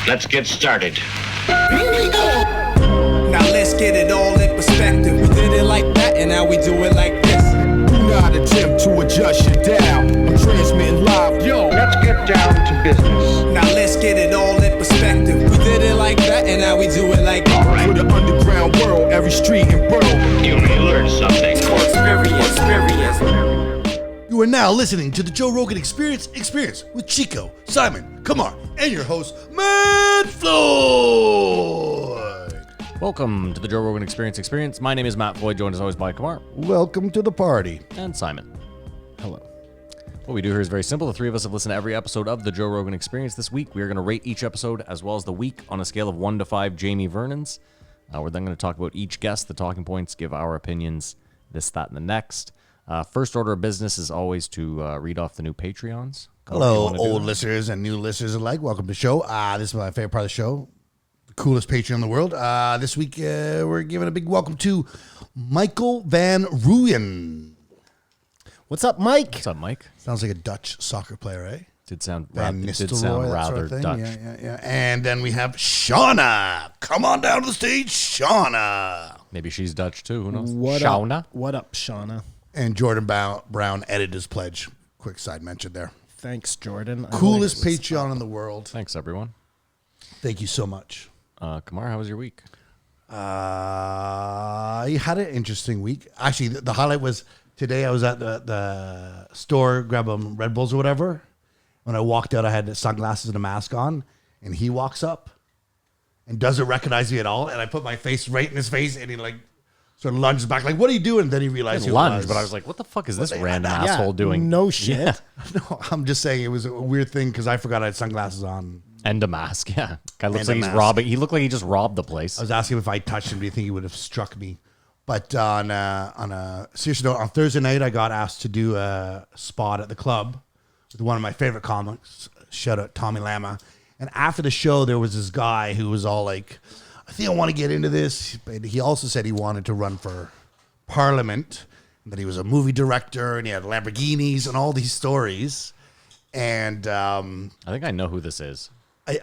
Let's get started. Now let's get it all in perspective. We did it like that, and now we do it like this. Do not attempt to adjust your dial. I'm transmitting live. Yo, Let's get down to business. Now let's get it all in perspective. We did it like that, and now we do it like this. All right. for the underground world, every street and borough. You may learn something. You are now listening to the Joe Rogan Experience with Chico, Simon, Kamar, and your host, Matt Floyd. Welcome to the Joe Rogan Experience. My name is Matt Floyd, joined as always by Kamar Welcome to the party. and Simon. Hello. What we do here is very simple. The three of us have listened to every episode of the Joe Rogan Experience. This week, we are going to rate each episode as well as the week on a scale of 1 to 5 Jamie Vernons. We're then going to talk about each guest, the talking points, give our opinions, this, that, and the next. First order of business is always to read off the new Patreons. Hello, old listeners and new listeners alike. Welcome to the show. This is my favorite part of the show. The coolest Patreon in the world. This week, we're giving a big welcome to Michael Van Rooyen. What's up, Mike? What's up, Mike? Sounds like a Dutch soccer player, eh? Did sound Van rather Nistelrooy, that Dutch. Yeah. And then we have Shauna. Come on down to the stage, Shauna. Maybe she's Dutch too. Who knows? What Shauna? up? What up, Shauna? And Jordan Brown editor's pledge. Quick side mention there. Thanks, Jordan. Coolest Patreon in the world. Thanks, everyone. Thank you so much. Kamar, how was your week? You had an interesting week. Actually, the highlight was today I was at the store grabbing Red Bulls or whatever. When I walked out, I had sunglasses and a mask on, and he walks up and doesn't recognize me at all. And I put my face right in his face, and he like sort of lunges back, like, "What are you doing?" And then he realized he Lunge, was. but I was like, what the fuck is this they- random yeah, asshole doing? No shit. Yeah. No, I'm just saying it was a weird thing because I forgot I had sunglasses on. And a mask, yeah. Guy looks And like a he's mask. robbing. He looked like he just robbed the place. I was asking him if I touched him. Do you think he would have struck me? But on a serious note, on Thursday night, I got asked to do a spot at the club with one of my favorite comics. Shout out Tommy Lama. And after the show, there was this guy who was all like, "I think I want to get into this." But he also said he wanted to run for Parliament, and that he was a movie director, and he had Lamborghinis and all these stories. And I think I know who this is.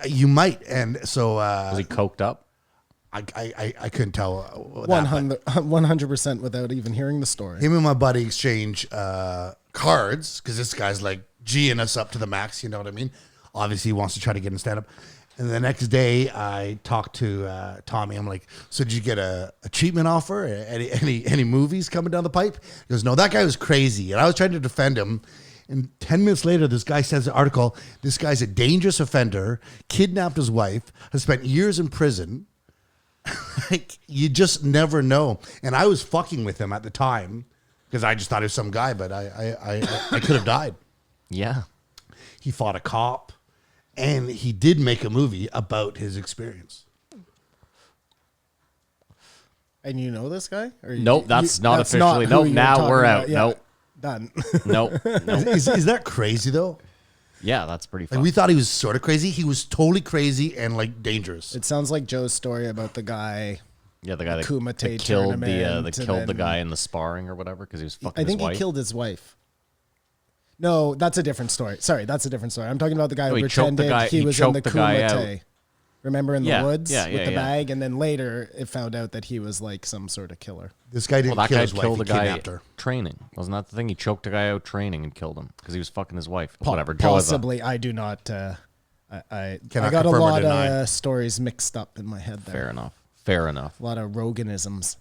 you might. And so Was he coked up? I couldn't tell. 100% without even hearing the story. Him and my buddy exchange cards because this guy's like G'ing us up to the max. You know what I mean? Obviously, he wants to try to get in stand up. And the next day, I talked to Tommy. I'm like, "So did you get a treatment offer? Any movies coming down the pipe?" He goes, "No, that guy was crazy." And I was trying to defend him. And 10 minutes later, this guy sends an article. This guy's a dangerous offender, kidnapped his wife, has spent years in prison. Like, you just never know. And I was fucking with him at the time because I just thought he was some guy, but I could have died. Yeah. He fought a cop, and he did make a movie about his experience. And you know this guy? Or Nope, that's not officially. who Nope, you're now talking we're about. out. Yeah, Nope. Done. Nope. Is that crazy, though? Yeah, that's pretty Like, fun. we thought he was sort of crazy. He was totally crazy and, like, dangerous. It sounds like Joe's story about the guy. Yeah, the guy that Kumite killed the tournament that and killed the then- guy in the sparring or whatever because he was fucking I think his wife. he killed his wife. No, that's a different story. Sorry, that's a different story. I'm talking about the guy No, who he choked the pretended guy- he he was in choked the the guy out. Kumite. Remember in the Yeah, woods yeah, with yeah, the yeah. bag? And then later it found out that he was like some sort of killer. This guy didn't Well, that kill guy his wife. killed He the guy kidnapped her. training. Wasn't that the thing? He choked a guy out training and killed him because he was fucking his wife. Whatever. Joe is a- Possibly. I do not. I Cannot got a confirm or lot deny. of stories mixed up in my head there. Fair enough. Fair enough. A lot of Roganisms.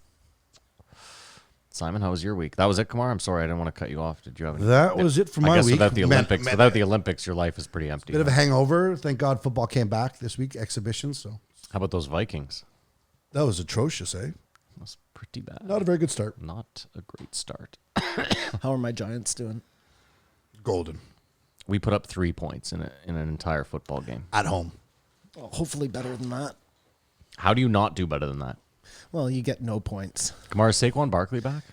Simon, how was your week? That was it, Kamar? I'm sorry, I didn't want to cut you off. Did you have any? That was it for my I guess week. without the Man- Olympics, man- without the Olympics, your life is pretty empty. Bit of a hangover. Thank God football came back this week, exhibition. So How about those Vikings? that was atrocious, eh? That's pretty bad. Not a very good start. Not a great start. How are my Giants doing? Golden We put up 3 points in an entire football game. at home. Well, hopefully better than that. How do you not do better than that? Well, you get no points. Kamar, is Saquon Barkley back?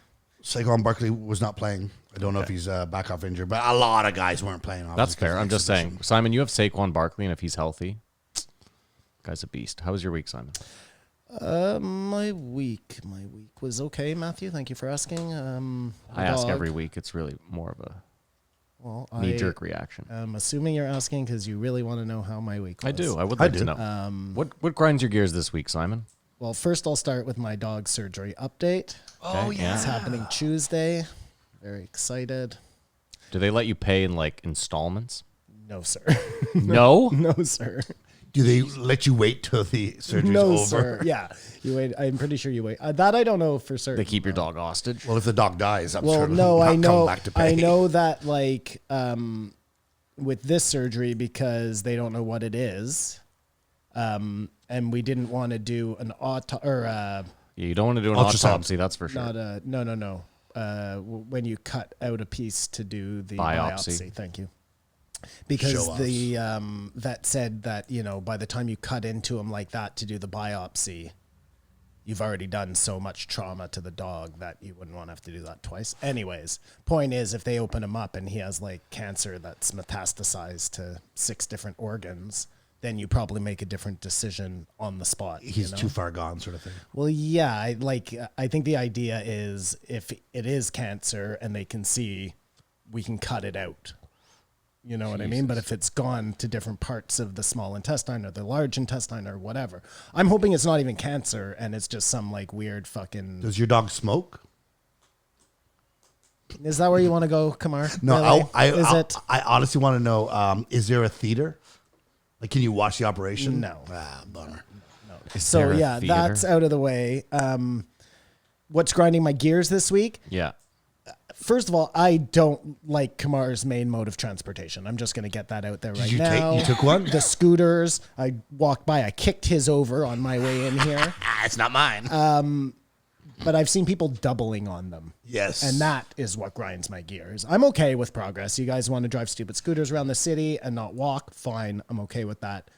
Saquon Barkley was not playing. I don't know if he's back off injured, but a lot of guys weren't playing. That's obviously, fair. because of I'm just exhibition. saying. Simon, you have Saquon Barkley, and if he's healthy, guy's a beast. How was your week, Simon? My week was okay, Matthew. Thank you for asking. I ask every week. It's really more of a Well, knee-jerk reaction. I'm assuming you're asking because you really want to know how my week was. I do. I would like to know. What grinds your gears this week, Simon? Well, first I'll start with my dog surgery update. Oh, yeah. It's happening Tuesday. Very excited. Do they let you pay in, like, installments? No, sir. No? No, sir. Do they let you wait till the surgery's No, over? sir. Yeah. You wait. I'm pretty sure you wait. That I don't know for certain. They keep your dog hostage? Well, if the dog dies, I'm Well, sure no, not I know. come back to pay. I know that, like, with this surgery, because they don't know what it is, and we didn't want to do an Yeah, you don't want to do an Ultrasound. autopsy, that's for sure. no. When you cut out a piece to do the biopsy. Thank you. Because Show the vet said that, by the time you cut into him like that to do the biopsy, you've already done so much trauma to the dog that you wouldn't want to have to do that twice. Anyways, point is, if they open him up and he has like cancer that's metastasized to 6 different organs, then you probably make a different decision on the spot. He's too far gone, sort of thing. Well, yeah, I think the idea is if it is cancer and they can see, we can cut it out. You know what I mean? But if it's gone to different parts of the small intestine or the large intestine or whatever, I'm hoping it's not even cancer and it's just some like weird fucking. Does your dog smoke? Is that where you want to go, Kamar? No, Really? I honestly want to know, is there a theater? Like, can you watch the operation? No. Bummer. So there a yeah, theater? that's out of the way. What's grinding my gears this week? Yeah. First of all, I don't like Kamar's main mode of transportation. I'm just going to get that out there right now. You took one? The scooters. I walked by. I kicked his over on my way in here. It's not mine. But I've seen people doubling on them. Yes. And that is what grinds my gears. I'm okay with progress. You guys want to drive stupid scooters around the city and not walk? Fine. I'm okay with that.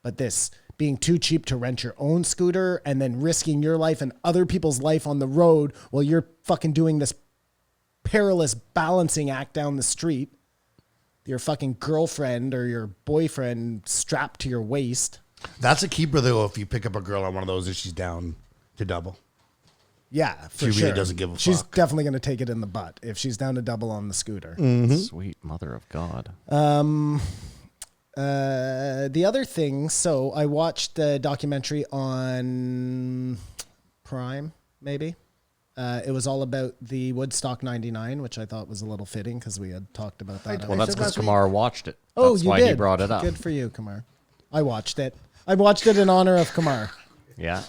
But this being too cheap to rent your own scooter and then risking your life and other people's life on the road while you're fucking doing this perilous balancing act down the street, your fucking girlfriend or your boyfriend strapped to your waist. That's a keeper, though, if you pick up a girl on one of those if she's down to double. Yeah, for She sure. really doesn't give a She's fuck. definitely going to take it in the butt if she's down to double on the scooter. Sweet mother of God. The other thing, so I watched a documentary on Prime, maybe. It was all about the Woodstock 99, which I thought was a little fitting because we had talked about that. Well, that's because Kamar watched it. Oh, That's you why did. he brought it up. Good for you, Kamar. I watched it. I watched it in honor of Kamar. Yeah.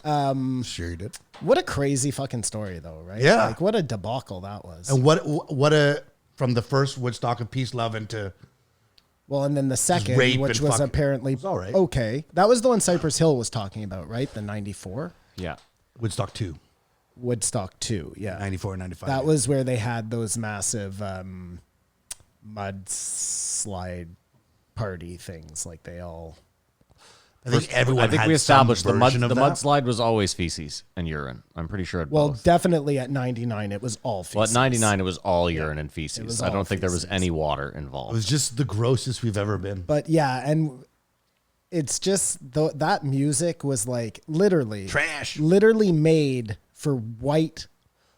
Sure you did. What a crazy fucking story, though, right? Yeah. Like, what a debacle that was. And what a, from the first Woodstock of Peace, Love into... Well, and then the second, rape which and was fuck. apparently It was all right. okay. That was the one Cypress Hill was talking about, right? The 94? Yeah. Woodstock 2, Woodstock 2, yeah. 94 and 95. That was where they had those massive mudslide party things. Like they all... I think everyone I think had we established some the version of that. mudslide was always feces and urine. I'm pretty sure it Well, both. definitely at 99, it was all feces. Well, at 99, it was all urine and feces. was I all don't think there was feces. any water It involved. was just the grossest we've ever been. But yeah, and it's just that music was like literally Trash. literally made for white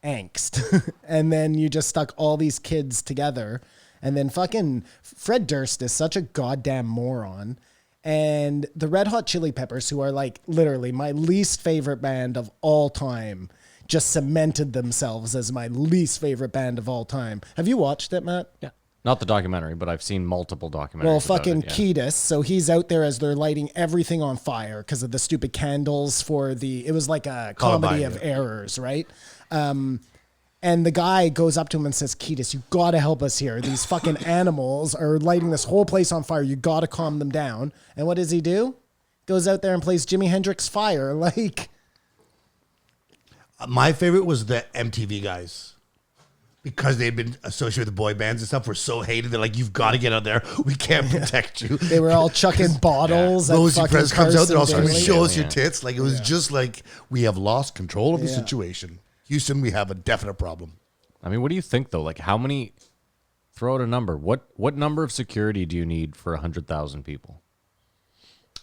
angst. And then you just stuck all these kids together, and then fucking Fred Durst is such a goddamn moron. And the Red Hot Chili Peppers, who are like literally my least favorite band of all time, just cemented themselves as my least favorite band of all time. Have you watched it, Matt? Yeah. Not the documentary, but I've seen multiple documentaries. Well, about fucking it, yeah. Kiedis. So he's out there as they're lighting everything on fire because of the stupid candles for it was like a comedy Columbine, of yeah. errors, right? And the guy goes up to him and says, Kiedis, you got to help us here. These fucking animals are lighting this whole place on fire. You got to calm them down. And what does he do? Goes out there and plays Jimi Hendrix Fire. Like, My favorite was the MTV guys. Because they'd been associated with the boy bands and stuff, were so hated. They're like, you've got to get out there. We can't protect you. they were all chucking bottles. At Rosie fucking Perez comes out there, Carson also Daly. show us Yeah. your tits. Like, it was just like, we have lost control of the Yeah. situation. Houston, we have a definite problem. I mean, what do you think, though? Like, how many... Throw out a number. What number of security do you need for 100,000 people?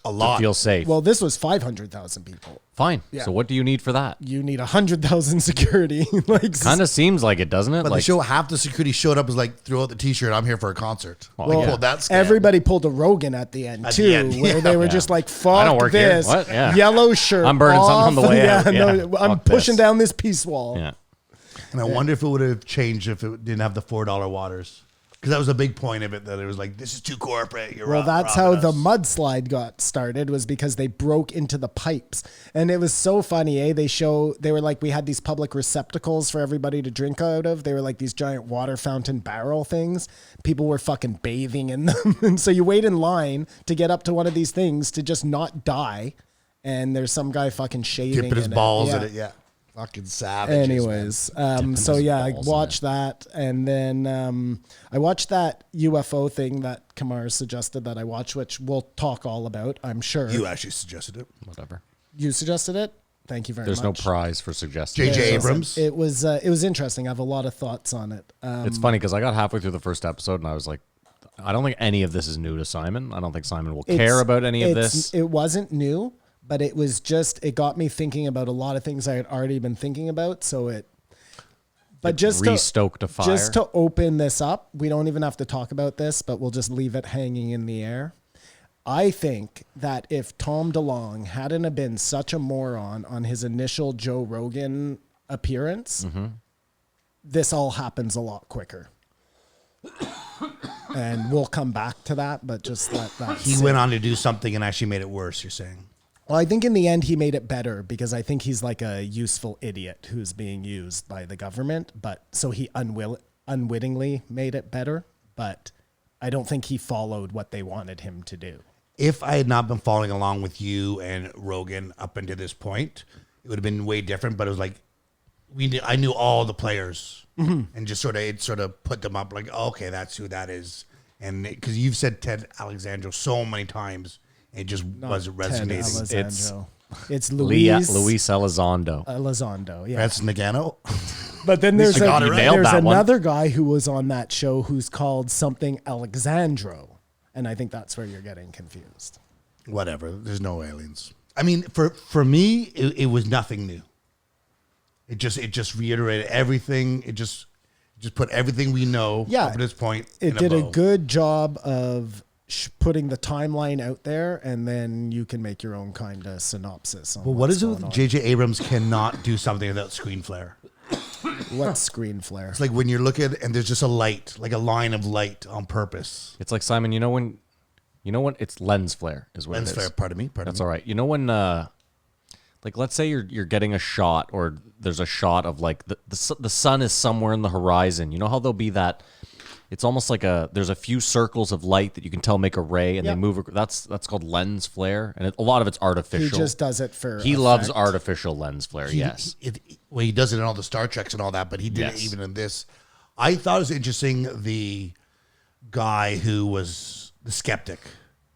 A lot. to feel safe. Well, this was 500,000 people. Fine. Yeah. So what do you need for that? You need 100,000 security. Like, Kind of seems like it, doesn't it? But Like, the show, half the security showed up as like, throw out the T-shirt. I'm here for a concert. Well, Like, yeah. well, that's everybody pulled a Rogan at the end At too, the end, where yeah. they were Yeah. just like, I "Fuck don't work here. this, What? Yeah. yellow shirt. I'm burning something on the off." way Yeah, out. no, Yeah. I'm Fuck pushing this. down this peace wall. Yeah. And I wonder if it would have changed if it didn't have the $4 waters. Because that was a big point of it, that it was like, this is too corporate. You're Well, that's how robbing the us. mudslide got started, was because they broke into the pipes. And it was so funny, eh? They were like, we had these public receptacles for everybody to drink out of. They were like these giant water fountain barrel things. People were fucking bathing in them. And so you wait in line to get up to one of these things to just not die. And there's some guy fucking shaving Dipping his in it. balls Yeah. in it, yeah. Fucking savage. Anyways, so his yeah, I balls in watched that, and then I watched that UFO thing that Kamar suggested that I watch, which we'll talk all about, I'm sure. You actually suggested it. Whatever. You suggested it? Thank you very There's no much. prize for suggesting. J.J. Yeah, Abrams. It was interesting. I have a lot of thoughts on it. It's funny because I got halfway through the first episode and I was like, I don't think any of this is new to Simon. I don't think Simon will care about any of this. It wasn't new, but it was just, it got me thinking about a lot of things I had already been thinking about. So but just Re-stoked a fire. Just to open this up, we don't even have to talk about this, but we'll just leave it hanging in the air. I think that if Tom DeLonge hadn't have been such a moron on his initial Joe Rogan appearance, this all happens a lot quicker. And we'll come back to that, but just let that He sit. went on to do something and actually made it worse, you're saying. Well, I think in the end he made it better, because I think he's like a useful idiot who's being used by the government. But so he unwittingly made it better, but I don't think he followed what they wanted him to do. If I had not been following along with you and Rogan up until this point, it would have been way different. But it was like, I knew all the players and just sort of put them up like, oh, okay, that's who that is. And because you've said Ted Alexandro so many times, it just wasn't Ted resonating. Alessandro. It's Luis Luis Elizondo. Elizondo. Yeah. That's Nagano. But then there's, I got it right. Nailed that one. another guy who was on that show who's called something Alexandro. And I think that's where you're getting confused. Whatever. There's no aliens. I mean, for me, it was nothing new. It just reiterated everything. It just put everything we know Yeah, up to this point. It in did a bow. good job of putting the timeline out there, and then you can make your own kind of synopsis. On Well, what what's is it going with on. J.J. Abrams cannot do something without screen flare? What screen flare? It's like when you're looking and there's just a light, like a line of light on purpose. It's like, Simon, you know when it's lens flare is what Lens it is. flare, pardon me. That's all right. You know when, like, let's say you're getting a shot, or there's a shot of like the sun is somewhere in the horizon. You know how there'll be that. It's almost like there's a few circles of light that you can tell make a ray, and Yep. they move. That's called lens flare, and a lot of it's artificial. He just does it for. He loves effect. artificial lens flare. Yes. He does it in all the Star Treks and all that, but he did Yes. it even in this. I thought it was interesting, the guy who was the skeptic.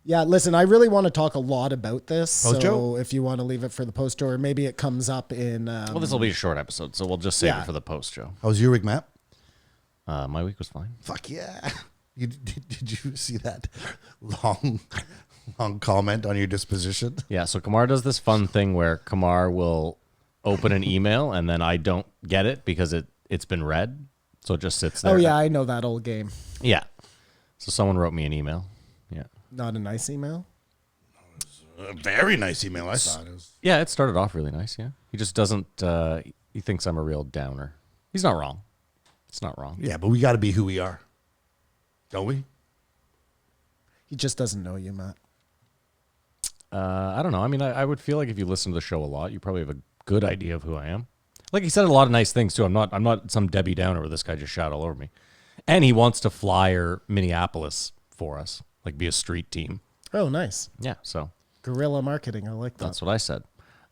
Yeah, listen, I really want to talk a lot about this. Post-show? So if you want to leave it for the post or maybe it comes up in. Well, this will be a short episode, so we'll just save Yeah. it for the post show. How was your week, Matt? My week was fine. Fuck yeah. Did you see that long comment on your disposition? Yeah, so Kamar does this fun thing where Kamar will open an email and then I don't get it because it's been read. So it just sits there. Oh, yeah, I know that old game. Yeah. So someone wrote me an email. Yeah. Not a nice email. A very nice email, I thought. It was. Yeah, it started off really nice, yeah. He just doesn't he thinks I'm a real downer. He's not wrong. It's not wrong. Yeah, but we got to be who we are. Don't we? He just doesn't know you, Matt. I don't know. I mean, I would feel like if you listen to the show a lot, you probably have a good idea of who I am. Like, he said a lot of nice things too. I'm not some Debbie Downer where this guy just shot all over me. And he wants to flyer Minneapolis for us, like be a street team. Oh, nice. Yeah, so Guerrilla marketing. I like that. that's what I said.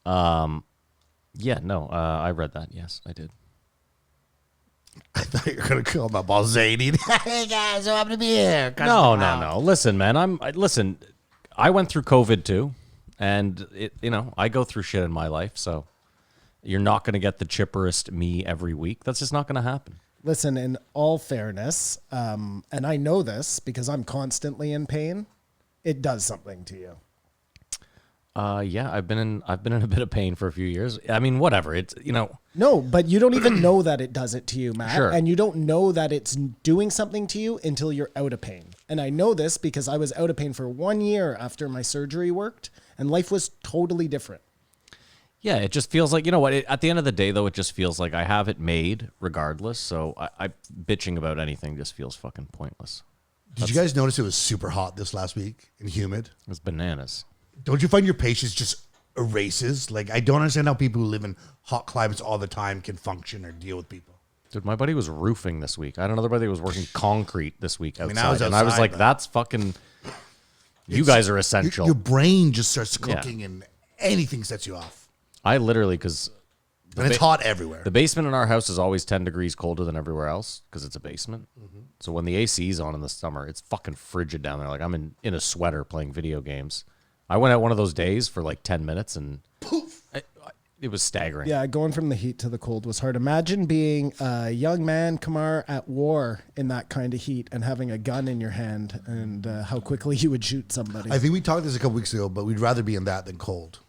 Yeah, no, I read that. Yes, I did. I thought you were going to call my boss zany. Hey, guys, so happy to be here. No. Listen, man, listen. I went through COVID too, and I go through shit in my life. So you're not going to get the chipperest me every week. That's just not going to happen. Listen, in all fairness, and I know this because I'm constantly in pain, it does something to you. Yeah, I've been in a bit of pain for a few years. I mean, whatever. It's No, but you don't even know that it does it to you, Matt. Sure. And you don't know that it's doing something to you until you're out of pain. And I know this because I was out of pain for 1 year after my surgery worked, and life was totally different. Yeah, it just feels like, you know what, at the end of the day, though, it just feels like I have it made regardless. So I bitching about anything just feels fucking pointless. Did you guys notice it was super hot this last week and humid? It's bananas. Don't you find your patience just erases? Like, I don't understand how people who live in hot climates all the time can function or deal with people. Dude, my buddy was roofing this week. I had another buddy who was working concrete this week outside. I was and I was outside, like, but- that's fucking... You guys are essential. Your brain just starts Yeah. cooking and anything sets you off. I literally, because... And it's hot everywhere. The basement in our house is always 10 degrees colder than everywhere else because it's a basement. So when the AC is on in the summer, it's fucking frigid down there. Like I'm in a sweater playing video games. I went out one of those days for like 10 minutes and poof, it was staggering. Yeah, going from the heat to the cold was hard. Imagine being a young man, Kamar, at war in that kind of heat and having a gun in your hand and how quickly you would shoot somebody. I think we talked this a couple weeks ago, but we'd rather be in that than cold.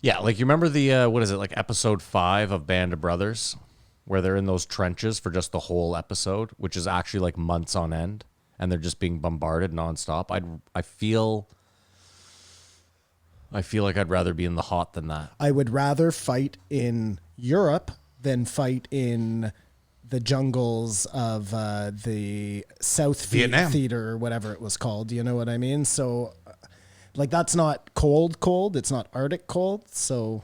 Yeah, like you remember the, what is it, like episode 5 of Band of Brothers where they're in those trenches for just the whole episode, which is actually like months on end and they're just being bombarded nonstop. I feel like I'd rather be in the hot than that. I would rather fight in Europe than fight in the jungles of the South Vietnam. Theater or whatever it was called. You know what I mean? So, like, that's not cold. It's not Arctic cold. So,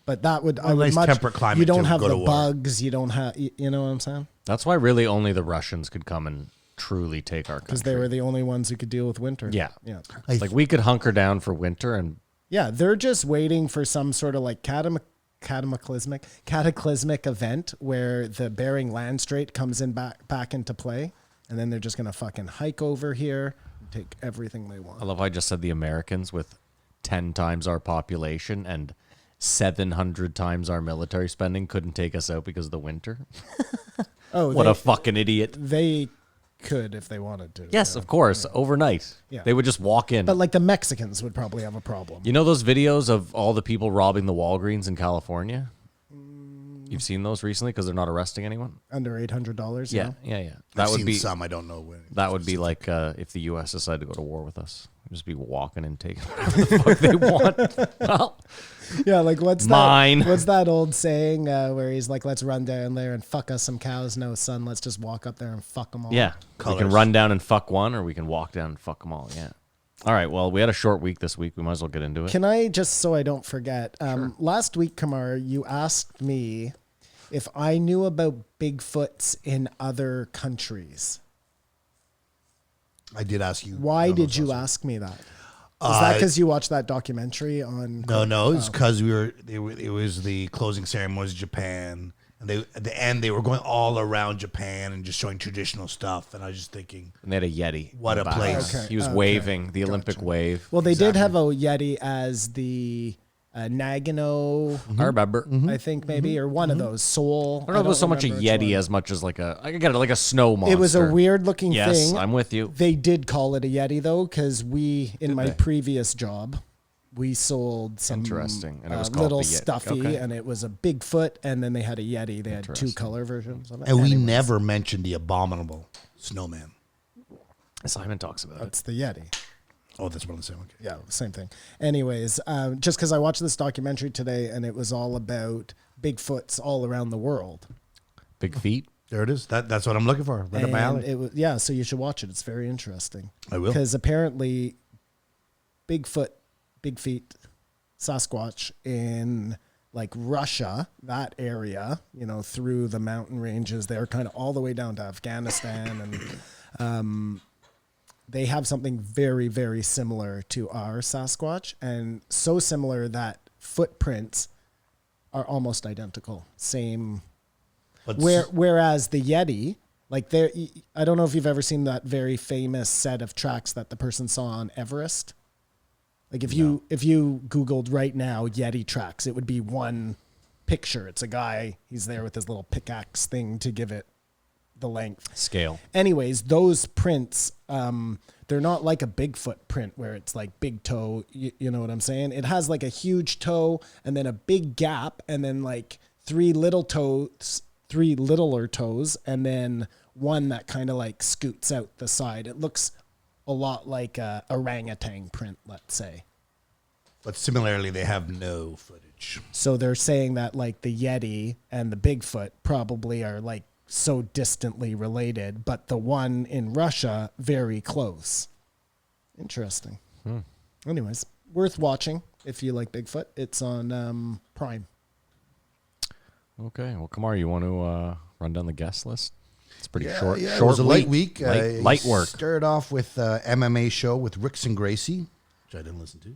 but that would, I would nice much, temperate climate you don't to have go the to war. bugs. You don't have, you know what I'm saying? That's why really only the Russians could come and truly take our country. Because they were the only ones who could deal with winter. Yeah. Yeah. Like we could hunker down for winter and Yeah, they're just waiting for some sort of like cataclysmic event where the Bering Land Strait comes in back into play, and then they're just gonna fucking hike over here and take everything they want. I love how I just said the Americans with 10 times our population and 700 times our military spending couldn't take us out because of the winter. Oh, What a fucking idiot. they could if they wanted to. Yes, of course, overnight. Yeah. They would just walk in. But like the Mexicans would probably have a problem. You know those videos of all the people robbing the Walgreens in California? You've seen those recently because they're not arresting anyone? Under $800. Yeah. That I've would seen be some. I don't know when. that would be like if the U.S. decided to go to war with us. We'd just be walking and taking whatever the fuck they want. Well, Yeah, like what's Mine. that? What's that old saying where he's like, "Let's run down there and fuck us some cows." No, son, let's just walk up there and fuck them all. yeah. We can Colors. run down and fuck one, or we can walk down and fuck them all. Yeah. All right. Well, we had a short week this week. We might as well get into it. Can I just, so I don't forget, last week, Kamar, you asked me if I knew about Bigfoots in other countries. I did ask you. Why no, did no, you no, ask me that? Is that because you watched that documentary on? No, it's because it was the closing ceremonies in Japan, and at the end they were going all around Japan and just showing traditional stuff, and I was just thinking, And they had a Yeti. What in the a back. place. Okay. He was Okay. waving the Olympic wave. Well, they did have a Yeti as the Nagano, I remember. I think maybe, or one of those. Seoul. I don't know if it was so much a remember which Yeti one. as much as like I get it, like a snow monster. It was a weird looking Yes, thing. I'm with you. They did call it a Yeti though, because in my previous job, we sold some Interesting. And it was called little the Yeti. stuffy, Okay. and it was a Bigfoot, and then they had a Yeti. They had 2 color versions of it. and we Anyways, never mentioned the abominable snowman. Simon talks about it. That's the Yeti. Oh, that's what I'm saying. Okay. Yeah, same thing. Anyways, just because I watched this documentary today, and it was all about Bigfoots all around the world. Big feet. There it is. That's what I'm looking for. Right up my And alley. it was, yeah, so you should watch it. It's very interesting. I will. Because apparently, Big feet, Sasquatch in like Russia, that area, through the mountain ranges there, kind of all the way down to Afghanistan, and they have something very, very similar to our Sasquatch, and so similar that footprints are almost identical. Same. But Whereas the Yeti, like I don't know if you've ever seen that very famous set of tracks that the person saw on Everest. Like if you Googled right now Yeti tracks, it would be one picture. It's a guy, he's there with his little pickaxe thing to give it the length. Scale. Anyways, those prints, they're not like a Bigfoot print where it's like big toe. You know what I'm saying? It has like a huge toe and then a big gap and then like three littler toes, and then one that kind of like scoots out the side. It looks a lot like a orangutan print, let's say. But similarly, they have no footage. So they're saying that like the Yeti and the Bigfoot probably are like so distantly related, but the one in Russia, very close. Interesting. Anyways, worth watching if you like Bigfoot. It's on Prime. Okay. Well, Kamar, you want to run down the guest list? It's pretty short. Yeah, short it was a light week. Light work. Started off with MMA show with Rickson Gracie, which I didn't listen to.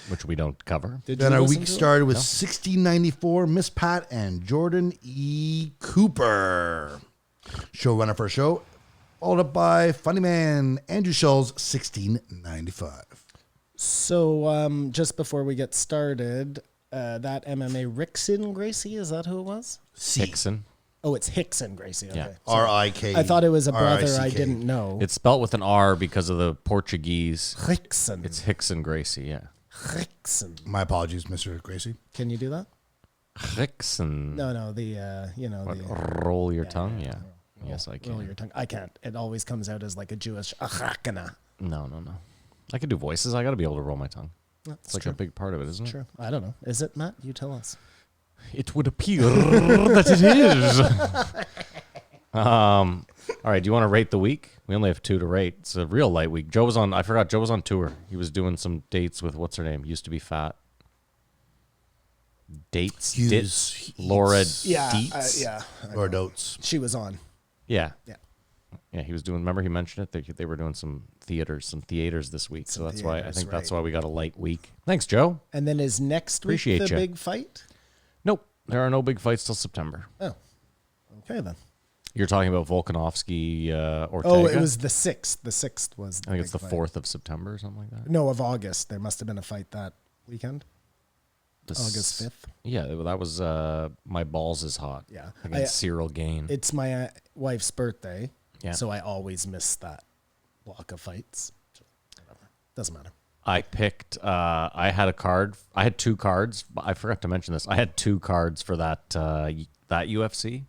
Which we don't cover. Then our week started with 1694, Miss Pat and Jordan E. Cooper. Showrunner for a show, followed up by Funny Man Andrew Schulz, 1695. So just before we get started, that MMA Rickson Gracie, is that who it was? Hickson. Oh, it's Hickson Gracie. Okay. Yeah. R-I-K. I thought it was a brother I R-I-C-K. didn't know. It's spelt with an R because of the Portuguese. Hickson. It's Hickson Gracie, yeah. Hickson. My apologies, Mr. Gracie. Can you do that? Hickson. No, the Roll your tongue? Yeah. Yes, I can. roll your tongue. I can't. It always comes out as like a Jewish achakana. No. I can do voices. I got to be able to roll my tongue. It's like a big part of it, isn't it? Sure. I don't know. Is it, Matt? You tell us. It would appear that it is. All right. Do you want to rate the week? We only have 2 to rate. It's a real light week. I forgot Joe was on tour. He was doing some dates with, what's her name? Used to be fat. Laura Dietz. Or Dotes. She was on. Yeah. Yeah. Yeah, he was doing, remember he mentioned it? They were doing some theaters this week. So that's why, I think that's why we got a light week. Thanks, Joe. And then is next Appreciate week the ya. big fight? Nope. There are no big fights till September. Oh. Okay, then. You're talking about Volkanovski, Ortega? Oh, it was the 6th. The 6th was I think it's the big 4th of September or something like that. No, of August. There must have been a fight that weekend. This- August 5th. Yeah, that was My Balls is Hot. Yeah. Against Cyril Gain. It's my wife's birthday. Yeah. So I always miss that block of fights. So, whatever. Doesn't matter. I picked, I had 2 cards. I forgot to mention this. I had 2 cards for that UFC.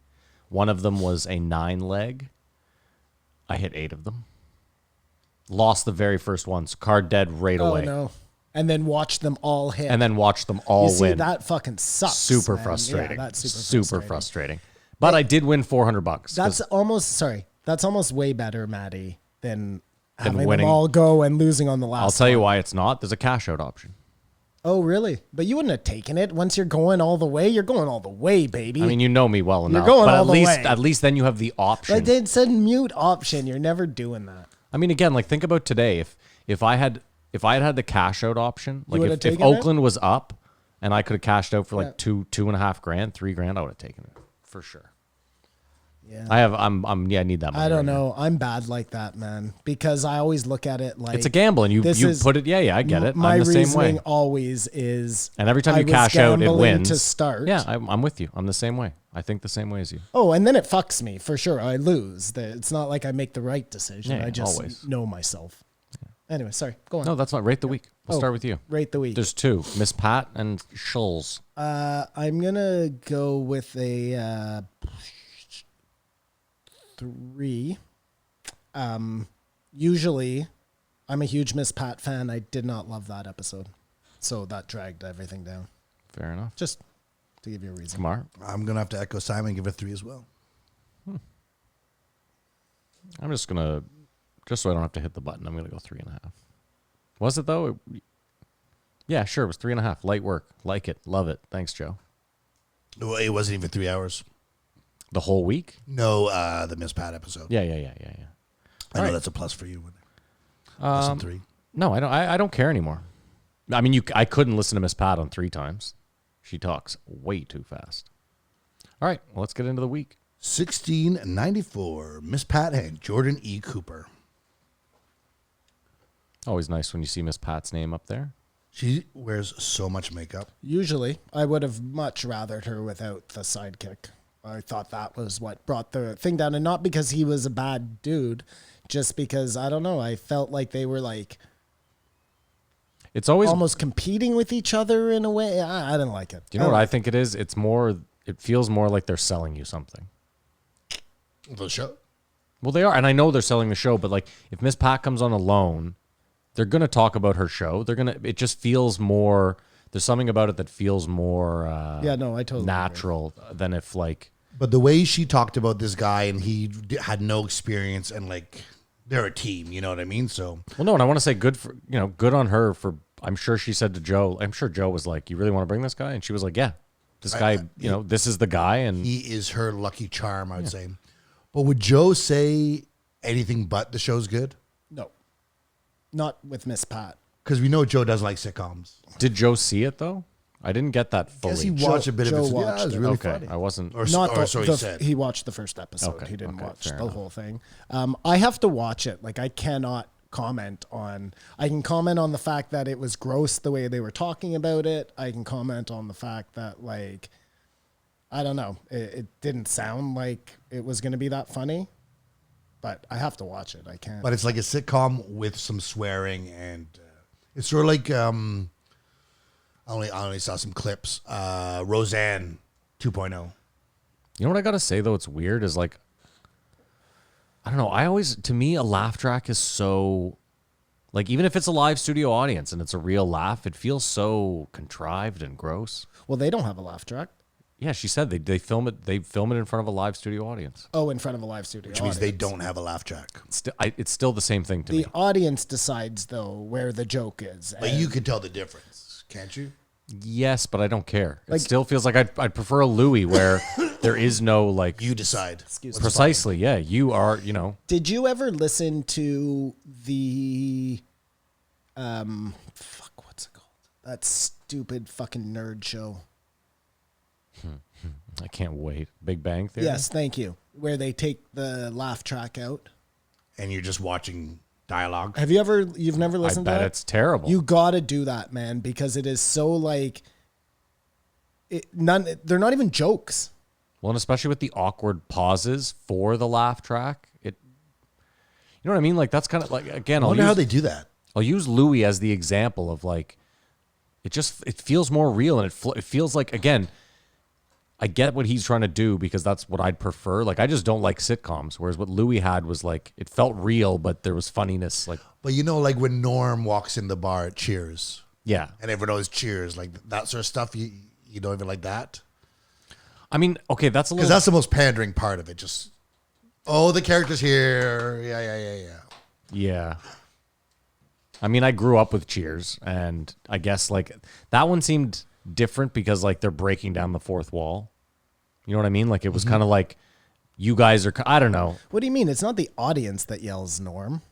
One of them was a 9-leg. I hit 8 of them. Lost the very first one. So card dead right away. Oh, no. And then watch them all hit. And then watch them all you see, win. that fucking sucks. Super man. frustrating. Yeah, that's super frustrating. But I did win $400. That's almost way better, Maddie, than having winning. them all go and losing on the last I'll tell you one. why it's not. There's a cash out option. Oh, really? But you wouldn't have taken it. Once you're going all the way, you're going all the way, baby. I mean, you know me well enough. going but all the way. At least then you have the option. But they said mute option. You're never doing that. I mean, again, like think about today. If I had the cash out option, like would've if taken Oakland was up and I could have cashed out for like Yeah. $2.5 grand, $3 grand, I would have taken it for sure. Yeah. I need that money. I don't right now. know. I'm bad like that, man. Because I always look at it like It's a gamble, and you put it. Yeah, I get it. My I'm the same reasoning way. always is. And every time I you was cash out, it gambling wins. to start. Yeah, I'm with you. I'm the same way. I think the same way as you. Oh, and then it fucks me for sure. I lose. It's not like I make the right decision. Yeah, I just always. know myself. Anyway, sorry. Go on. No, that's not. Rate the week. We'll start with you. Rate the week. There's 2, Miss Pat and Schulz. I'm gonna go with a 3. Usually, I'm a huge Miss Pat fan. I did not love that episode, so that dragged everything down. Fair enough. Just to give you a reason. Kamar. I'm going to have to echo Simon and give it a 3 as well. I'm just gonna, just so I don't have to hit the button, I'm gonna go 3.5. Was it though? Yeah, sure. It was 3.5. Light work. Like it. Love it. Thanks, Joe. Well, it wasn't even 3 hours. The whole week? No, the Miss Pat episode. Yeah. I know that's a plus for you. Less than 3. No, I don't care anymore. I mean, I couldn't listen to Miss Pat on 3 times. She talks way too fast. All right, well, let's get into the week. 1694, Miss Pat and Jordan E. Cooper. Always nice when you see Miss Pat's name up there. She wears so much makeup. Usually, I would have much rathered her without the sidekick. I thought that was what brought the thing down, and not because he was a bad dude, just because I don't know. I felt like they were like It's always almost competing with each other in a way. I didn't like it. Do you know what I think it is? It's more. It feels more like they're selling you something. The show. Well, they are, and I know they're selling the show. But like, if Miss Pat comes on alone, they're gonna talk about her show. They're gonna. It just feels more. There's something about it that feels more. Yeah, no, I totally natural than if like. But the way she talked about this guy and he had no experience and like they're a team, you know what I mean? So Well, no, and I want to say good for good on her for. I'm sure she said to Joe. I'm sure Joe was like, "You really want to bring this guy?" And she was like, "Yeah, this guy. This is the guy." And he is her lucky charm, I would say. But would Joe say anything but the show's good? No, not with Miss Pat. Because we know Joe doesn't like sitcoms. did Joe see it though? I didn't get that fully. Guess he watched a bit Joe of it. Yeah, watched it was it. really okay, funny. I wasn't. Or so he said. He watched the first episode. Okay, He didn't watch fair the enough. whole thing. I have to watch it. Like I cannot comment on. I can comment on the fact that it was gross the way they were talking about it. I can comment on the fact that like I don't know. It didn't sound like it was going to be that funny. But I have to watch it. I can't. But it's like a sitcom with some swearing, and it's sort of like I only saw some clips. Roseanne 2.0. You know what I gotta say though? It's weird. Is like, I don't know. To me, a laugh track is so, like, even if it's a live studio audience and it's a real laugh, it feels so contrived and gross. Well, they don't have a laugh track. Yeah, she said they film it. They film it in front of a live studio audience. Oh, in front of a live studio. Which means they don't have a laugh track. It's still the same thing to The me. audience decides though where the joke is. But and- you can tell the difference, can't you? Yes, but I don't care. Like- It still feels like I'd prefer a Louis where there is no like. You decide. Precisely. Yeah, you are. Did you ever listen to the what's it called? That stupid fucking nerd show. I can't wait. Big Bang Theory. Yes, thank you. Where they take the laugh track out. And you're just watching dialogue. You've never I listened to bet that? it's terrible. You got to do that, man, because it is so like they're not even jokes. Well, and especially with the awkward pauses for the laugh track, you know what I mean? Like that's kind of like again. I wonder how they do that. I'll use Louis as the example of like, it feels more real and it feels like again. I get what he's trying to do because that's what I'd prefer. Like I just don't like sitcoms. Whereas what Louis had was like it felt real, but there was funniness. Like But you know, like when Norm walks in the bar at Cheers, yeah, and everyone always cheers, like that sort of stuff. You don't even like that I mean, okay, that's a because little. that's the most pandering part of it. Just the character's here. Yeah. Yeah. I mean, I grew up with Cheers, and I guess like that one seemed different because like they're breaking down the fourth wall. You know what I mean? Like it was kind of like you guys are. I don't know. What do you mean? It's not the audience that yells Norm.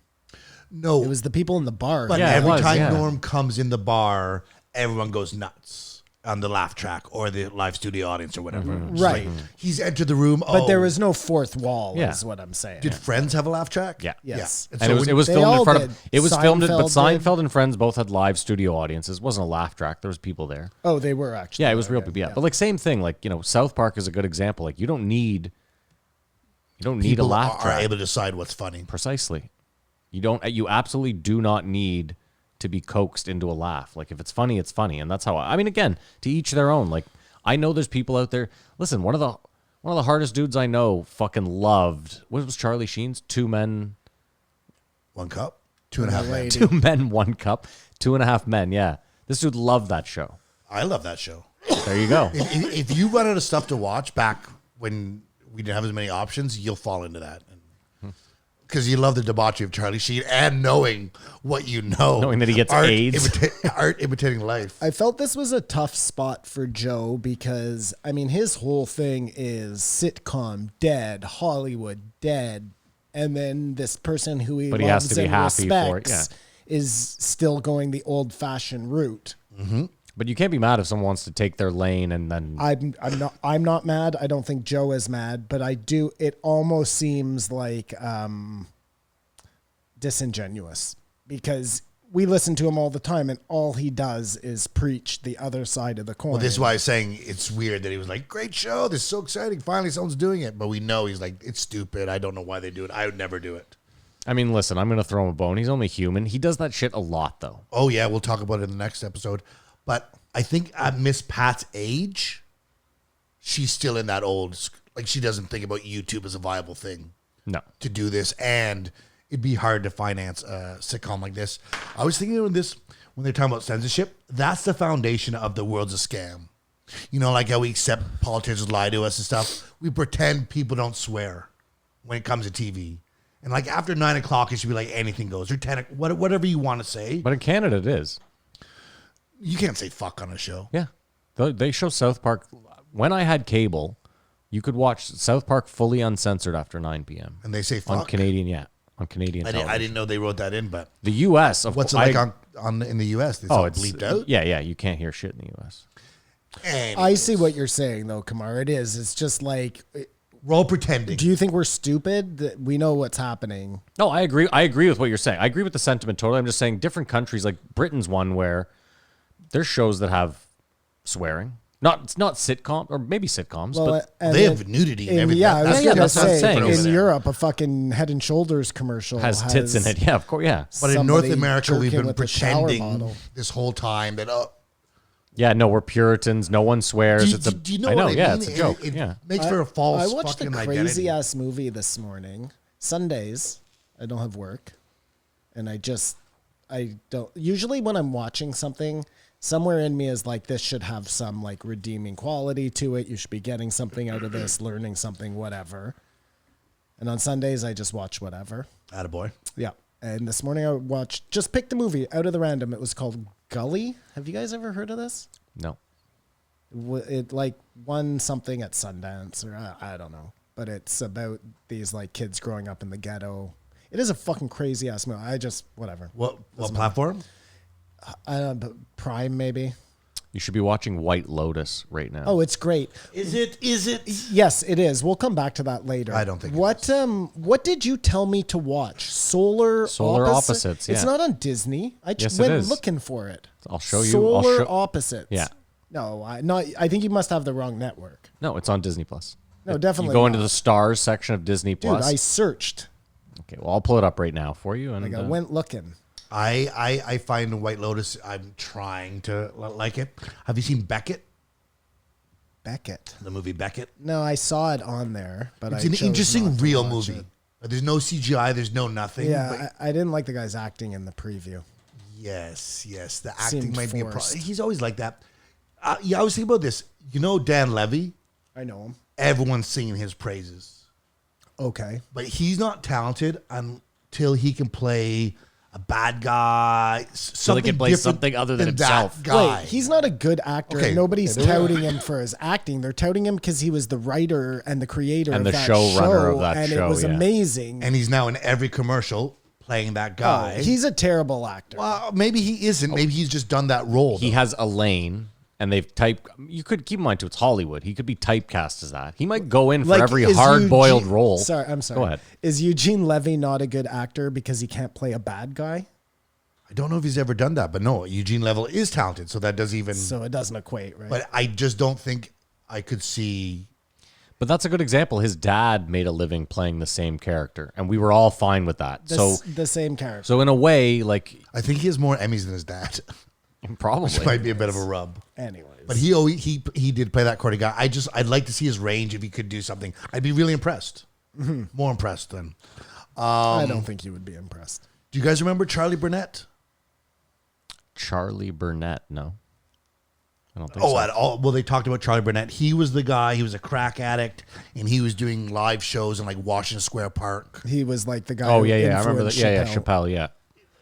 No, It was the people in the bar. but Yeah, it every was, time yeah. Norm comes in the bar, everyone goes nuts on the laugh track or the live studio audience or whatever. It's Right. like, he's entered the room. But there was no fourth wall, Yeah. is what I'm saying. Did Friends have a laugh track? Yeah. Yes. Yeah. And it was They filmed in all front did. of. It was filmed, but Seinfeld did. Seinfeld and Friends both had live studio audiences. It wasn't a laugh track. There was people there. Oh, they were actually. Yeah, it was real okay. people. Yeah, but like same thing. Like South Park is a good example. Like you don't need a People laugh are track. able to decide what's funny. Precisely. You absolutely do not need to be coaxed into a laugh. Like if it's funny, it's funny, and that's how I mean. Again, to each their own. Like I know there's people out there. Listen, one of the hardest dudes I know fucking loved. What was Charlie Sheen's 2 Men, 1 cup, 2.5 men. 2 Men, 1 Cup, 2.5 Men. Yeah, this dude loved that show. I love that show. There you go. If you run out of stuff to watch back when we didn't have as many options, you'll fall into that. Because you love the debauchery of Charlie Sheen and knowing what you know. Knowing that he gets AIDS. Art imitating life. I felt this was a tough spot for Joe because, I mean, his whole thing is sitcom dead, Hollywood dead, and then this person who he But he has loves to be and happy for it, respects is still going the old-fashioned route. But you can't be mad if someone wants to take their lane and then. I'm not mad. I don't think Joe is mad, but I do. It almost seems like disingenuous because we listen to him all the time, and all he does is preach the other side of the coin. Well, this is why I was saying it's weird that he was like, great show. This is so exciting. Finally, someone's doing it. But we know he's like, it's stupid. I don't know why they do it. I would never do it. I mean, listen, I'm going to throw him a bone. He's only human. He does that shit a lot, though. Oh, yeah. We'll talk about it in the next episode. But I think at Miss Pat's age, she's still in that old, like she doesn't think about YouTube as a viable thing. No. To do this, and it'd be hard to finance a sitcom like this. I was thinking of this when they're talking about censorship. That's the foundation of the world's a scam. You know, like how we accept politicians lie to us and stuff. We pretend people don't swear when it comes to TV. And like after 9 o'clock, it should be like anything goes. Or 10, whatever you want to say. But in Canada, it is. You can't say fuck on a show. Yeah. They show South Park. When I had cable, you could watch South Park fully uncensored after 9 p.m. And they say fuck? On Canadian television. I didn't know they wrote that in, but the U.S. What's it like in the U.S.? It's all bleeped out? Yeah. You can't hear shit in the U.S. I see what you're saying, though, Kamar. It is. It's just like... We're all pretending. Do you think we're stupid? That we know what's happening. No, I agree. I agree with what you're saying. I agree with the sentiment totally. I'm just saying different countries, like Britain's one where there's shows that have swearing. It's not sitcom, or maybe sitcoms, but they have nudity and everything. Yeah, I was going to that's what I'm say, saying. in Europe, a fucking Head and Shoulders commercial has tits in it. Yeah, of course, yeah. But in North somebody America, we've jerking been with a shower pretending bottle. this whole time that, Yeah, no, we're Puritans. No one swears. do you know I know, what I yeah, mean? it's a joke. It yeah. makes for a false I watched a fucking crazy identity. ass movie this morning. Sundays, I don't have work, and I don't. Usually, when I'm watching something, somewhere in me is like, this should have some like redeeming quality to it. You should be getting something out of this, learning something, whatever. And on Sundays, I just watch whatever. Attaboy. Yeah. And this morning I just picked a movie out of the random. It was called Gully. Have you guys ever heard of this? No. It like won something at Sundance, or I don't know. But it's about these like kids growing up in the ghetto. It is a fucking crazy ass movie. Whatever. What platform? Prime maybe. You should be watching White Lotus right now. Oh, it's great. Is it? Yes, it is. We'll come back to that later. I don't think what did you tell me to watch? Solar Opposites, yeah. It's not on Disney. I just Yes, it went is. looking for it. I'll show you. Solar Opposites. Yeah. No, I think you must have the wrong network. No, it's on Disney Plus. No, definitely You go into not. the stars section of Disney Dude, Plus. I searched. Okay, well, I'll pull it up right now for you. And Like I went looking. I find White Lotus, I'm trying to like it. Have you seen Beckett? Beckett. The movie Beckett? No, I saw it on there, but It's I an chose interesting not to real watch movie. it. There's no CGI, there's no nothing. Yeah, I didn't like the guy's acting in the preview. Yes. The acting Seemed might be a problem. forced. He's always like that. Yeah, I was thinking about this. You know Dan Levy? I know him. Everyone's singing his praises. Okay. But he's not talented until he can play a bad guy. So he can play different something other than that himself. guy. Wait, he's not a good actor. Okay. And nobody's Yeah, touting him for his acting. They're touting him because he was the writer and the creator And of the that showrunner show, of that and show, it was yeah. amazing. And he's now in every commercial playing that guy. He's a terrible actor. Well, maybe he isn't. Maybe he's just done that role. He though. has a lane, and they've typed. You could keep in mind too, it's Hollywood. He could be typecast as that. He might go in for Like, every is hard-boiled Eugene- role. Sorry, I'm sorry. Go ahead. Is Eugene Levy not a good actor because he can't play a bad guy? I don't know if he's ever done that, but no, Eugene Level is talented, so that does even. So it doesn't equate, right? But I just don't think I could see. But that's a good example. His dad made a living playing the same character, and we were all fine with that. the same character. So in a way, like I think he has more Emmys than his dad, probably. which might be a bit of a rub. Anyways. But he did play that Cordy guy. I'd like to see his range if he could do something. I'd be really impressed. More impressed than. I don't think you would be impressed. Do you guys remember Charlie Burnett? Charlie Burnett, no. I don't think Oh, so. at all. Well, they talked about Charlie Burnett. He was the guy. He was a crack addict, and he was doing live shows in like Washington Square Park. He was like the guy. Oh, who yeah. I remember that. influenced Yeah, Chappelle. Chappelle, yeah.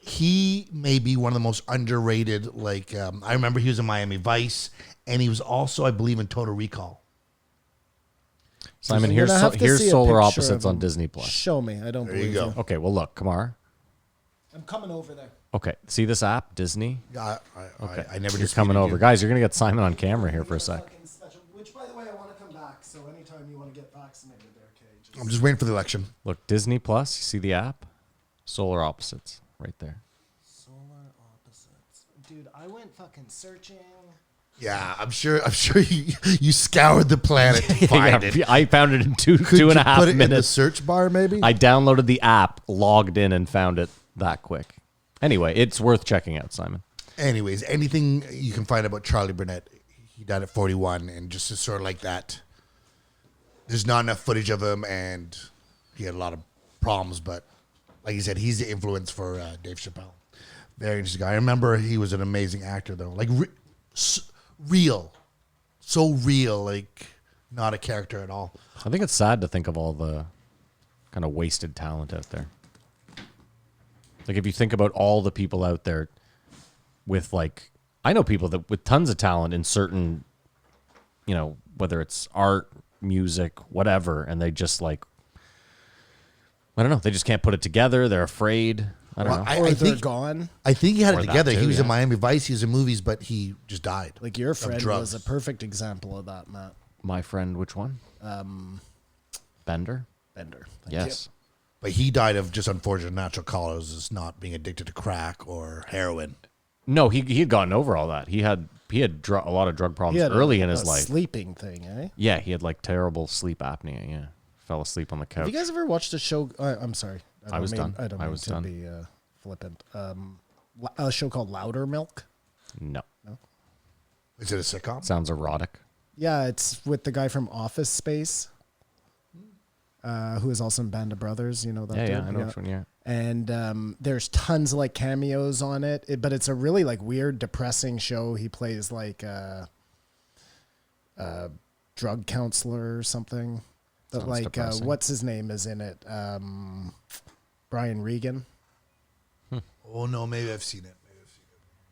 He may be one of the most underrated. Like I remember he was in Miami Vice, and he was also, I believe, in Total Recall. Simon, You're here's gonna have to here's see a Solar picture Opposites of on him. Disney Plus. Show me. I don't There believe you go. Okay, well, look, Kamar. I'm coming over there. Okay, see this app, Disney? I never. You're disputed coming over. you. Guys, you're going to get Simon on camera here for a sec. Which, by the way, I want to come back. So anytime you want to get vaccinated, there, Kay. I'm just waiting for the election. Look, Disney Plus, you see the app? Solar Opposites, right there. Solar Dude, I went fucking searching. Yeah, I'm sure you scoured the planet to find it. I found it in two Could and a you half put it in the minutes. search bar, maybe? I downloaded the app, logged in, and found it that quick. Anyway, it's worth checking out, Simon. Anyways, anything you can find about Charlie Burnett, he died at 41, and just sort of like that. There's not enough footage of him, and he had a lot of problems, but like you said, he's the influence for Dave Chappelle. Very interesting guy. I remember he was an amazing actor, though. Like, real. So real, like, not a character at all. I think it's sad to think of all the kind of wasted talent out there. Like, if you think about all the people out there with, like, I know people that with tons of talent in certain, you know, whether it's art, music, whatever, and they just, like, I don't know, they just can't put it together. They're afraid. I don't know. Or they're gone. I think he had Or it that together. too, He was in yeah. Miami Vice. He was in movies, but he just died. Like your friend drugs. was a perfect example of that, Matt. My friend, which one? Bender? Bender. Yes. But he died of just unfortunate natural causes, not being addicted to crack or heroin. No, he had gotten over all that. He had a lot of drug problems early in his life. Sleeping thing, eh? Yeah, he had like terrible sleep apnea. Yeah, fell asleep on the couch. Have you guys ever watched a show? I'm sorry. I was done. I don't I mean was to done. be flippant. A show called Louder Milk. No, Is it a sitcom? sounds erotic. Yeah, it's with the guy from Office Space, who is also in Band of Brothers. You know that? Yeah, dude? yeah, I know which one. Yeah, And there's tons of like cameos on it, but it's a really like weird, depressing show. He plays like a drug counselor or something. But Sounds like, depressing. what's his name is in it? Brian Regan Oh, no, maybe I've seen it.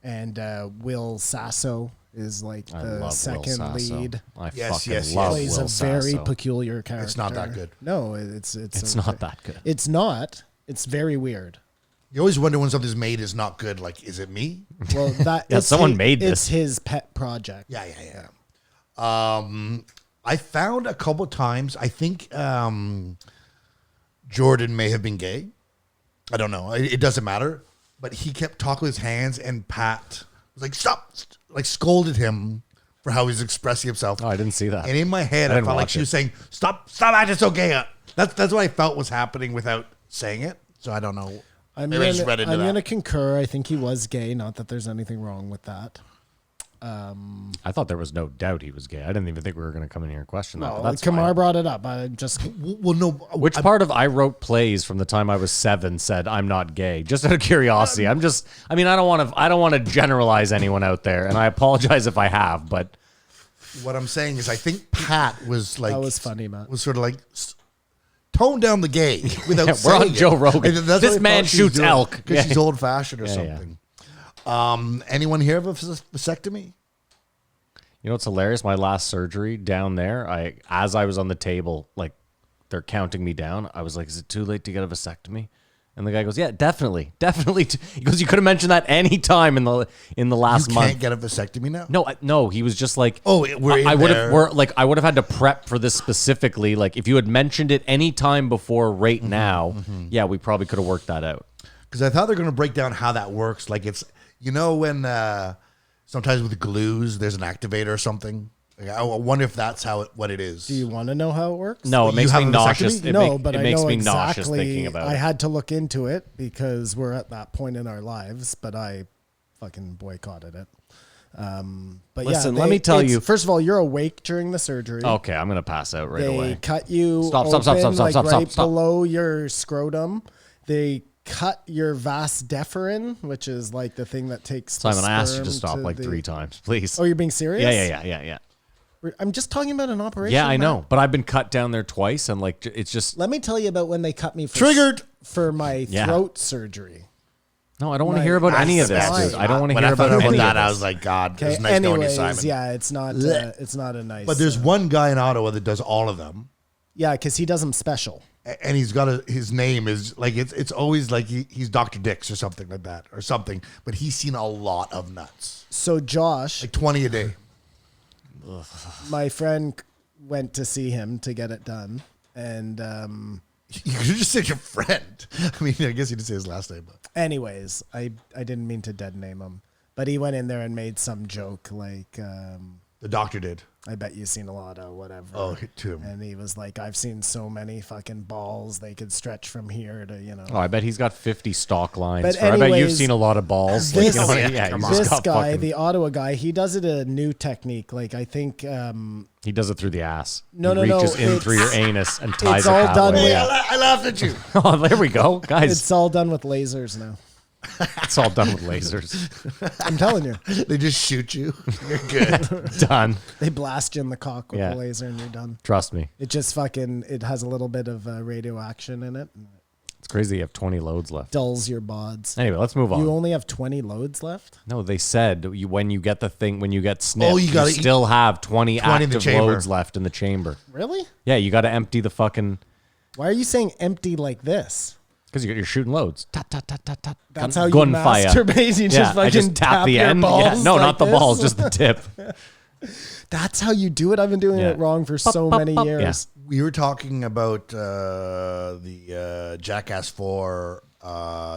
and Will Sasso is like I the love Will second Sasso. lead. I Yes, fucking yes, love Plays Will a very Sasso. peculiar character. It's not that good. No, it's Not that good. It's not. It's very weird. You always wonder when something's made is not good. Like, is it me? Well, that Yeah, it's someone his- made this. It's his pet project. Yeah. I found a couple times, I think Jordan may have been gay. I don't know. It doesn't matter. But he kept talking with his hands, and Pat was like, stop, like scolded him for how he's expressing himself. Oh, I didn't see that. And in my head, I I didn't felt like watch she it. was saying, stop acting so gay. That's what I felt was happening without saying it. So I don't know. I'm Maybe I just read into that. going to concur. I think he was gay. Not that there's anything wrong with that. I thought there was no doubt he was gay. I didn't even think we were going to come in here and question that. But Well, that's Kamar fine. brought it up. I just Well, no. Which part of I wrote plays from the time I was 7 said I'm not gay? Just out of curiosity. I don't want to generalize anyone out there, and I apologize if I have, but What I'm saying is, I think Pat was like, that was funny, Matt. was sort of like, tone down the gay without We're saying on it. Joe Rogan. And that's This what I man thought she shoots was doing, elk. because Yeah. she's old fashioned or Yeah, yeah. something. Anyone here have a vasectomy? you know what's hilarious? My last surgery down there, as I was on the table, like they're counting me down, I was like, is it too late to get a vasectomy? And the guy goes, yeah, definitely. He goes, you could have mentioned that any time in the last You month. can't get a vasectomy now. No, he was just like, Oh, we're in I would there. have, I would have had to prep for this specifically. Like, if you had mentioned it any time before, right now, yeah, we probably could have worked that out. Because I thought they're going to break down how that works. Like, it's, you know, when sometimes with glues, there's an activator or something. Like, I wonder if that's what it is. Do you want to know how it works? No, it You makes have me a nauseous. vasectomy? But it I makes know me exactly. nauseous thinking about I it. had to look into it because we're at that point in our lives, but I fucking boycotted it. But Listen, yeah, let me tell you. First of all, you're awake during the surgery. Okay, I'm gonna pass out right They away. cut you Stop, open, stop, stop, stop, like stop, right stop. below your scrotum. They cut your vas deferens, which is like the thing that takes the Simon, I asked you to sperm stop like the- 3 times, please. Oh, you're being serious? Yeah. I'm just talking about an operation. Yeah, I Matt. know, but I've been cut down there twice, and like it's just Let me tell you about when they cut me for Triggered. for my Yeah. throat surgery. no. I don't want to My- hear about any of this, That's dude. I don't want to When hear I found about out any about of that, I this. was like, God, Okay. it's nice knowing you, Anyways, Simon. yeah, it's not a nice. But there's one guy in Ottawa that does all of them. yeah, because he does them special. And he's got his name is like, it's always like he's Dr. Dix or something like that or something. But he's seen a lot of nuts, So Josh, like 20 a day. my friend, went to see him to get it done, and You could just say your friend. I mean, I guess you didn't say his last name, but anyways, I didn't mean to dead name him, But he went in there and made some joke like, The doctor did. I bet you've seen a lot of whatever. Oh, to him. And he was like, I've seen so many fucking balls. They could stretch from here to, you know. Oh, I bet he's got 50 stock lines. But I bet you've anyways, seen a lot of balls. This, he's just this got guy, fucking- the Ottawa guy, he does it a new technique. Like, I think... he does it through the ass. No, he no, no, reaches in it's- through your anus and ties it's it all that done way. with- Yeah. I laughed at you. Oh, there we go. Guys, It's all done with lasers now. it's all done with lasers. I'm telling you. They just shoot you. You're good. Done. They blast you in the cock with Yeah. a laser and you're done. Trust me. It just fucking, it has a little bit of radioaction in it. And It's crazy you have 20 loads left. dulls your bods. Anyway, let's move on. You only have 20 loads left? No, they said when you get the thing, when you get snipped, Oh, you gotta eat- still have 20 20 in the active chamber. loads left in the chamber. Really? Yeah, you got to empty the fucking, Why are you saying empty like this? because you're shooting loads. Tut, tut, tut, tut, tut. That's how you Gunfire. masturbate. You just I fucking tap tap the your end. balls Yeah. No, like not the this. balls, just the tip. That's how you do it. I've been doing Yeah. it wrong for so pop, many pop. years. We were talking about the Jackass 4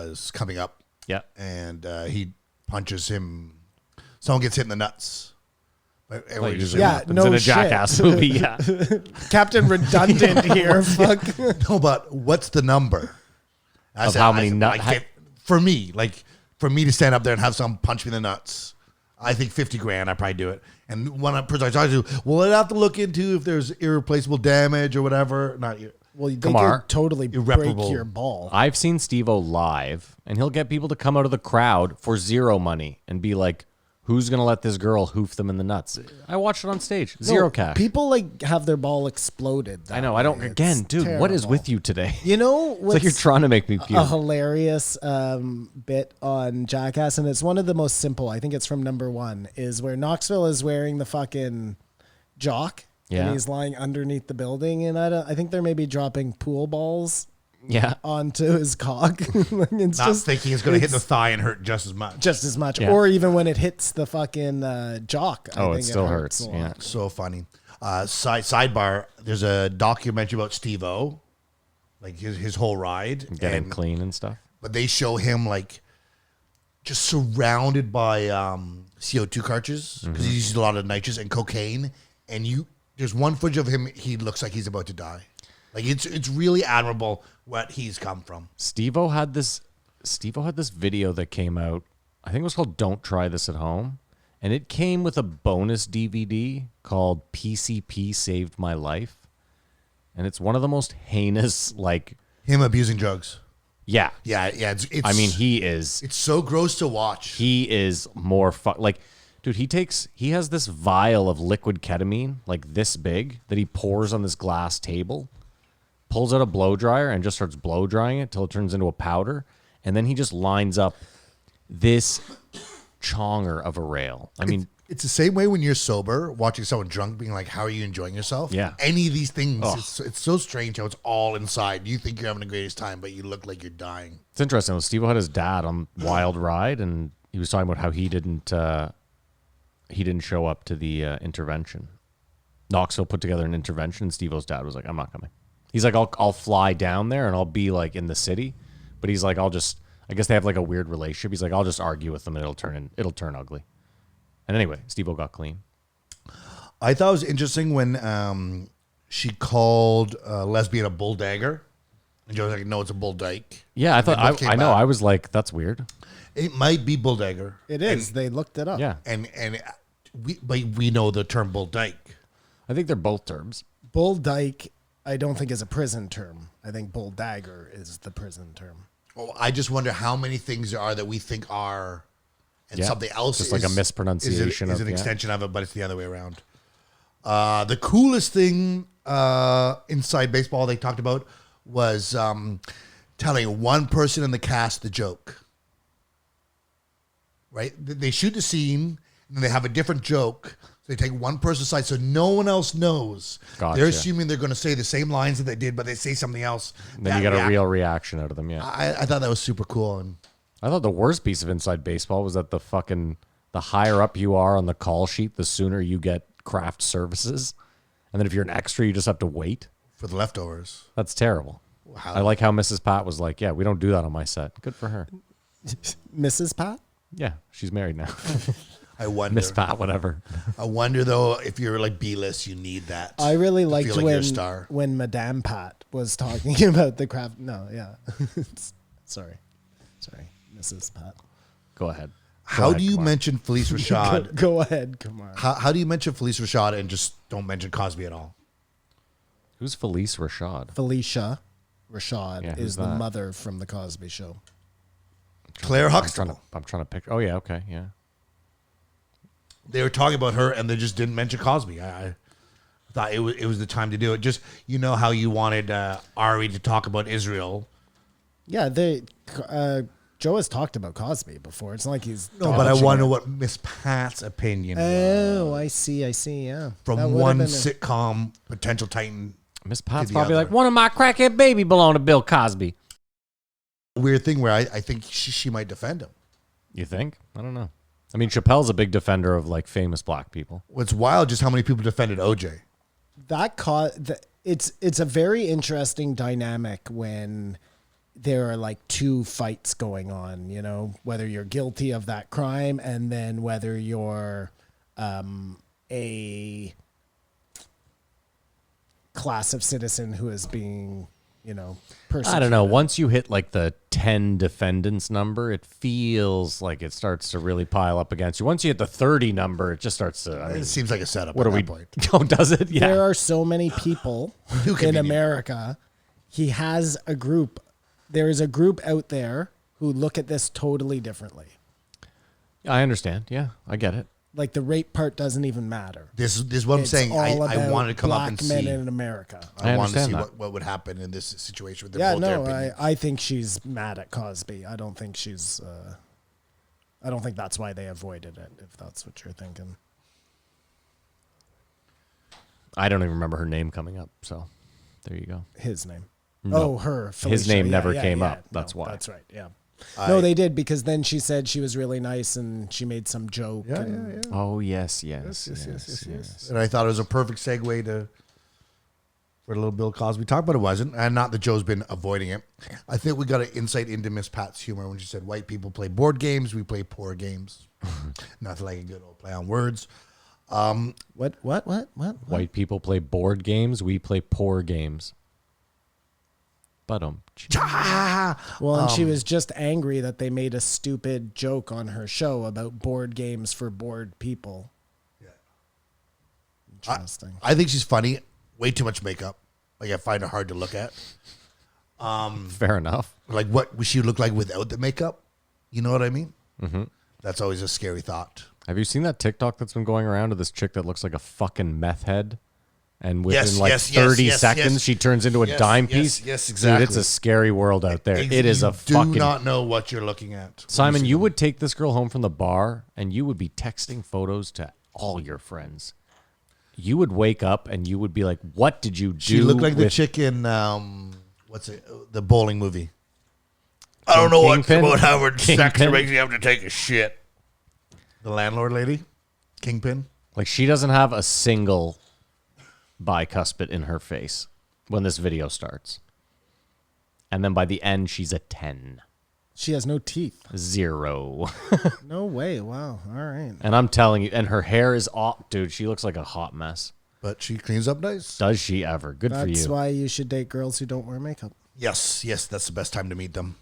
is coming up. Yeah. And he punches him. Someone gets hit in the nuts. But Like anyway, usually Yeah, happens no in a shit. Jackass movie. Yeah. Captain Redundant here. Fuck. no, but what's the number? I Of how many like, nut- for me, like for me to stand up there and have someone punch me in the nuts, I think 50 grand. I probably do it. And one person I talked to, well, I'd have to look into if there's irreplaceable damage or whatever. Not Well, they Kamar. could totally break Irreparable. your ball. I've seen Steve-O live, and he'll get people to come out of the crowd for zero money and be like, who's going to let this girl hoof them in the nuts? I watched it on stage. Zero No, cash. People like have their ball exploded. I know. I don't. It's Again, dude, what is terrible. with you today? You know It's what's like you're trying to make me a puke. hilarious bit on Jackass, and it's one of the most simple. I think it's from number 1, is where Knoxville is wearing the fucking jock, Yeah. and he's lying underneath the building, and I think they're maybe dropping pool balls Yeah. onto his cock. It's not just thinking it's going to hit the it's thigh and hurt just as much. just as much, Yeah. or even when it hits the fucking jock. I Oh, it think still hurts hurts. a lot. Yeah. So funny. Sidebar, there's a documentary about Steve-O, like his whole ride. Get him and- clean and stuff. But they show him like just surrounded by CO2 cartridges because he uses a lot of nitrous and cocaine. And there's one footage of him. He looks like he's about to die. Like it's really admirable what he's come from. Steve-O had this video that came out. I think it was called "Don't Try This at Home," and it came with a bonus DVD called "PCP Saved My Life," and it's one of the most heinous. Like, Him abusing drugs. yeah, Yeah. It's I mean, he is so gross to watch. he is more like, dude. He has this vial of liquid ketamine like this big that he pours on this glass table, pulls out a blow dryer and just starts blow drying it till it turns into a powder, and then he just lines up this chonger of a rail. I mean, It's the same way when you're sober, watching someone drunk, being like, "How are you enjoying yourself?" Yeah. Any of these things, it's so strange how it's all inside. You think you're having the greatest time, but you look like you're dying. it's interesting. Steve had his dad on Wild Ride, and he was talking about how he didn't show up to the intervention. Knoxville put together an intervention, and Steve-O's dad was like, "I'm not coming." He's like, "I'll fly down there and I'll be like in the city," but he's like, I guess they have like a weird relationship. He's like, "I'll just argue with them and it'll turn ugly." And anyway, Steve-O got clean. I thought it was interesting when she called lesbian a bull dagger, and Joe was like, "No, it's a bull dyke." Yeah, I thought They both came I know. back. I was like, that's weird. It might be bull dagger. It is. They looked it up. Yeah, and we know the term bull dyke. I think they're both terms. Bull dyke, I don't think is a prison term. I think bull dagger is the prison term. Well, I just wonder how many things there are that we think are, and Yeah, something else just like a mispronunciation is of- an yeah. extension of it, but it's the other way around. The coolest thing inside baseball they talked about was telling one person in the cast the joke. Right? They shoot the scene, and then they have a different joke. So they take one person's side, so no one else knows. Gotcha. They're assuming they're going to say the same lines that they did, but they say something else. And then you That got a real reaction out of them. Yeah, I thought that was super cool. And I thought the worst piece of inside baseball was that the higher up you are on the call sheet, the sooner you get craft services, and then if you're an extra, you just have to wait. for the leftovers. That's terrible. Wow. I like how Mrs. Pat was like, "Yeah, we don't do that on my set." Good for her. Mrs. Pat? Yeah, she's married now. I wonder. Miss Pat, whatever. I wonder though if you're like B-list, you need that. I really to liked feel like you're a star. when Madame Pat was talking about the craft. No, yeah. Sorry, Mrs. Pat. Go ahead. How do you mention Felice Rashad? Go ahead, Kumar. How do you mention Felice Rashad and just don't mention Cosby at all? Who's Felice Rashad? Felicia Rashad Yeah, who's is the that? mother from the Cosby Show. Claire I'm Huxtable. trying to pick. Oh yeah, okay, yeah. They were talking about her and they just didn't mention Cosby. I thought it was the time to do it. Just how you wanted Ari to talk about Israel. Yeah, Joe has talked about Cosby before. It's not like he's No, but I dodging wonder it. what Miss Pat's opinion was Oh, I see. Yeah, from That would've one been sitcom potential Titan. Miss Pat's the probably other. like, one of my crackhead baby belong to Bill Cosby. Weird thing where I think she might defend him. You think? I don't know. I mean, Chappelle's a big defender of like famous black people. What's wild just how many people defended OJ. It's a very interesting dynamic when there are like two fights going on, whether you're guilty of that crime and then whether you're a class of citizen who is being, persecuted. I don't know. Once you hit like the 10 defendants number, it feels like it starts to really pile up against you. Once you hit the 30 number, it just starts to. I mean, It seems like a setup. what at are we? that point. Oh, does it? Yeah. There are so many people in convenient. America. He has a group. There is a group out there who look at this totally differently. I understand. Yeah, I get it. Like the rape part doesn't even matter. This is what I'm It's saying. all I about wanted to come up and black men see. in America. I wanted to understand see that. what would happen in this situation with Yeah, both their no, opinions. I think she's mad at Cosby. I don't think she's. I don't think that's why they avoided it. If that's what you're thinking. I don't even remember her name coming up. So there you go. His name. No. Oh, her. His Felicia. name Yeah, never yeah, came yeah. up. That's No, why. That's right. Yeah. No, they did because then she said she was really nice and she made some joke. Yeah, and yeah, yeah. Oh yes. Yes. And I thought it was a perfect segue for a little Bill Cosby talk, but it wasn't. And not that Joe's been avoiding it. I think we got an insight into Miss Pat's humor when she said, white people play board games, we play poor games. Nothing like a good old play on words. What? White people play board games. We play poor games. But Well, and she was just angry that they made a stupid joke on her show about board games for bored people. Yeah. Interesting. I think she's funny. Way too much makeup. Like I find her hard to look at. fair enough. Like what would she look like without the makeup? You know what I mean? Mm-hmm. That's always a scary thought. Have you seen that TikTok that's been going around of this chick that looks like a fucking meth head? And within 30 seconds, she turns into a dime piece. Yes, exactly. Dude, it's a scary world out there. It is a You fucking. do not know what you're looking at. Simon, you would take this girl home from the bar and you would be texting photos to all your friends. You would wake up and you would be like, what did you do? She looked like the with chick in, what's it, the bowling movie. I don't know what Kingpin? about Howard Kingpin? Saxon makes you have to take a shit. The landlord lady? Kingpin? Like, she doesn't have a single bicuspid in her face when this video starts. And then by the end, she's a 10. She has no teeth. 0. No way. Wow. All right. And I'm telling you, and her hair is off. Dude, she looks like a hot mess. But she cleans up nice. Does she ever? Good for That's you. why you should date girls who don't wear makeup. Yes, that's the best time to meet them.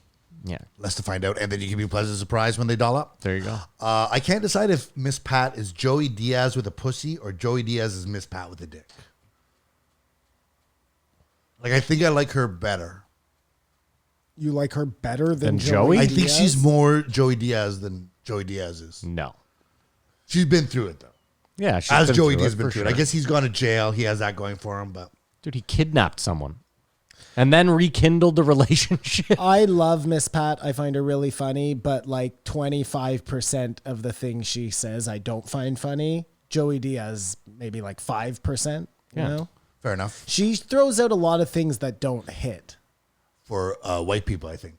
Yeah, Less to find out. And then you can be pleasantly surprised when they doll up. there you go. I can't decide if Miss Pat is Joey Diaz with a pussy or Joey Diaz is Miss Pat with a dick. Like, I think I like her better. You like her better than Than Joey? Joey? I think Diaz? she's more Joey Diaz than Joey Diaz is. No. She's been through it, though. Yeah, she's As been Joey through Diaz it, been for through it. sure. I guess he's gone to jail. He has that going for him, but Dude, he kidnapped someone and then rekindled the relationship. I love Miss Pat. I find her really funny, but like 25% of the things she says I don't find funny. Joey Diaz, maybe like 5%. You Yeah. know? fair enough. She throws out a lot of things that don't hit. For white people, I think.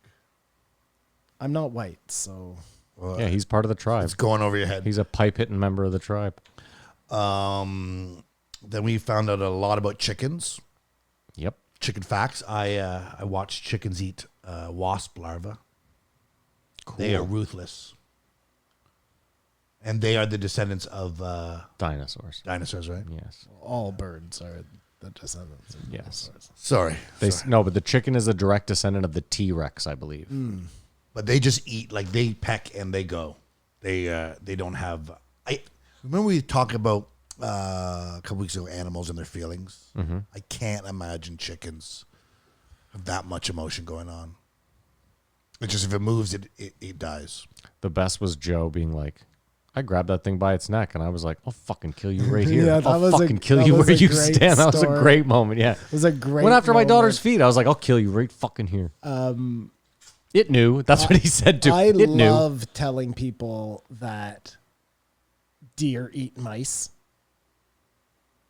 I'm not white, so Yeah, he's part of the tribe. It's going over your head. He's a pipe-hitting member of the tribe. Then we found out a lot about chickens. Yep. Chicken facts. I watched chickens eat wasp larvae. They are ruthless. And they are the descendants of Dinosaurs. dinosaurs, right? Yes. All birds are the descendants of Yes. dinosaurs. Sorry. No, but the chicken is a direct descendant of the T-Rex, I believe. But they just eat, like they peck and they go. They don't have. I remember we talked about a couple weeks ago animals and their feelings. Mm-hmm. I can't imagine chickens have that much emotion going on. It's just if it moves, it dies. The best was Joe being like, I grabbed that thing by its neck, and I was like, I'll fucking kill you right here. Yeah, that I'll was a- fucking kill that you was where a you great stand. That was a story. great moment, yeah. It was a great Went after my moment. daughter's feet. I was like, I'll kill you right fucking here. It knew. That's what he said too. I It knew. love telling people that deer eat mice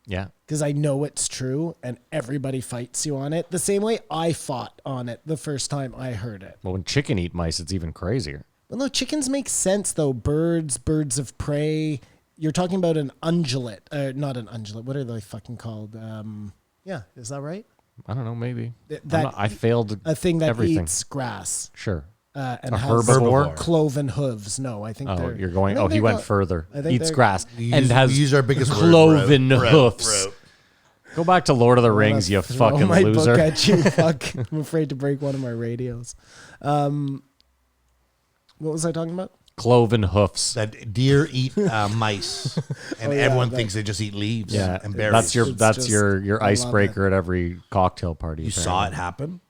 Yeah. because I know it's true and everybody fights you on it. The same way I fought on it the first time I heard it. Well, when chicken eat mice, it's even crazier. Well, no, chickens make sense though. Birds of prey. You're talking about an ungulate, not an ungulate. What are they fucking called? Yeah, is that right? I don't know, maybe. That- I failed A thing that everything. eats grass Sure. and A has herbivore? cloven hooves. No, I think Oh, they're. you're going. I think Oh, he they're went called- further. I think Eats they're- grass We and use- has we use our biggest word, cloven rope, hoofs. rope. Go back to Lord of the Rings, you Throw fucking my loser. book at you. Fuck. I'm afraid to break one of my radios. What was I talking about? Cloven hoofs. That deer eat mice, and yeah, everyone that- thinks they just eat leaves Yeah, and berries. that's It's just- your I love icebreaker at every cocktail party. You saw it happen.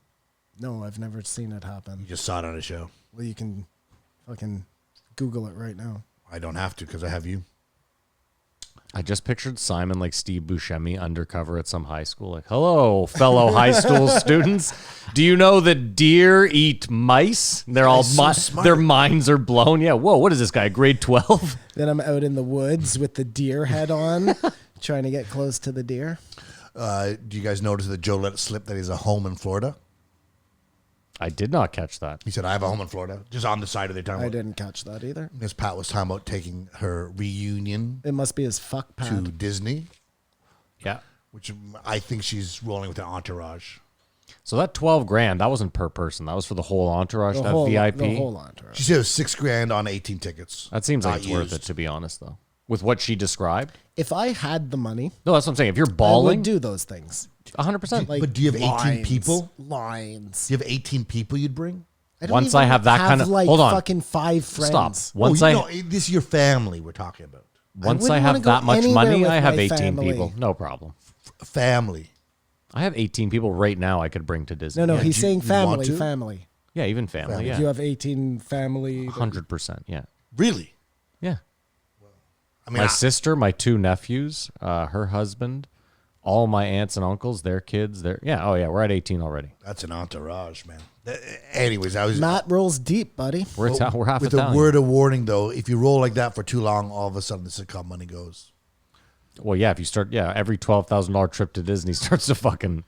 No, I've never seen it happen. You just saw it on a show. Well, you can fucking Google it right now. I don't have to because I have you. I just pictured Simon like Steve Buscemi undercover at some high school. Like, hello, fellow high school students. Do you know that deer eat mice? They're all so smart. their minds are blown. Yeah. Whoa. What is this guy? Grade 12? Then I'm out in the woods with the deer head on, trying to get close to the deer. Do you guys notice that Joe let it slip that he has a home in Florida? I did not catch that. He said, I have a home in Florida, just on the side of their town. I didn't catch that either. Miss Pat was talking about taking her reunion It must be his fuck to pad. Disney, Yeah. which I think she's rolling with an entourage. So that 12 grand, that wasn't per person. That was for the whole entourage, The that whole, VIP. the whole entourage. She said it was $6,000 on 18 tickets. That seems like Not it's worth used. it, to be honest, though. With what she described. If I had the money, No, that's what I'm saying. If you're I balling, would do those things. 100%. But do you have 18 people? Lines. Do you have 18 people you'd bring? I don't Once I even have that kind of- like hold on. fucking 5 friends. Stop. Once I this is your family we're talking about. once wouldn't I have wanna go that much anywhere money, with I have my 18 family. people. No problem. Family. I have 18 people right now I could bring to Disney. No, Yeah, he's do saying you want family. to? Family. yeah, even family. You Yeah, have 18 family. 100%. Yeah, Really? yeah. I mean, My sister, my 2 nephews, her husband, all my aunts and uncles, their kids. Oh yeah, we're at 18 already. that's an entourage, man. Anyways, I was Matt rolls deep, buddy. We're half with Italian. a word of warning though. If you roll like that for too long, all of a sudden the sitcom money goes. Well, yeah, if you start, every $12,000 trip to Disney starts to fucking.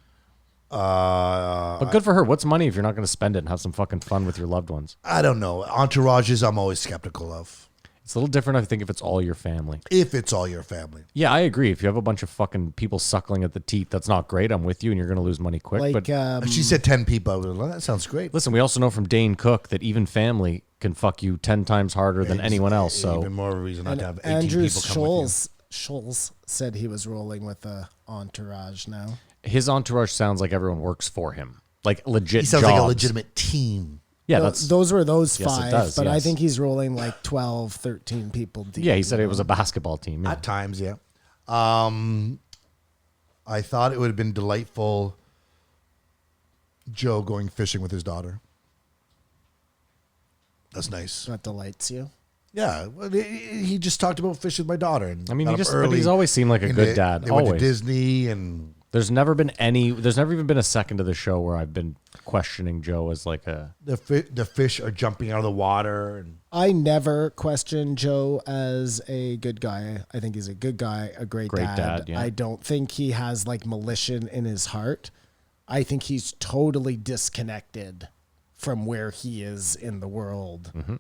But good for her. What's money if you're not going to spend it and have some fucking fun with your loved ones? I don't know. Entourages, I'm always skeptical of. It's a little different, I think, if it's all your family. If it's all your family. Yeah, I agree. If you have a bunch of fucking people suckling at the teat, that's not great. I'm with you, and you're going to lose money quick. Like, but If she said 10 people, I was like, well, that sounds great. listen, we also know from Dane Cook that even family can fuck you 10 times harder than anyone else. So even more of a reason not to have 18 Andrew people come with Schulz said he was rolling with a entourage now. his entourage sounds like everyone works for him, like you. legit. He sounds like a jobs. legitimate team. Yeah, Those were those Yes, it 5, does, but I yes. think he's rolling like 12, 13 people deep. Yeah, he said it was a basketball team. Yeah. At times, yeah. I thought it would have been delightful, Joe going fishing with his daughter. That's nice. That delights you. Yeah, well, he just talked about fishing with my daughter. And I mean, got he up just- but early he's always seemed like a good into- dad, They went to always. Disney and There's never even been a second of the show where I've been questioning Joe as like a. the fish are jumping out of the water. And I never question Joe as a good guy. I think he's a good guy, a great dad. yeah. I don't think he has like malicious in his heart. I think he's totally disconnected from where he is in the world. Mm-hmm.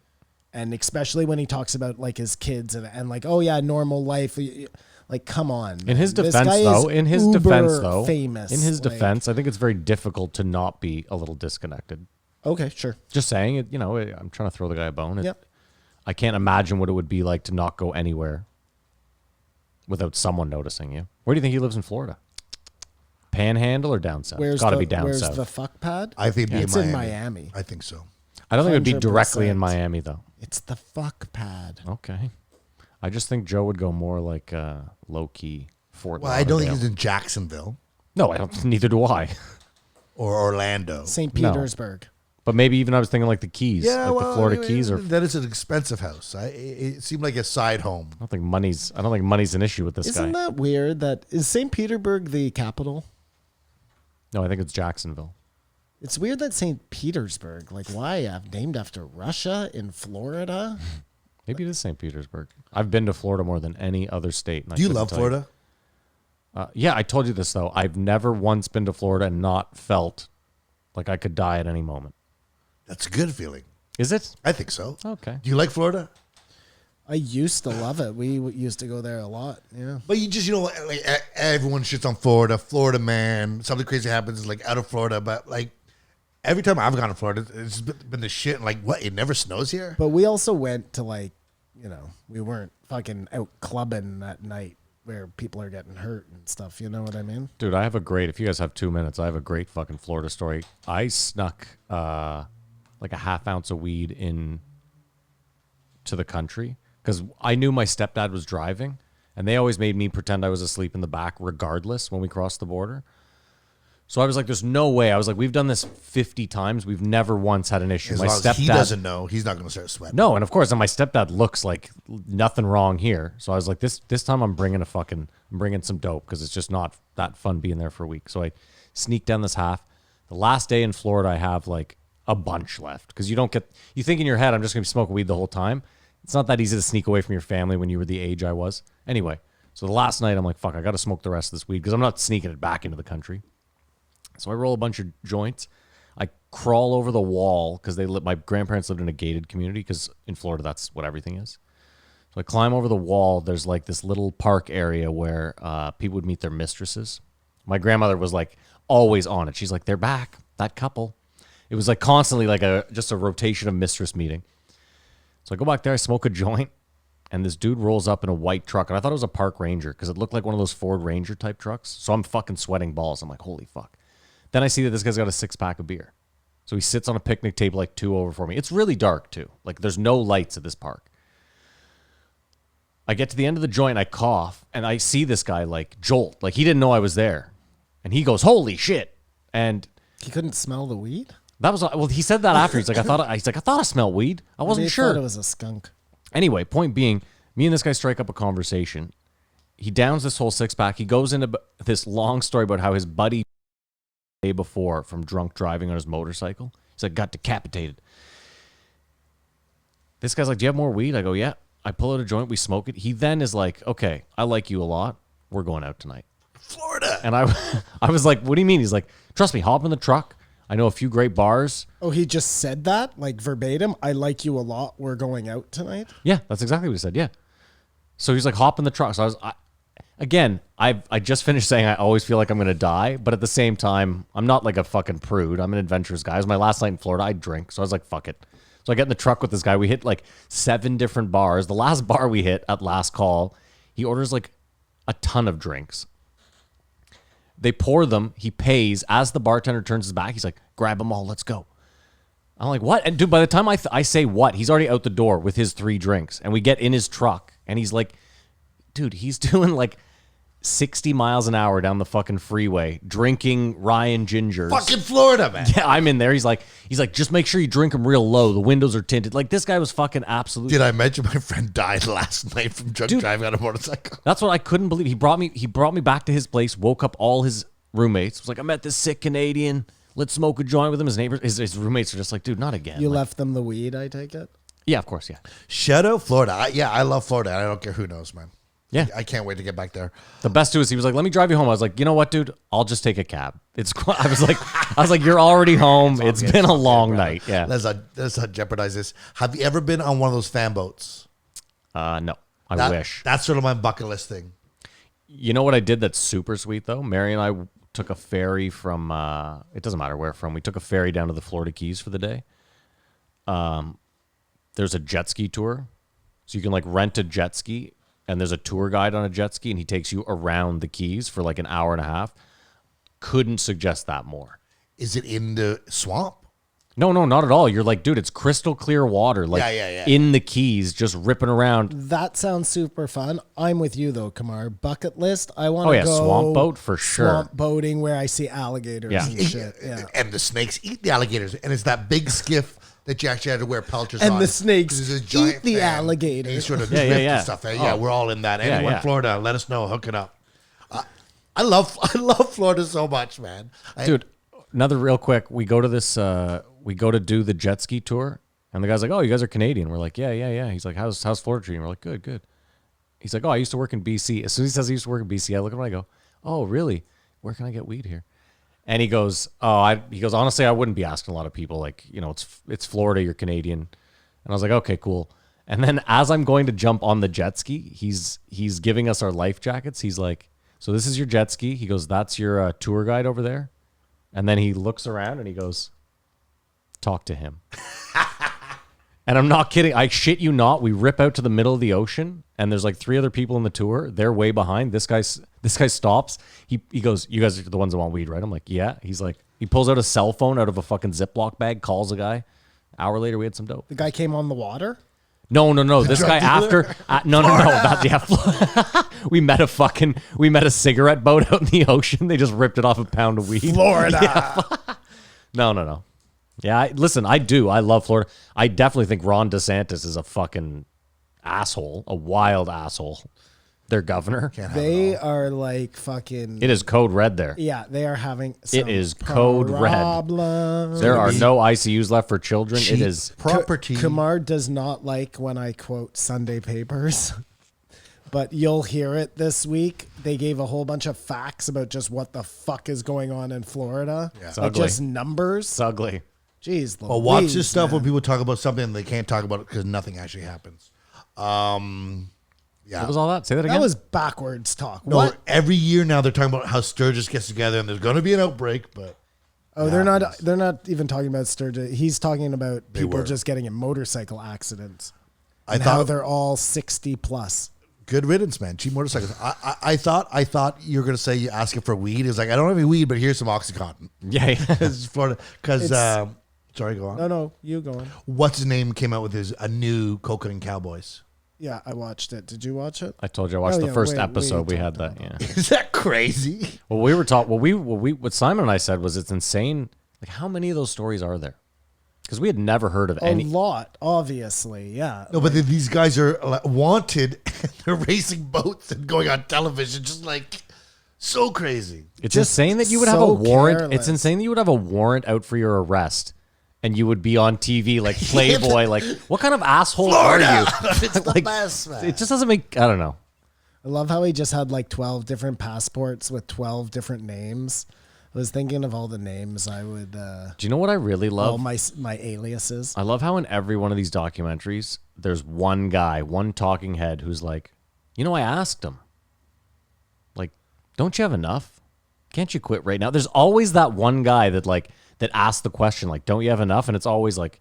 And especially when he talks about like his kids and like, oh yeah, normal life. Like, come on. In his man. This defense, guy is though, famous. in his Like, defense, I think it's very difficult to not be a little disconnected. Okay, sure. Just saying it, I'm trying to throw the guy a bone. Yep. I can't imagine what it would be like to not go anywhere without someone noticing you. Where do you think he lives in Florida? Panhandle or down south? It's got to be down where's south. the fuck pad? I think it's in in Miami. Miami. I think so. I don't think it would be directly in 100%. Miami, though. It's the fuck pad. Okay. I just think Joe would go more like low-key Fort Well, I don't think Lauderdale. he's in Jacksonville No, I don't. Neither do I. or Orlando. St. No. Petersburg. But maybe even I was thinking like the Keys, Yeah, like well, the Florida Keys. Or that is an expensive house. It seemed like a side home. I don't think money's an issue with this Isn't guy. that weird? That is St. Petersburg the capital? No, I think it's Jacksonville. It's weird that St. Petersburg, like why named after Russia in Florida? Maybe it is St. Petersburg. I've been to Florida more than any other state. And I Do you couldn't love tell Florida? Yeah, I told you this though. I've never once been to Florida and not felt like I could die at any moment. That's a good feeling. Is it? I think so. Okay. Do you like Florida? I used to love it. We used to go there a lot. Yeah. But you just, like everyone shits on Florida. Florida man. Something crazy happens like out of Florida. But like every time I've gone to Florida, it's been the shit. Like what? It never snows here. But we also went to we weren't fucking out clubbing that night where people are getting hurt and stuff. You know what I mean? Dude, if you guys have 2 minutes, I have a great fucking Florida story. I snuck like a half ounce of weed in to the country because I knew my stepdad was driving and they always made me pretend I was asleep in the back regardless when we crossed the border. So I was like, there's no way. I was like, we've done this 50 times. We've never once had an issue. As My long as stepdad he doesn't know, he's not going to start sweating. No, and of course, and my stepdad looks like nothing wrong here. So I was like, this time I'm bringing some dope because it's just not that fun being there for a week. So I sneak down this half. The last day in Florida, I have like a bunch left because you think in your head, I'm just going to be smoking weed the whole time. It's not that easy to sneak away from your family when you were the age I was. Anyway, so the last night I'm like, fuck, I got to smoke the rest of this weed because I'm not sneaking it back into the country. So I roll a bunch of joints. I crawl over the wall because my grandparents lived in a gated community because in Florida, that's what everything is. So I climb over the wall. There's like this little park area where people would meet their mistresses. My grandmother was like always on it. She's like, they're back, that couple. It was like constantly like just a rotation of mistress meeting. So I go back there, I smoke a joint, and this dude rolls up in a white truck. And I thought it was a park ranger because it looked like one of those Ford Ranger type trucks. So I'm fucking sweating balls. I'm like, holy fuck. Then I see that this guy's got a 6-pack of beer. So he sits on a picnic table like 2 over for me. It's really dark too. Like there's no lights at this park. I get to the end of the joint, I cough, and I see this guy like jolt. Like he didn't know I was there. And he goes, holy shit. And He couldn't smell the weed. that was, well, he said that after. He's like, I thought I smelled weed. I wasn't They sure. thought it was a skunk. Anyway, point being, me and this guy strike up a conversation. He downs this whole 6-pack. He goes into this long story about how his buddy the day before from drunk driving on his motorcycle. He's like, got decapitated. This guy's like, do you have more weed? I go, yeah. I pull out a joint. We smoke it. He then is like, okay, I like you a lot. We're going out tonight. Florida. And I was like, what do you mean? He's like, trust me, hop in the truck. I know a few great bars. Oh, he just said that like verbatim. I like you a lot. We're going out tonight. Yeah, that's exactly what he said. Yeah. So he's like, hop in the truck. So I just finished saying I always feel like I'm going to die. But at the same time, I'm not like a fucking prude. I'm an adventurous guy. It was my last night in Florida. I drink. So I was like, fuck it. So I get in the truck with this guy. We hit like 7 different bars. The last bar we hit at last call, he orders like a ton of drinks. They pour them. He pays. As the bartender turns his back, he's like, grab them all. Let's go. I'm like, what? And dude, by the time I say what, he's already out the door with his 3 drinks. And we get in his truck. And he's like, dude, he's doing like 60 miles an hour down the fucking freeway, drinking Ryan Gingers. Fucking Florida, man. Yeah, I'm in there. He's like, just make sure you drink them real low. The windows are tinted. Like this guy was fucking absolute. Did I mention my friend died last night from drunk driving on a motorcycle? That's what I couldn't believe. He brought me back to his place, woke up all his roommates. Was like, I met this sick Canadian. Let's smoke a joint with him. His neighbors, his roommates are just like, dude, not again. You Like, left them the weed, I take it. yeah, of course, yeah. Shout out Florida. I love Florida. I don't care who knows, man. Yeah. I can't wait to get back there. The best too is he was like, let me drive you home. I was like, you know what, dude? I'll just take a cab. I was like, you're already home. It's been a long night. Yeah. Let's not jeopardize this. Have you ever been on one of those fan boats? No, I wish. That's sort of my bucket list thing. You know what I did that's super sweet though? Mary and I took a ferry from, it doesn't matter where from. We took a ferry down to the Florida Keys for the day. there's a jet ski tour. So you can like rent a jet ski and there's a tour guide on a jet ski and he takes you around the Keys for like an hour and a half. Couldn't suggest that more. Is it in the swamp? No, not at all. You're like, dude, it's crystal clear water. Like in the Keys, just ripping around. That sounds super fun. I'm with you though, Kamar. Bucket list. I want to go swamp boat for sure. Swamp boating where I see alligators and shit. Yeah. And the snakes eat the alligators. And it's that big skiff that you actually had to wear pelters on. And the snakes There's a giant eat the fan. alligator. And you sort of drift and stuff. Yeah, Oh. we're all in that. Yeah, Anyone yeah. Florida, let us know. Hook it up. I love Florida so much, man. Dude, another real quick. We go to this, we go to do the jet ski tour. And the guy's like, oh, you guys are Canadian. We're like, yeah. He's like, how's Florida treating? We're like, good. He's like, oh, I used to work in BC. As soon as he says he used to work in BC, I look at him and I go, oh, really? Where can I get weed here? And he goes, honestly, I wouldn't be asking a lot of people. Like, you know, it's Florida, you're Canadian. And I was like, okay, cool. And then as I'm going to jump on the jet ski, he's giving us our life jackets. He's like, so this is your jet ski. He goes, that's your tour guide over there. And then he looks around and he goes, talk to him. And I'm not kidding. I shit you not. We rip out to the middle of the ocean and there's like 3 other people in the tour. They're way behind. This guy stops. He goes, you guys are the ones that want weed, right? I'm like, yeah. He's like, he pulls out a cell phone out of a fucking Ziploc bag, calls a guy. Hour later, we had some dope. The guy came on the water? No. This guy after, no. We met a cigarette boat out in the ocean. They just ripped it off a pound of weed. Florida. Yeah. No. Yeah, listen, I do. I love Florida. I definitely think Ron DeSantis is a fucking asshole, a wild asshole. Their governor. They are like fucking. It is code red there. Yeah, they are having. It is code red. Problems. There are no ICUs left for children. It is property. Kamar does not like when I quote Sunday papers, but you'll hear it this week. They gave a whole bunch of facts about just what the fuck is going on in Florida. It's Like ugly. just numbers. It's ugly. Jeez, Well, watch Louise, this stuff man. when people talk about something and they can't talk about it because nothing actually happens. Yeah. What was all that? Say that again. That was backwards talk. No, What? every year now they're talking about how Sturgis gets together and there's going to be an outbreak, but Oh, they're not even talking about Sturgis. He's talking about people were. just getting in motorcycle accidents. I And how thought they're all 60 plus. good riddance, man. Cheap motorcycles. I thought you were going to say you asking for weed. It's like, I don't have any weed, but here's some Oxycontin. Yeah. Because Florida, because sorry, go on. No, you go on. What's his name came out with a new Coconut and Cowboys. Yeah, I watched it. Did you watch it? I told you I watched Oh, the yeah, first we episode. We talked had that. Yeah. Is that crazy? Well, we were talking. What Simon and I said was it's insane. Like, how many of those stories are there? Because we had never heard of A any. lot, obviously. Yeah. No, but these guys are wanted. And they're racing boats and going on television, just like so crazy. It's Just insane that you would have a so warrant. careless. It's insane that you would have a warrant out for your arrest, and you would be on TV like Playboy. Like, what kind of asshole are you? It's the best, man. It just doesn't make. I don't know. I love how he just had like 12 different passports with 12 different names. I was thinking of all the names I would, Do you know what I really all love? my aliases. I love how in every one of these documentaries, there's one guy, one talking head who's like, you know, I asked him, like, don't you have enough? Can't you quit right now? There's always that one guy that asks the question, like, don't you have enough? And it's always like,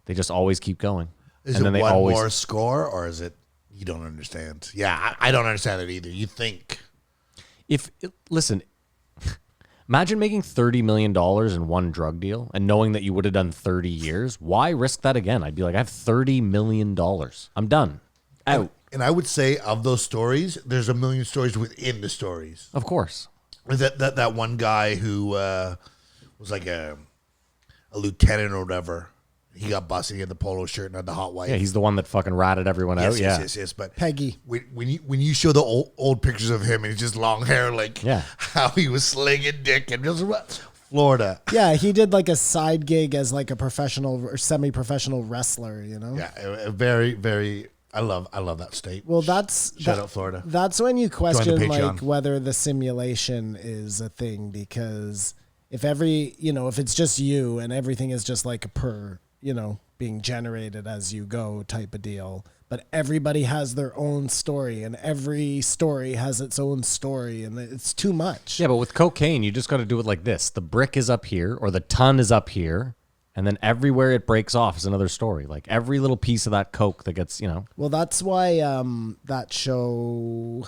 they just always keep going. Is and it then they one always, more score, or is it you don't understand? Yeah, I don't understand it either. You think. Listen, imagine making $30 million in one drug deal and knowing that you would have done 30 years. Why risk that again? I'd be like, I have $30 million. I'm done. Out. And I would say of those stories, there's a million stories within the stories. Of course. That one guy who was like a lieutenant or whatever. He got busted. He had the polo shirt and had the hot wife. Yeah, he's the one that fucking ratted everyone out. Yeah. Yes. But Peggy. when you show the old pictures of him and he's just long hair, like Yeah. how he was slinging dick and just Florida. Yeah, he did like a side gig as like a professional or semi-professional wrestler, you know? Yeah, a very, very. I love that state. Well, that's Shout out Florida. That's when you question Patreon. like whether the simulation is a thing, because if if it's just you and everything is just like being generated as you go type of deal, but everybody has their own story and every story has its own story and it's too much. Yeah, but with cocaine, you just got to do it like this. The brick is up here or the ton is up here, And then everywhere it breaks off is another story. Like every little piece of that coke that gets, Well, that's why that show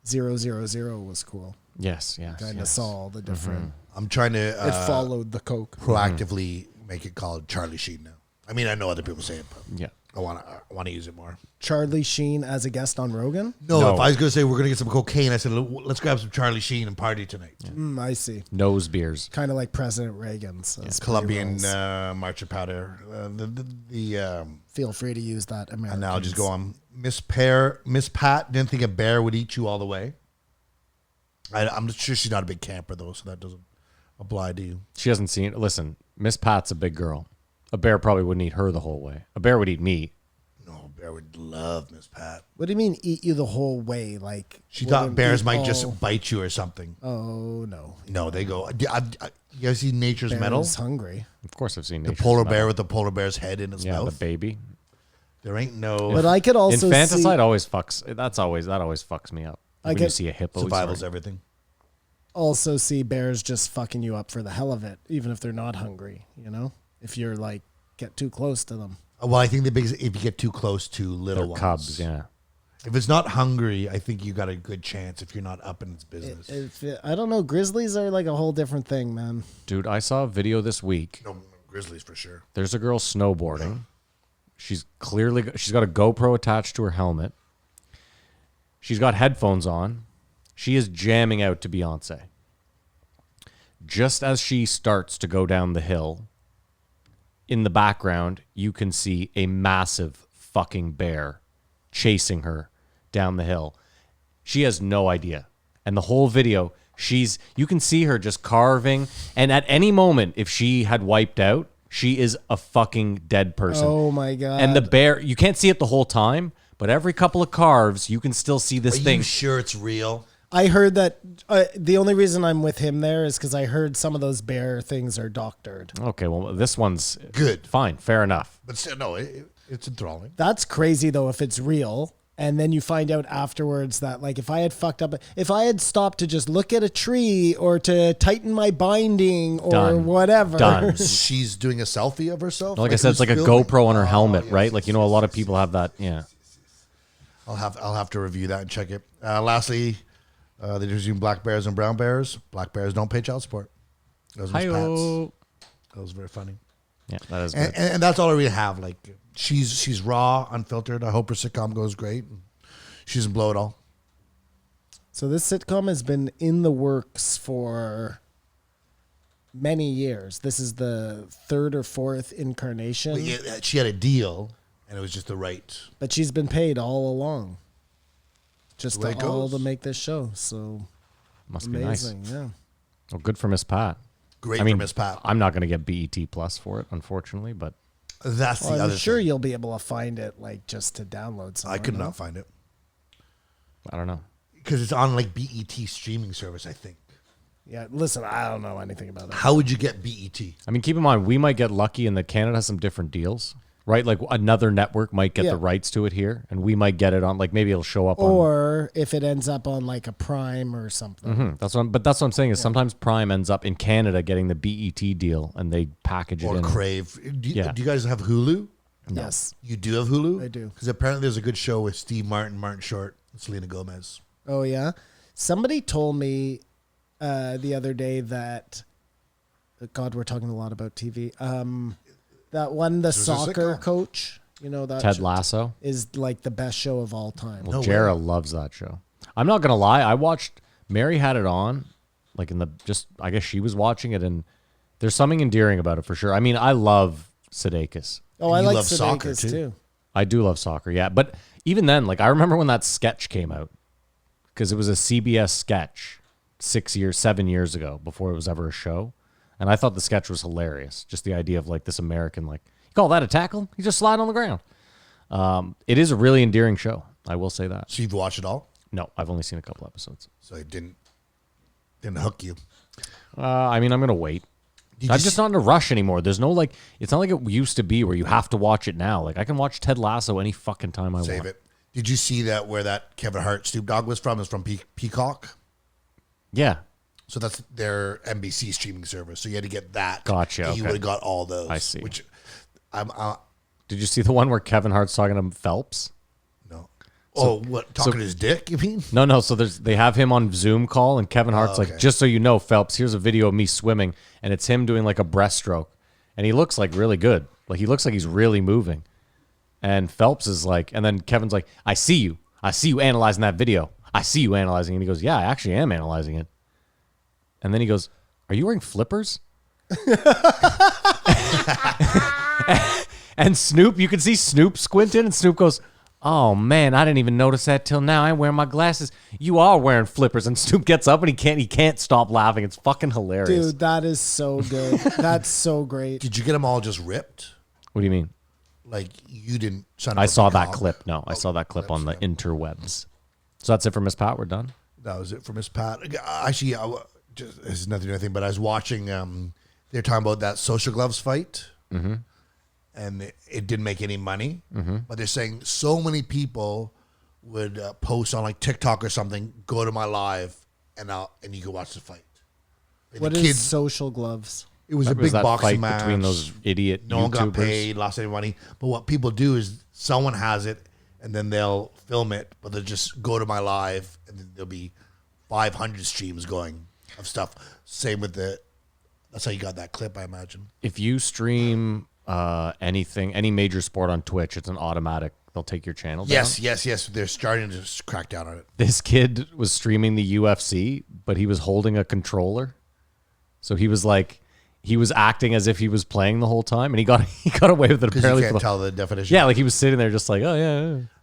000 was cool. Yes. Kind of saw all the different. I'm trying to It followed the coke. proactively make it called Charlie Sheen now. I mean, I know other people say it, but Yeah. I want to use it more. Charlie Sheen as a guest on Rogan. No, if I was going to say we're going to get some cocaine, I said let's grab some Charlie Sheen and party tonight. I see. Nose beers. Kind of like President Reagan's. Colombian marcha powder. Feel free to use that. American. And now I'll just go on. Miss Pat didn't think a bear would eat you all the way. I'm sure she's not a big camper though, so that doesn't apply to you. She hasn't seen. Listen, Miss Pat's a big girl. A bear probably wouldn't eat her the whole way. A bear would eat me. No, a bear would love Miss Pat. What do you mean eat you the whole way? Like She thought bears might all... just bite you or something. Oh no. No, they go. You guys see Nature's Metal? Bear's hungry. Of course, I've seen The Nature's polar Metal. bear with the polar bear's head in its Yeah, the mouth. baby. There ain't no But I could also Infanticide see, always fucks. That always fucks me up. I When you get- see a hippo, survival's sorry. everything. also see bears just fucking you up for the hell of it, even if they're not hungry. If you're like get too close to them. Well, I think the biggest if you get too close to little They're ones. cubs. Yeah. If it's not hungry, I think you got a good chance if you're not up in its business. I don't know. Grizzlies are like a whole different thing, man. Dude, I saw a video this week. No, grizzlies for sure. There's a girl snowboarding. She's got a GoPro attached to her helmet. She's got headphones on. She is jamming out to Beyonce. Just as she starts to go down the hill, in the background, you can see a massive fucking bear chasing her down the hill. She has no idea. And the whole video, you can see her just carving. And at any moment, if she had wiped out, she is a fucking dead person. Oh my god! And the bear, you can't see it the whole time, but every couple of carves, you can still see this Are thing. you sure it's real? I heard that the only reason I'm with him there is because I heard some of those bear things are doctored. Okay, well, this one's Good. Fine, fair enough. But still, no, it's enthralling. That's crazy though if it's real. And then you find out afterwards that like if I had fucked up, if I had stopped to just look at a tree or to tighten my binding or Done. whatever. Done. She's doing a selfie of herself. Like I said, it's like a who's filming? GoPro on her helmet, yes, right? Like, a lot of people have that. Yeah. I'll have to review that and check it. Lastly, the difference between black bears and brown bears. Black bears don't pay child support. Those Miss Pats. Hi-yo. That was very funny. Yeah, that is good. And that's all I really have. Like she's raw, unfiltered. I hope her sitcom goes great. She doesn't blow it all. So this sitcom has been in the works for many years. This is the third or fourth incarnation. But yeah, she had a deal, and it was just the right. But she's been paid all along. Just The way it all goes. to make this show. So Must be nice. amazing, yeah. Well, good for Miss Pat. Great I mean, for Miss Pat. I'm not going to get BET Plus for it, unfortunately, but That's the Well, other I'm sure thing. you'll be able to find it like just to download somewhere. I could no? not find it I don't know. because it's on like BET streaming service. I think. Yeah, listen, I don't know anything about it. How would you get BET? I mean, keep in mind, we might get lucky in that Canada has some different deals, right? Like another network might get Yeah. the rights to it here, and we might get it on, like maybe it'll show up on. Or if it ends up on like a Prime or something. That's what I'm saying is sometimes Prime ends up in Canada getting the BET deal, and they package it Or in. Crave. Do Yeah. you guys have Hulu? Yes. You do have Hulu? I do. Because apparently there's a good show with Steve Martin, Martin Short, and Selena Gomez. Oh yeah. Somebody told me the other day that God, we're talking a lot about TV. That one, the is a soccer sitcom. coach, that Ted show Lasso. is like the best show of all time. Well, No Jara way. loves that show. I'm not gonna lie. I watched. Mary had it on, like I guess she was watching it, and there's something endearing about it for sure. I mean, I love Sudeikis. Oh, I You like love soccer, Sudeikis too. too. I do love soccer, yeah. But even then, like I remember when that sketch came out, because it was a CBS sketch 7 years ago before it was ever a show, and I thought the sketch was hilarious. Just the idea of like this American, like you call that a tackle? You just slide on the ground. It is a really endearing show. I will say that. So you've watched it all? No, I've only seen a couple episodes. So it didn't hook you. I mean, I'm gonna wait. Did I'm you just see- not in a rush anymore. There's no like, it's not like it used to be where you have to watch it now. Like I can watch Ted Lasso any fucking time I Save want. it. Did you see that where that Kevin Hart Snoop Dogg was from? Is from Peacock? Yeah. So that's their NBC streaming service. So you had to get that. Gotcha, And you okay. would have got all those. I see. Which I'm Did you see the one where Kevin Hart's talking to Phelps? no. Oh, what? Talking to his dick? You mean? No. So they have him on Zoom call, and Kevin Hart's like, just so you know, Phelps, here's a video of me swimming, and it's him doing like a breaststroke, and he looks like really good. Like he looks like he's really moving. And Phelps is like, and then Kevin's like, I see you analyzing that video. I see you analyzing it. And he goes, yeah, I actually am analyzing it. And then he goes, are you wearing flippers? And Snoop, you can see Snoop squinting, and Snoop goes, oh man, I didn't even notice that till now. I'm wearing my glasses. You are wearing flippers. And Snoop gets up and he can't stop laughing. It's fucking hilarious. Dude, that is so good. That's so great. Did you get them all just ripped? What do you mean? Like you didn't sign up I for saw the that comp? clip. No, I saw that clip on the interwebs. So that's it for Miss Pat. We're done. That was it for Miss Pat. Actually, this is nothing to do anything, but I was watching. They're talking about that Social Gloves fight, and it didn't make any money. But they're saying so many people would post on like TikTok or something, go to my live, and you can watch the fight. And What the is kids, social gloves? it was a Was big that boxing fight match between those idiot No one got YouTubers? paid, lost any money. But what people do is someone has it, and then they'll film it, but they'll just go to my live, and then there'll be 500 streams going of stuff. Same with that's how you got that clip, I imagine. If you stream anything, any major sport on Twitch, it's an automatic. They'll take your channel down. Yes. They're starting to crack down on it. This kid was streaming the UFC, but he was holding a controller. So he was like, he was acting as if he was playing the whole time, and he got away with it Because apparently. you for can't the- tell the definition. Yeah, like he was sitting there just like, oh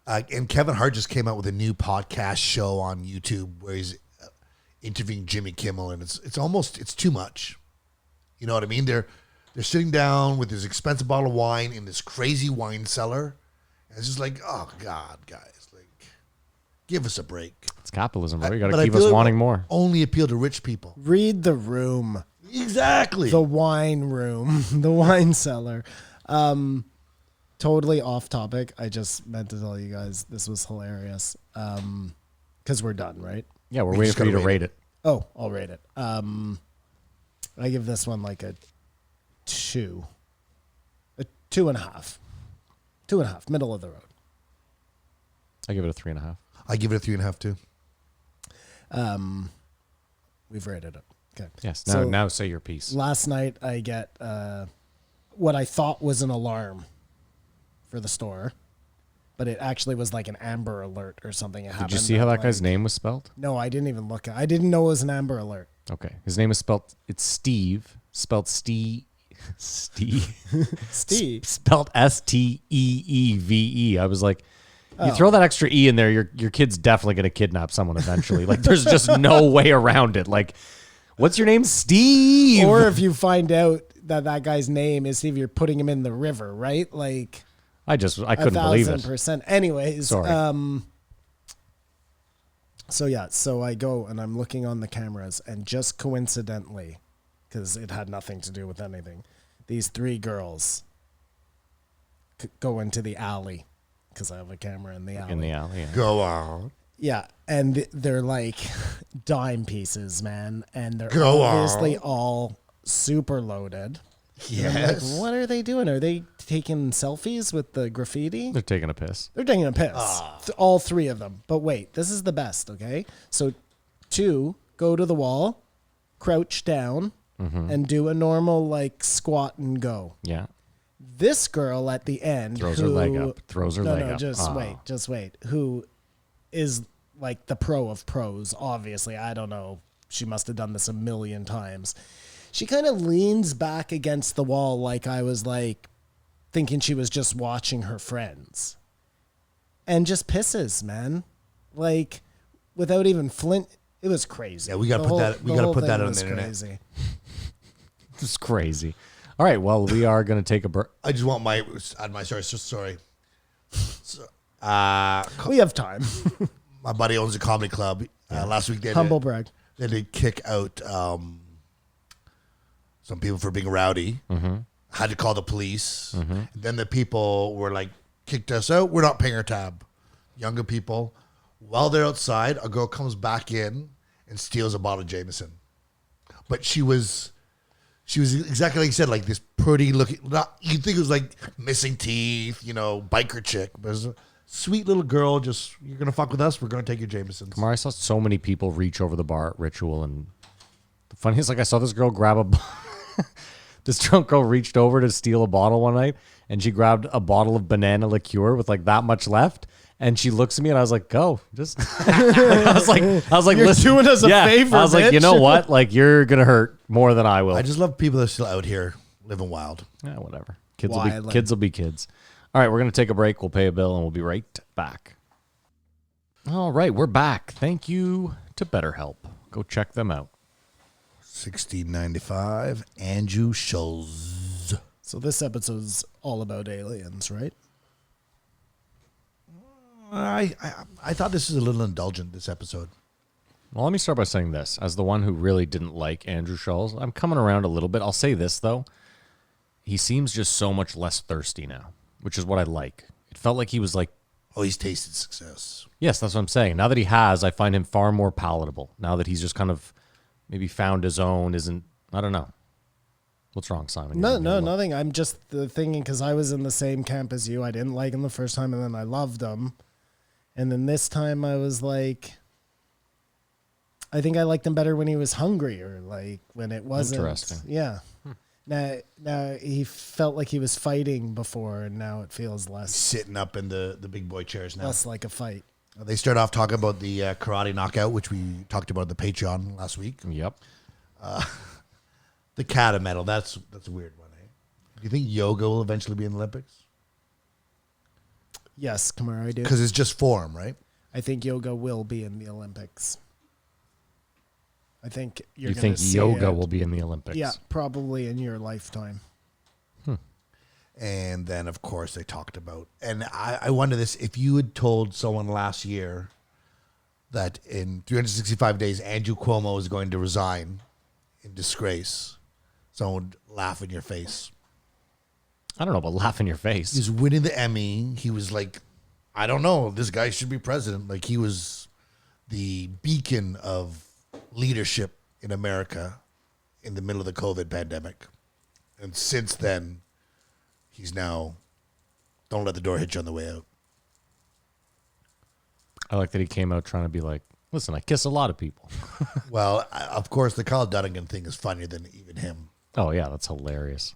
yeah. And Kevin Hart just came out with a new podcast show on YouTube where he's interviewing Jimmy Kimmel, and it's too much. You know what I mean? They're sitting down with this expensive bottle of wine in this crazy wine cellar, and it's just like, oh God, guys, like, give us a break. It's capitalism, bro. You got But to I keep feel us it wanting more. Only appeal to rich people. Read the room. Exactly. The wine room. The wine cellar. Totally off topic. I just meant to tell you guys this was hilarious. Because we're done, right? Yeah, we're We waiting just for you to gotta rate it. Oh, I'll rate it. I give this one like a 2. A 2.5. 2.5. Middle of the road. I give it a 3.5. I give it a 3.5 too. We've rated it. Okay. Yes. So Now say your piece. last night I get what I thought was an alarm for the store, but it actually was like an Amber Alert or something. Did you see how that guy's name was spelled? No, I didn't even look. I didn't know it was an Amber Alert. Okay. His name is spelled, it's Steve, spelled Steve. Steve. Spelled Steeve. I was like, you throw that extra E in there, your kid's definitely going to kidnap someone eventually. Like, there's just no way around it. Like, what's your name? Steve. Or if you find out that guy's name is Steve, you're putting him in the river, right? Like, I couldn't believe it. 1,000%. Anyways, Sorry. So I go and I'm looking on the cameras, and just coincidentally, because it had nothing to do with anything, these 3 girls go into the alley, because I have a camera in the alley. In the alley. Yeah. Go on. Yeah, and they're like dime pieces, man, and they're Go obviously all super loaded. And I'm Yes. like, what are they doing? Are they taking selfies with the graffiti? They're taking a piss. They're taking a piss. All 3 of them. But wait, this is the best, okay? So 2 go to the wall, crouch down, and do a normal like squat and go. Yeah. This girl at the end Throws her leg up. Throws her leg up. Just Oh. wait. Who is like the pro of pros, obviously. I don't know. She must have done this a million times. She kind of leans back against the wall like I was like thinking she was just watching her friends. And just pisses, man. Like without even flint. It was crazy. Yeah, we gotta The put whole- that- we the gotta whole put that thing on was the internet. crazy. It's crazy. All right. Well, we are going to take a break. I just want my sorry. So, We have time. my buddy owns a comedy club. Last week they had Humble to, brag. they had to kick out some people for being rowdy. Had to call the police. Then the people were like, kicked us out. We're not paying our tab. Younger people. While they're outside, a girl comes back in and steals a bottle of Jameson. but she was exactly like you said, like this pretty looking. You think it was like missing teeth, biker chick, but it was a sweet little girl. Just you're gonna fuck with us. We're gonna take your Jamesons. Kamar, I saw so many people reach over the bar at Ritual, and the funniest, like I saw this girl grab this drunk girl reached over to steal a bottle one night, and she grabbed a bottle of banana liqueur with like that much left. And she looks at me, and I was like, "Go, just." I was like, You're listen, doing us a favor, I was like, bitch. you know what? Like, you're gonna hurt more than I will. I just love people that are still out here living wild. Yeah, whatever. Kids Wildin'. will be kids. All right, we're gonna take a break. We'll pay a bill, and we'll be right back. All right, we're back. Thank you to BetterHelp. Go check them out. $16.95. Andrew Schulz. So this episode's all about aliens, right? I thought this was a little indulgent, this episode. Well, let me start by saying this. As the one who really didn't like Andrew Schulz, I'm coming around a little bit. I'll say this, though. He seems just so much less thirsty now, which is what I like. It felt like he was like... Oh, he's tasted success. Yes, that's what I'm saying. Now that he has, I find him far more palatable. Now that he's just kind of maybe found his own, I don't know. What's wrong, Simon? No, nothing. I'm just thinking because I was in the same camp as you. I didn't like him the first time, and then I loved him. And then this time I was like, I think I liked him better when he was hungry, or like when it wasn't. Interesting. Yeah. Now he felt like he was fighting before, and now it feels less Sitting up in the big boy chairs now. less like a fight. They start off talking about the karate knockout, which we talked about on the Patreon last week. Yep. The kata medal, that's a weird one, eh? Do you think yoga will eventually be in the Olympics? Yes, Kamara, I do. Because it's just form, right? I think yoga will be in the Olympics. I think you're You gonna think see yoga it. will be in the Olympics? Yeah, probably in your lifetime. And then, of course, they talked about, and I wonder this, if you had told someone last year that in 365 days, Andrew Cuomo is going to resign in disgrace, someone would laugh in your face. I don't know about laugh in your face. He's winning the Emmy. He was like, I don't know, this guy should be president. Like, he was the beacon of leadership in America in the middle of the COVID pandemic. And since then, he's now, don't let the door hit you on the way out. I like that he came out trying to be like, listen, I kiss a lot of people. Well, of course, the Kyle Dunnigan thing is funnier than even him. Oh, yeah, that's hilarious.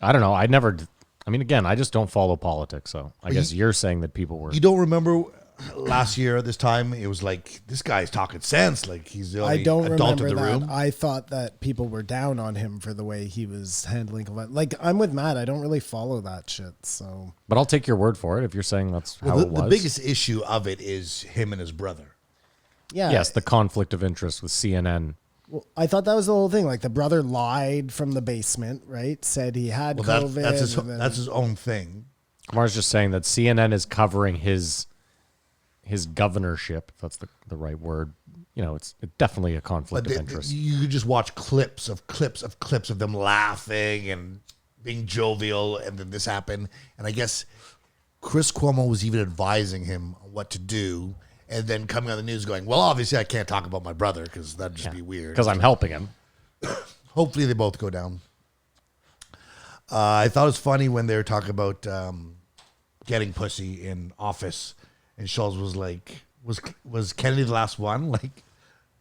I don't know. I mean, again, I just don't follow politics, so I guess you're saying that people were... You don't remember last year at this time, it was like, this guy's talking sense. Like, he's the I only don't adult remember in the that. room. I thought that people were down on him for the way he was handling COVID. Like, I'm with Matt. I don't really follow that shit. So, But I'll take your word for it if you're saying that's how Well, it was. the biggest issue of it is him and his brother. yeah. Yes, the conflict of interest with CNN. Well, I thought that was the whole thing. Like, the brother lied from the basement, right? Said he had Well, COVID. that's his own thing. Kamar's just saying that CNN is covering his governorship, if that's the right word. You know, it's definitely a conflict of interest. You could just watch clips of them laughing and being jovial, and then this happened. And I guess Chris Cuomo was even advising him what to do, and then coming on the news going, well, obviously I can't talk about my brother because that'd just be weird. Because I'm helping him. Hopefully they both go down. I thought it was funny when they were talking about getting pussy in office, and Schulz was like, was Kennedy the last one? Like,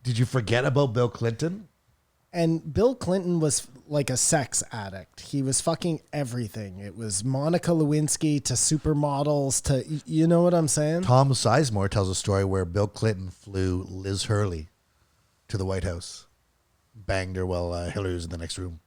did you forget about Bill Clinton? And Bill Clinton was like a sex addict. He was fucking everything. It was Monica Lewinsky to supermodels to, you know what I'm saying? Tom Sizemore tells a story where Bill Clinton flew Liz Hurley to the White House, banged her while Hillary was in the next room.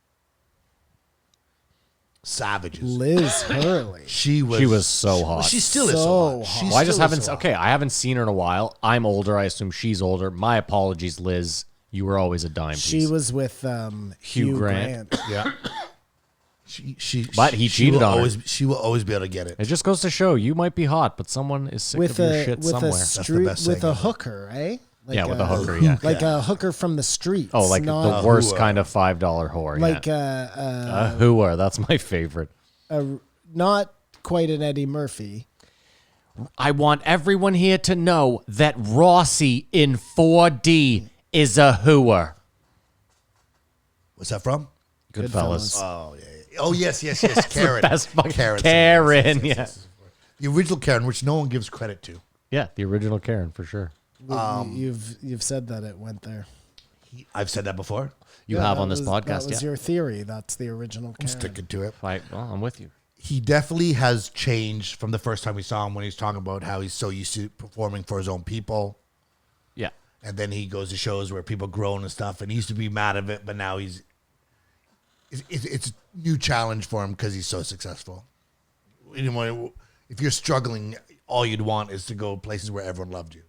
Savages. Liz Hurley. She was so hot. She still is So so hot. hot. She Well, I just still is haven't. so hot. Okay, I haven't seen her in a while. I'm older. I assume she's older. My apologies, Liz. You were always a dime piece. She was with Hugh Grant. Yeah. But he cheated on her. She will always be able to get it. It just goes to show you might be hot, but someone is sick With of your a shit with somewhere. a best with saying a ever. hooker, eh? Like Yeah, with a hooker, yeah. Like a hooker from the streets. Oh, like not the worst hooah. kind of $5 whore. like yeah. A hooah. That's my favorite. not quite an Eddie Murphy. I want everyone here to know that Rossi in 4D is a hooer. What's that from? Goodfellas. Oh yeah. Oh yes. Karen. Best fucking Karen. Karen. Yeah. The original Karen, which no one gives credit to. Yeah, the original Karen for sure. You've said that it went there. I've said that before. You Yeah, have that on this was- podcast. That was Yeah. your theory. That's the original Karen. Sticking to it. Well, I'm with you. He definitely has changed from the first time we saw him when he's talking about how he's so used to performing for his own people. Yeah. And then he goes to shows where people groan and stuff, and he used to be mad of it, but now it's a new challenge for him because he's so successful. If you're struggling, all you'd want is to go places where everyone loved you.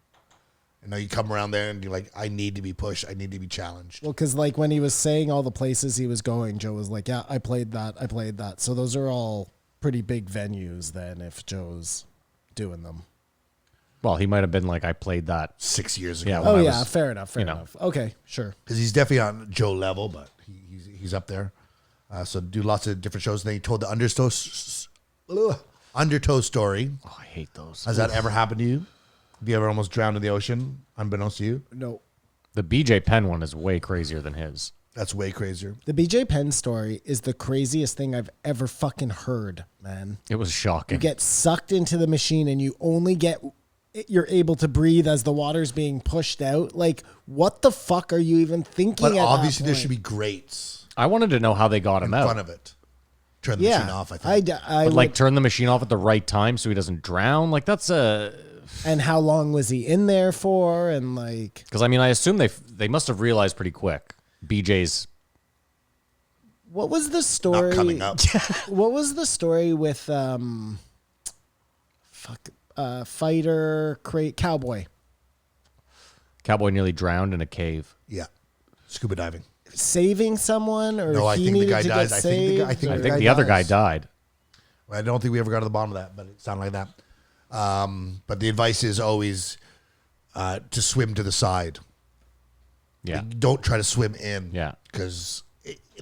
And now you come around there and you're like, I need to be pushed. I need to be challenged. Well, because like when he was saying all the places he was going, Joe was like, "Yeah, I played that." So those are all pretty big venues. Then, if Joe's doing them. Well, he might have been like, I played that. 6 years ago. Yeah, Oh I yeah, was- fair enough. Fair you know. enough. Okay, sure. Because he's definitely on Joe level, but he's up there. So do lots of different shows. And then he told the undertow story. Oh, I hate those. Has that ever happened to you? Have you ever almost drowned in the ocean, unbeknownst to you? No. The BJ Penn one is way crazier than his. That's way crazier. The BJ Penn story is the craziest thing I've ever fucking heard, man. It was shocking. You get sucked into the machine and you're able to breathe as the water's being pushed out. Like, what the fuck are you even thinking? But at obviously that there point? should be grates I wanted to know how they got in him out. front of it. Turn the machine off, I think. I But like would- turn the machine off at the right time so he doesn't drown. Like that's a and how long was he in there for? And like, because I mean I assume they must have realized pretty quick BJ's. what was the story? Not coming up. What was the story with cowboy Cowboy nearly drowned in a cave. Yeah. Scuba diving. saving someone, or No, I he think the needed guy to dies. get I think the saved? guy- I think I or- think guy the other guy dies. died. I don't think we ever got to the bottom of that, but it sounded like that. But the advice is always to swim to the side. Yeah. Don't try to swim in. Yeah. Because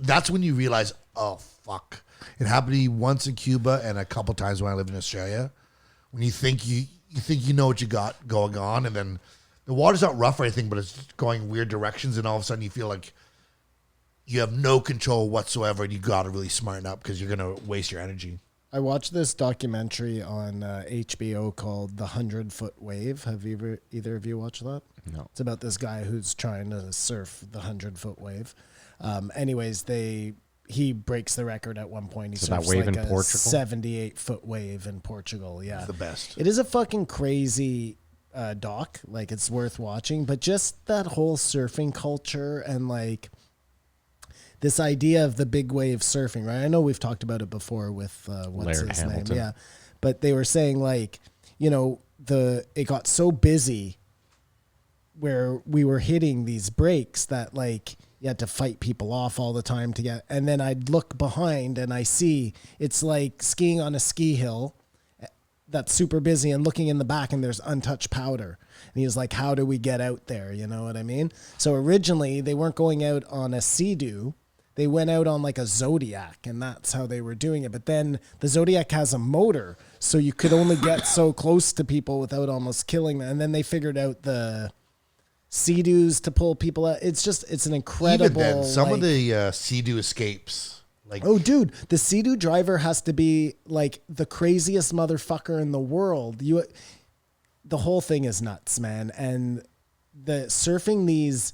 that's when you realize, oh, fuck. It happened to me once in Cuba and a couple times when I lived in Australia. When you think you know what you got going on, and then the water's not rough or anything, but it's going weird directions, and all of a sudden you feel like you have no control whatsoever, and you got to really smarten up because you're going to waste your energy. I watched this documentary on HBO called The 100-Foot Wave. Have either of you watched that? No. It's about this guy who's trying to surf the 100-foot wave. Anyways, he breaks the record at one point. He So that surfs wave like in a Portugal? 78-foot wave in Portugal. Yeah, It's the best. It is a fucking crazy doc. Like, it's worth watching. But just that whole surfing culture and like this idea of the big wave surfing, right? I know we've talked about it before with what's Laird his Hamilton. name, yeah. But they were saying like, you know, it got so busy where we were hitting these breaks that like you had to fight people off all the time to get. And then I'd look behind and I see it's like skiing on a ski hill that's super busy, and looking in the back and there's untouched powder. And he was like, how do we get out there? You know what I mean? So originally they weren't going out on a Sea-Doo. They went out on like a Zodiac, and that's how they were doing it. But then the Zodiac has a motor, so you could only get so close to people without almost killing them. And then they figured out the Sea-Doos to pull people out. It's an incredible. Even then, some of like- the Sea-Doo escapes, like Oh, dude, the Sea-Doo driver has to be like the craziest motherfucker in the world. The whole thing is nuts, man. And the surfing these,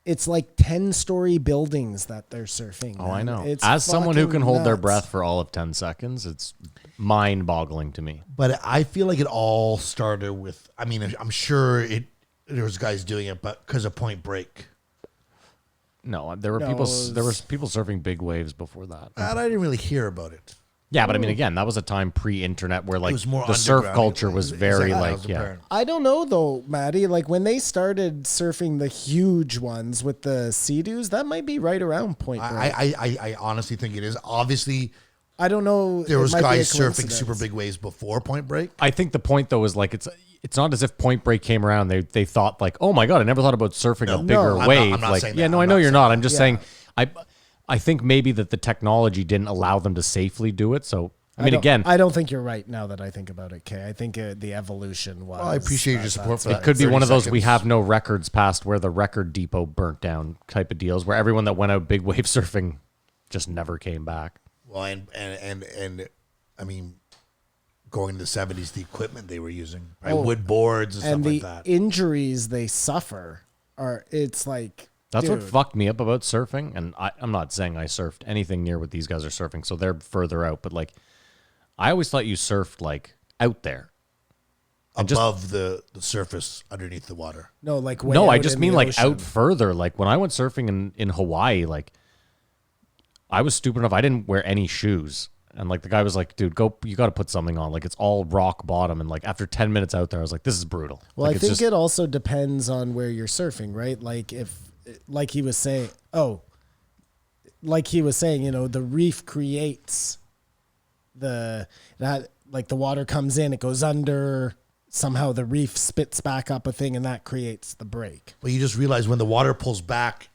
it's like 10-story buildings that they're surfing. Oh, I man. know. It's As someone who fucking can hold their nuts. breath for all of 10 seconds, it's mind-boggling to me. But I feel like it all started with, I mean, I'm sure there was guys doing it, but because of Point Break. No, there were No, people. it was- There was people surfing big waves before that. And I didn't really hear about it. Yeah, but I mean, again, that was a time pre-internet where like was more the surf underground. culture was very Exactly. like That was yeah. apparent. I don't know though, Maddie. Like when they started surfing the huge ones with the Sea-Doos, that might be right around Point Break. I honestly think it is. Obviously, I don't know. there it was might be a guys surfing coincidence. super big waves before Point Break. I think the point though is like it's not as if Point Break came around. They thought like, oh my god, I never thought about surfing a bigger I'm not- wave. I'm not like saying yeah, that. no, I'm I know not you're saying not. that. I'm just saying I think maybe that the technology didn't allow them to safely do it. So I mean, again, I don't think you're right now that I think about it, Kay. I think the evolution was. Well, I appreciate your support for that. it could be one of those 30 we seconds. have no records past where the record depot burnt down type of deals, where everyone that went out big wave surfing just never came back. Well, and I mean, going to the 70s, the equipment they were using, right? Wood boards and stuff and like the that. injuries they suffer it's like. That's dude, what fucked me up about surfing. And I'm not saying I surfed anything near what these guys are surfing, so they're further out. But like, I always thought you surfed like out there. Above the surface, underneath the water. No, like way No, I out just in mean the like ocean. out further. Like when I went surfing in Hawaii, like I was stupid enough. I didn't wear any shoes. And like the guy was like, dude, you got to put something on. Like it's all rock bottom. And like after 10 minutes out there, I was like, this is brutal. Well, like, I think it also depends on where you're surfing, right? Like like he was saying, you know, the reef creates like the water comes in, it goes under, somehow the reef spits back up a thing and that creates the break. But you just realize when the water pulls back,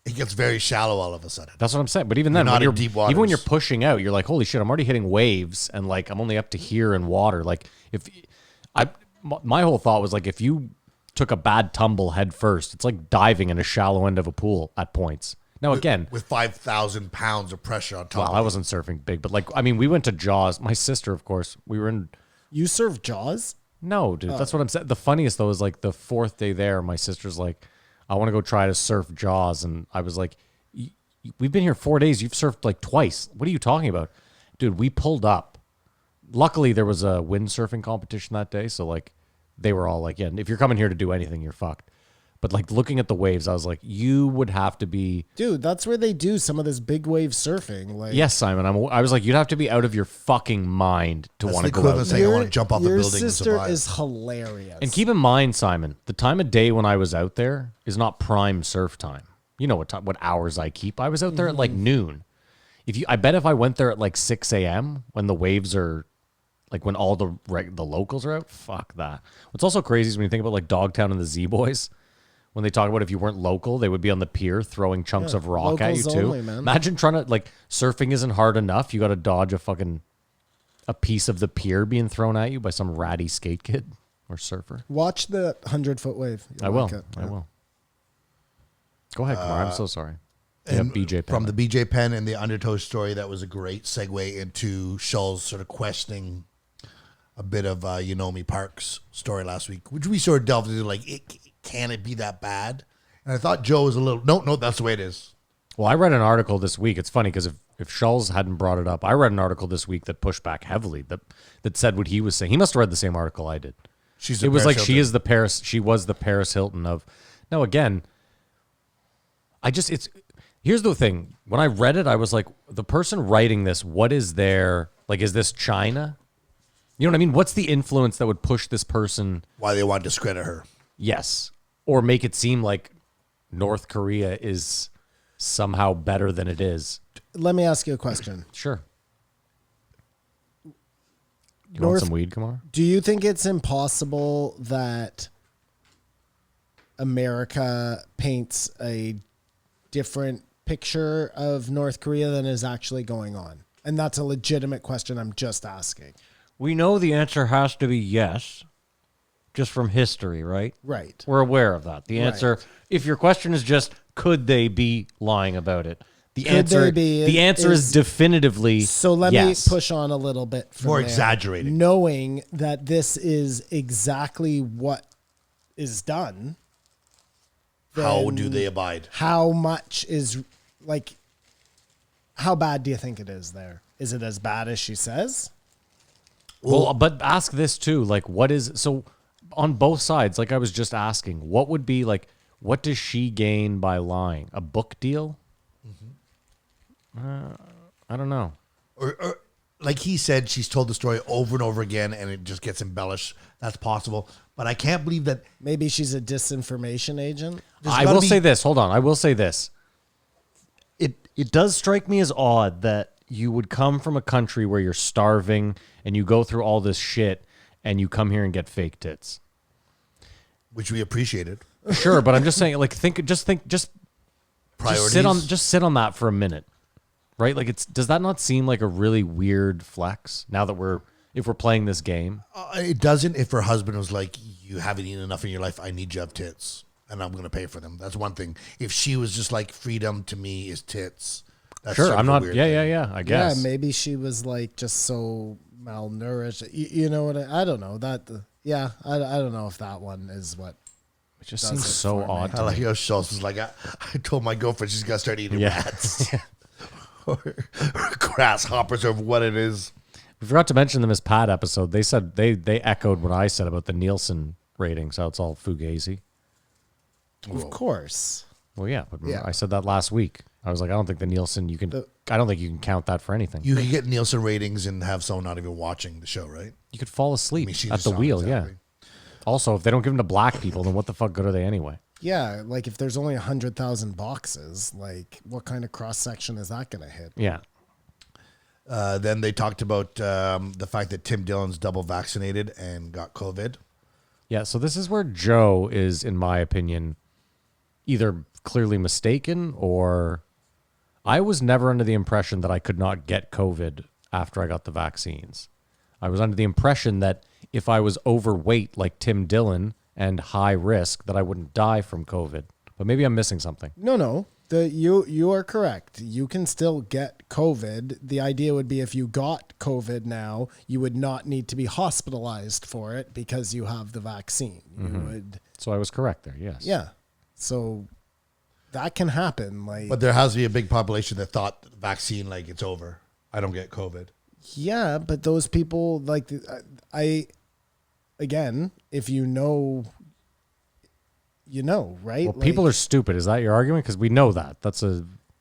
it gets very shallow all of a sudden. That's what I'm saying. But even then, not when in you're, deep even when waters. you're pushing out, you're like, holy shit, I'm already hitting waves. And like, I'm only up to here in water. Like my whole thought was like, if you took a bad tumble head first, it's like diving in a shallow end of a pool at points. Now, again, With 5,000 pounds of pressure on top well, of I it. wasn't surfing big, but like, I mean, we went to Jaws. My sister, of course, we were in. You surf Jaws? No, dude, that's what I'm saying. The funniest though is like the fourth day there, my sister's like, I want to go try to surf Jaws. And I was like, we've been here 4 days. You've surfed like twice. What are you talking about? Dude, we pulled up. Luckily, there was a windsurfing competition that day. So like, they were all like, yeah, if you're coming here to do anything, you're fucked. But like looking at the waves, I was like, you would have to be. Dude, that's where they do some of this big wave surfing. Like, Yes, Simon. I was like, you'd have to be out of your fucking mind to That's want the to go equivalent out of there. saying I want to jump off a your building and sister survive. is hilarious. And keep in mind, Simon, the time of day when I was out there is not prime surf time. You know what hours I keep. I was out there at like noon. I bet if I went there at like 6 a.m. when the waves are like when all the locals are out, fuck that. What's also crazy is when you think about like Dogtown and the Z Boys, when they talk about if you weren't local, they would be on the pier throwing chunks of rock at you locals too. only, man. Imagine trying to like surfing isn't hard enough. You got to dodge a piece of the pier being thrown at you by some ratty skate kid or surfer. Watch the 100-foot wave. I You'll will. like it. I will. Go ahead, Kumar. I'm so sorry. Yeah, And BJ Penn. from the BJ Penn and the Undertow story, that was a great segue into Schulz sort of questioning a bit of Yonomi Park's story last week, which we sort of delved into, like, can it be that bad? And I thought Joe was a little, no, that's the way it is. Well, I read an article this week. It's funny because if Schulz hadn't brought it up, I read an article this week that pushed back heavily, that said what he was saying. He must have read the same article I did. She's It was like Hilton. she was the Paris Hilton of. Now again, here's the thing. When I read it, I was like, the person writing this, what is their, like, is this China? You know what I mean? What's the influence that would push this person? Why they want to discredit her. Yes. Or make it seem like North Korea is somehow better than it is. Let me ask you a question. Sure. You want North- some weed, Kumar? Do you think it's impossible that America paints a different picture of North Korea than is actually going on? And that's a legitimate question. I'm just asking. We know the answer has to be yes, just from history, right? Right. We're aware of that. The answer, if your question is just, could they be lying about it? The Could answer, they be? the answer is Is- definitively So let yes. me push on a little bit. From More there, exaggerating. Knowing that this is exactly what is done. How then do they abide? How much is, like, how bad do you think it is there? Is it as bad as she says? Well, but ask this too, like, what is, so on both sides, like I was just asking, what would be, like, what does she gain by lying? A book deal? I don't know. Or like he said, she's told the story over and over again, and it just gets embellished. That's possible. But I can't believe that. Maybe she's a disinformation agent. I gotta will be- say this. Hold on. I will say this. It does strike me as odd that you would come from a country where you're starving and you go through all this shit and you come here and get fake tits. Which we appreciated. Sure, but I'm just saying, like, just Priorities. sit on that for a minute, right? Like, does that not seem like a really weird flex now that if we're playing this game? It doesn't if her husband was like, you haven't eaten enough in your life, I need you to have tits, and I'm going to pay for them. That's one thing. If she was just like, freedom to me is tits. That's Sure, sort of I'm a not. weird Yeah, thing. I guess. Yeah, maybe she was like just so malnourished. You know what? I don't know that. Yeah, I don't know if that one is what. It just does seems it so for me. odd. I To like me. how Schulz was like, I told my girlfriend she's got to start eating Yeah. rats. or grasshoppers or what it is. We forgot to mention the Miss Pat episode. They said they echoed what I said about the Nielsen ratings. How it's all fugazi. Of course. Well, yeah, but Yeah. I said that last week. I was like, I don't think the Nielsen I don't think you can count that for anything. You can get Nielsen ratings and have someone not even watching the show, right? You could fall asleep she at just the saw wheel. exactly. Yeah. Also, if they don't give them to black people, then what the fuck good are they anyway? Yeah, like if there's only 100,000 boxes, like what kind of cross section is that going to hit? Yeah. Then they talked about the fact that Tim Dillon's double vaccinated and got COVID. Yeah, so this is where Joe is, in my opinion, either clearly mistaken or I was never under the impression that I could not get COVID after I got the vaccines. I was under the impression that if I was overweight like Tim Dillon and high risk, that I wouldn't die from COVID. But maybe I'm missing something. No. You are correct. You can still get COVID. The idea would be if you got COVID now, you would not need to be hospitalized for it because you have the vaccine. You would, So I was correct there, yes. yeah. So that can happen. Like, But there has to be a big population that thought the vaccine, like, it's over. I don't get COVID. yeah, but those people, like, again, if you know, right? Well, people Like, are stupid. Is that your argument? Because we know that.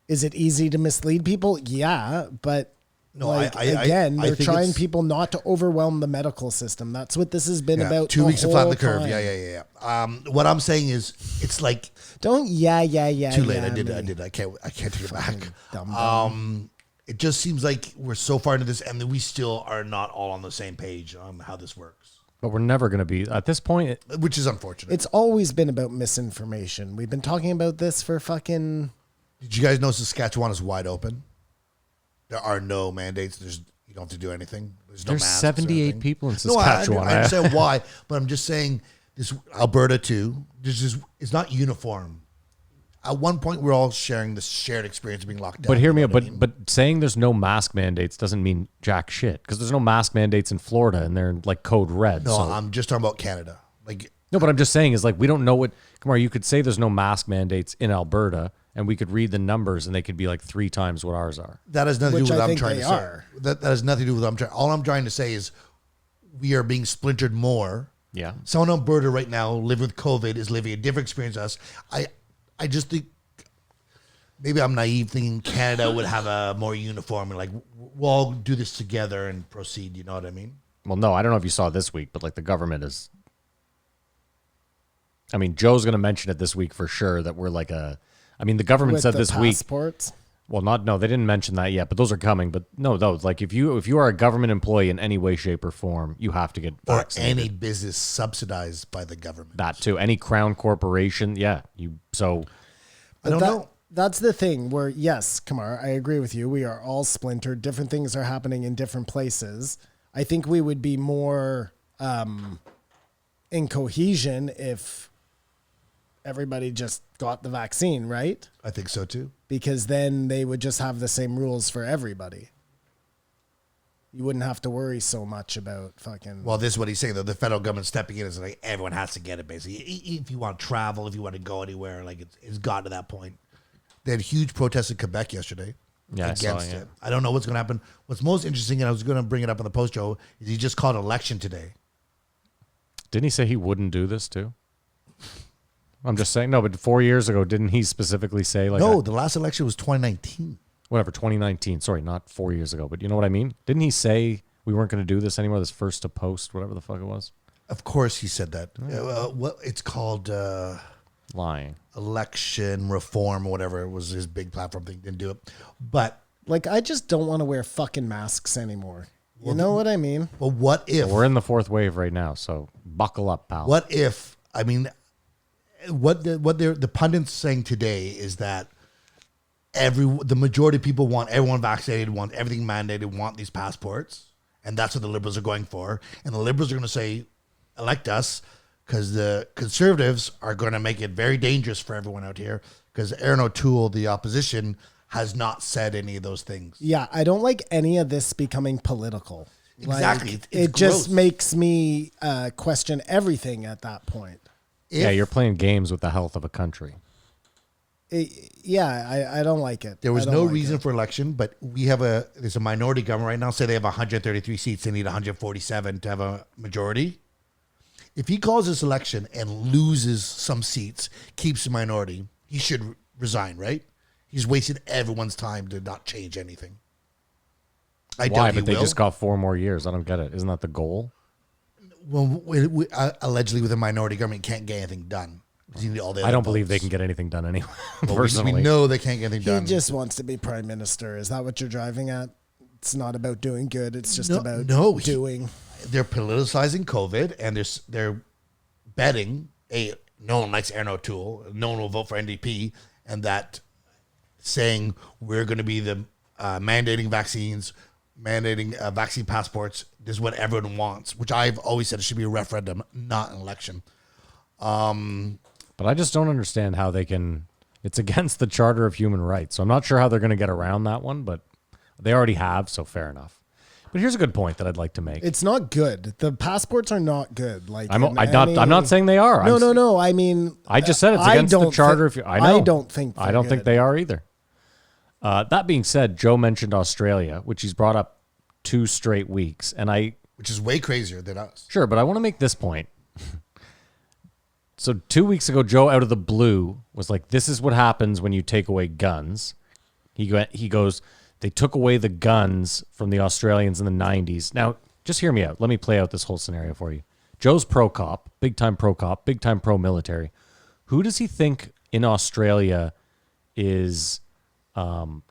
Is it easy to mislead people? Yeah, but No, like I again, they're think trying it's- people not to overwhelm the medical system. That's what this has been Yeah, about. 2 weeks to flatten the whole curve. time. Yeah. What I'm saying is, it's like Don't yeah. too late. yeah I did. me. I can't take it back. Dumb. It just seems like we're so far into this, and that we still are not all on the same page on how this works, But we're never going to be, at this point, which is unfortunate. It's always been about misinformation. We've been talking about this for fucking. Did you guys know Saskatchewan is wide open? There are no mandates. You don't have to do anything. There's no there's masks or 78 anything. people in No, Saskatchewan. I understand why, but I'm just saying this Alberta too. It's not uniform. At one point, we're all sharing this shared experience of being locked down. But hear me you out. know what I mean? But saying there's no mask mandates doesn't mean jack shit because there's no mask mandates in Florida and they're like code red. no, so. I'm just talking about Canada. Like, No, but I'm just saying is like we don't know what. Come on, you could say there's no mask mandates in Alberta and we could read the numbers and they could be like 3 times what ours are. that has nothing to Which do with I what I'm think trying they to say. are. That has nothing to do with what I'm trying. All I'm trying to say is we are being splintered more. Yeah. Someone in Alberta right now living with COVID is living a different experience than us. I just think maybe I'm naive thinking Canada would have a more uniform and like we'll all do this together and proceed. You know what I mean? Well, no, I don't know if you saw this week, but like the government is. I mean, Joe's going to mention it this week for sure that we're like a. I mean, the government With said the this week. passports. Well, no, they didn't mention that yet, but those are coming. But no, those like if you are a government employee in any way, shape, or form, you have to get Or vaccinated. any business subsidized by the government. That too. Any crown corporation, yeah. I don't know. That's the thing where, yes, Kamar, I agree with you. We are all splintered. Different things are happening in different places. I think we would be more in cohesion if everybody just got the vaccine, right? I think so too. Because then they would just have the same rules for everybody. You wouldn't have to worry so much about fucking. Well, this is what he's saying though. The federal government stepping in is like everyone has to get it basically. If you want to travel, if you want to go anywhere, like it's gotten to that point. They had huge protests in Quebec yesterday Yeah, I saw, against yeah. it. I don't know what's going to happen. What's most interesting, and I was going to bring it up on the post show, is he just called election today. Didn't he say he wouldn't do this too? I'm just saying. No, but 4 years ago, didn't he specifically say like No, the last election was 2019. whatever 2019? Sorry, not 4 years ago, but you know what I mean. Didn't he say we weren't going to do this anymore? This first to post, whatever the fuck it was. Of course, he said that. What it's called Lying. election reform or whatever. It was his big platform thing. Didn't do it, but Like, I just don't want to wear fucking masks anymore. You know what I mean? what if We're in the 4th wave right now, so buckle up, pal. What if? I mean, what the pundits saying today is that the majority of people want everyone vaccinated, want everything mandated, want these passports, and that's what the liberals are going for. And the liberals are going to say, elect us, because the conservatives are going to make it very dangerous for everyone out here, because Aaron O'Toole, the opposition, has not said any of those things. Yeah, I don't like any of this becoming political. Exactly. Like, It's it just gross. makes me question everything at that point. Yeah, you're playing games with the health of a country. I don't like it. There was I don't no like reason it. for election, but there's a minority government right now. Say they have 133 seats, they need 147 to have a majority. If he calls this election and loses some seats, keeps the minority, he should resign, right? He's wasted everyone's time to not change anything. I Why? doubt he But they will. just got 4 more years. I don't get it. Isn't that the goal? Well, allegedly with a minority government, you can't get anything done. 'Cause you need all the I other don't believe they votes. can get anything done anyway. Well, personally, we know they can't get anything He done. just wants to be prime minister. Is that what you're driving at? It's not about doing good. It's just about doing. They're politicizing COVID, and they're betting no one likes Aaron O'Toole, no one will vote for NDP, and that saying we're going to be the mandating vaccines, mandating vaccine passports. This is what everyone wants, which I've always said it should be a referendum, not an election. but I just don't understand how they can. It's against the Charter of Human Rights, so I'm not sure how they're going to get around that one. But they already have, so fair enough. But here's a good point that I'd like to make. It's not good. The passports are not good. Like I'm not saying they are. No. I mean, I just said it's I against the don't Charter. thi- I know. I don't think. I don't think they're they are either. That being said, Joe mentioned Australia, which he's brought up 2 straight weeks, and Which is way crazier than us. sure, but I want to make this point. So 2 weeks ago, Joe out of the blue was like, "This is what happens when you take away guns." He goes, "They took away the guns from the Australians in the 90s." Now, just hear me out. Let me play out this whole scenario for you. Joe's pro-cop, big time pro-military. Who does he think in Australia is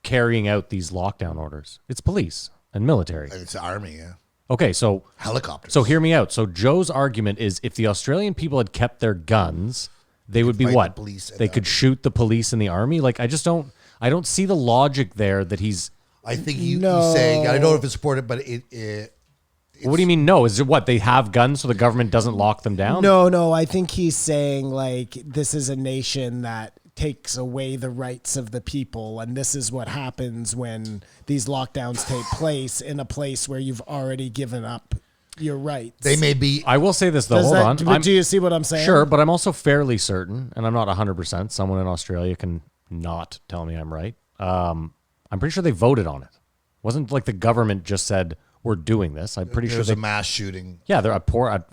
carrying out these lockdown orders? It's police and military. It's the army, yeah. Okay, so Helicopters. so hear me out. So Joe's argument is if the Australian people had kept their guns, they would be fight what? the police and They the could army. shoot the police and the army. Like I don't see the logic there that he's. I think he's No. saying, I don't know if it's supported, but it What do you mean? No, is it what they have guns so the government doesn't lock them down? No. I think he's saying like this is a nation that takes away the rights of the people, and this is what happens when these lockdowns take place in a place where you've already given up your rights. they may be. I will say this though. Does Hold that- on. but do you see what I'm saying? Sure, but I'm also fairly certain, and I'm not 100%. Someone in Australia can not tell me I'm right. I'm pretty sure they voted on it. Wasn't like the government just said we're doing this. I'm pretty sure There's they. a mass shooting. Yeah, they're at Port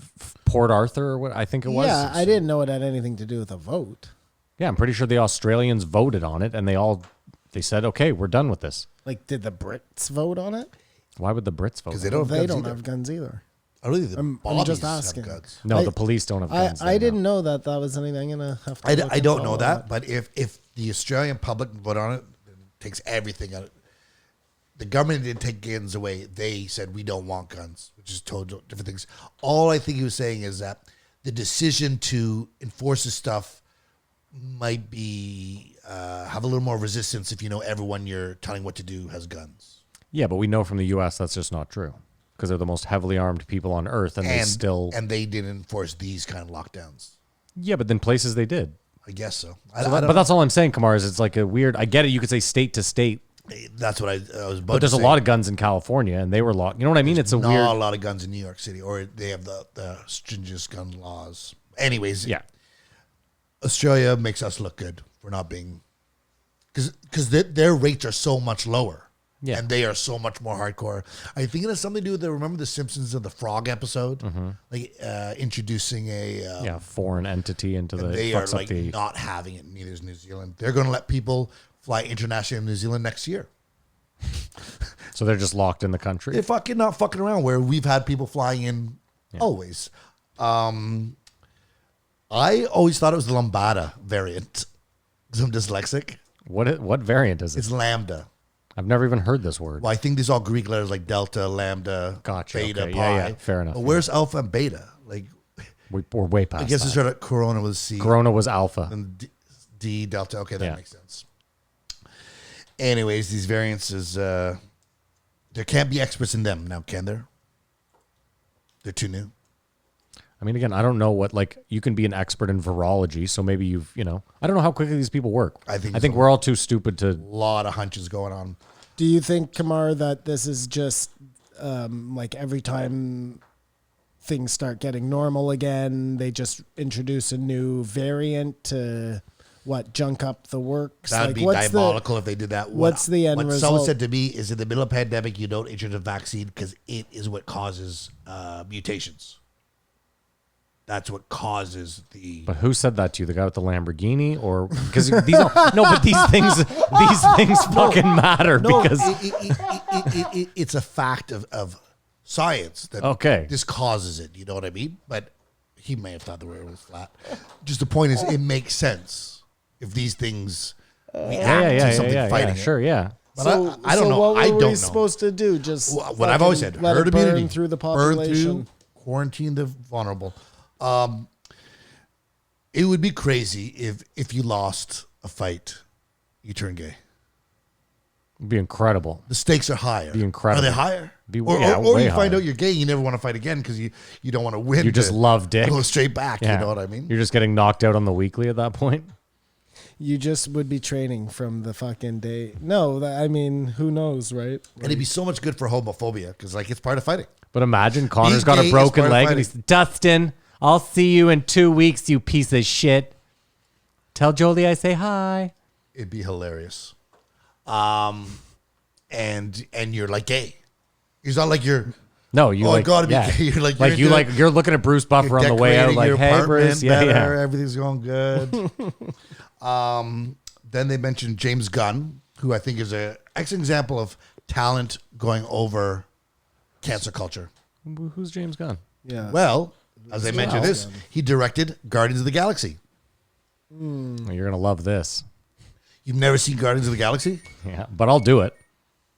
Arthur or what I think it was. Yeah, I didn't know it had anything to do with a vote. Yeah, I'm pretty sure the Australians voted on it, and they said, okay, we're done with this. Like, did the Brits vote on it? Why would the Brits vote? Because on they it? don't have They guns don't either. have guns either. I don't think the I'm bobbies just have asking. guns. No, I- the police don't have guns. I there, didn't no. know that was anything. I'm gonna have to. I look don't and know follow that, but if the Australian public vote on it, it takes everything out. The government didn't take guns away. They said we don't want guns, which is total different things. All I think he was saying is that the decision to enforce this stuff might be have a little more resistance if you know everyone you're telling what to do has guns. Yeah, but we know from the U.S. that's just not true because they're the most heavily armed people on earth, and they still. And they didn't enforce these kind of lockdowns. Yeah, but then places they did. I guess so. But that's all I'm saying, Kamar, is it's like a weird. I get it. You could say state to state, that's what I was about but there's to a say. lot of guns in California, and they were locked. You know what I mean? It's a Not weird. a lot of guns in New York City, or they have the stringent gun laws. Anyways, Yeah. Australia makes us look good for not being, because their rates are so much lower, Yeah. and they are so much more hardcore. I think it has something to do with remember the Simpsons of the frog episode, like introducing a Foreign entity into the. they are fucks up like the. not having it. Neither is New Zealand. They're going to let people fly internationally in New Zealand next year. So they're just locked in the country. They're fucking not fucking around where we've had people flying in always. I always thought it was the Lambada variant because I'm dyslexic. What variant is it? It's Lambda. I've never even heard this word. Well, I think these all Greek letters like Delta, Lambda, Gotcha, Beta, okay. Pi. Yeah, fair enough, But where's Alpha and Beta? Like, We're way past. I guess that. it's sort of Corona was C. Corona was alpha. And D Delta. Okay, that Yeah. makes sense. Anyways, these variances, there can't be experts in them now, can there? They're too new. I mean, again, I don't know what, like, you can be an expert in virology, so maybe I don't know how quickly these people work. I think we're all too stupid to. A lot of hunches going on. Do you think, Kamar, that this is just like every time things start getting normal again, they just introduce a new variant to junk up the works? That would be diabolical if they did that. What's the end what result? someone said to me is in the middle of a pandemic, you don't introduce a vaccine because it is what causes mutations. That's what causes the. But who said that to you? The guy with the Lamborghini, or because these? No, but these things fucking matter because it's a fact of science that this causes it. You know what I mean? But he may have thought the world was flat. Just the point is, it makes sense if these things react to something fighting it. Sure, yeah. But I don't know. What I were don't we know. supposed to do? Just what I've always said: let herd it burn immunity through the burn population. through, quarantine the vulnerable. It would be crazy if you lost a fight, you turn gay. It'd be incredible. The stakes are higher. Be incredible. Are they higher? Way you find higher. out you're gay, you never want to fight again because you don't want to win. You just love dick. Go straight back. Yeah. You know what I mean? You're just getting knocked out on the weekly at that point. You just would be training from the fucking day. No, I mean, who knows, right? And it'd be so much good for homophobia because it's part of fighting. But imagine Connor's Being got gay a is broken part of leg and fighting. he's Dustin, I'll see you in 2 weeks, you piece of shit. Tell Jolie I say hi. It'd be hilarious. And you're like gay. It's not like you're. No, you I gotta be gay. You're looking at Bruce Buffer on the way out, like, your hey, apartment Bruce, better, everything's going good. Then they mentioned James Gunn, who I think is an excellent example of talent going over cancel culture. Who's James Gunn? Yeah. Well, as I mentioned this, he directed Guardians of the Galaxy. You're gonna love this. You've never seen Guardians of the Galaxy? Yeah, but I'll do it.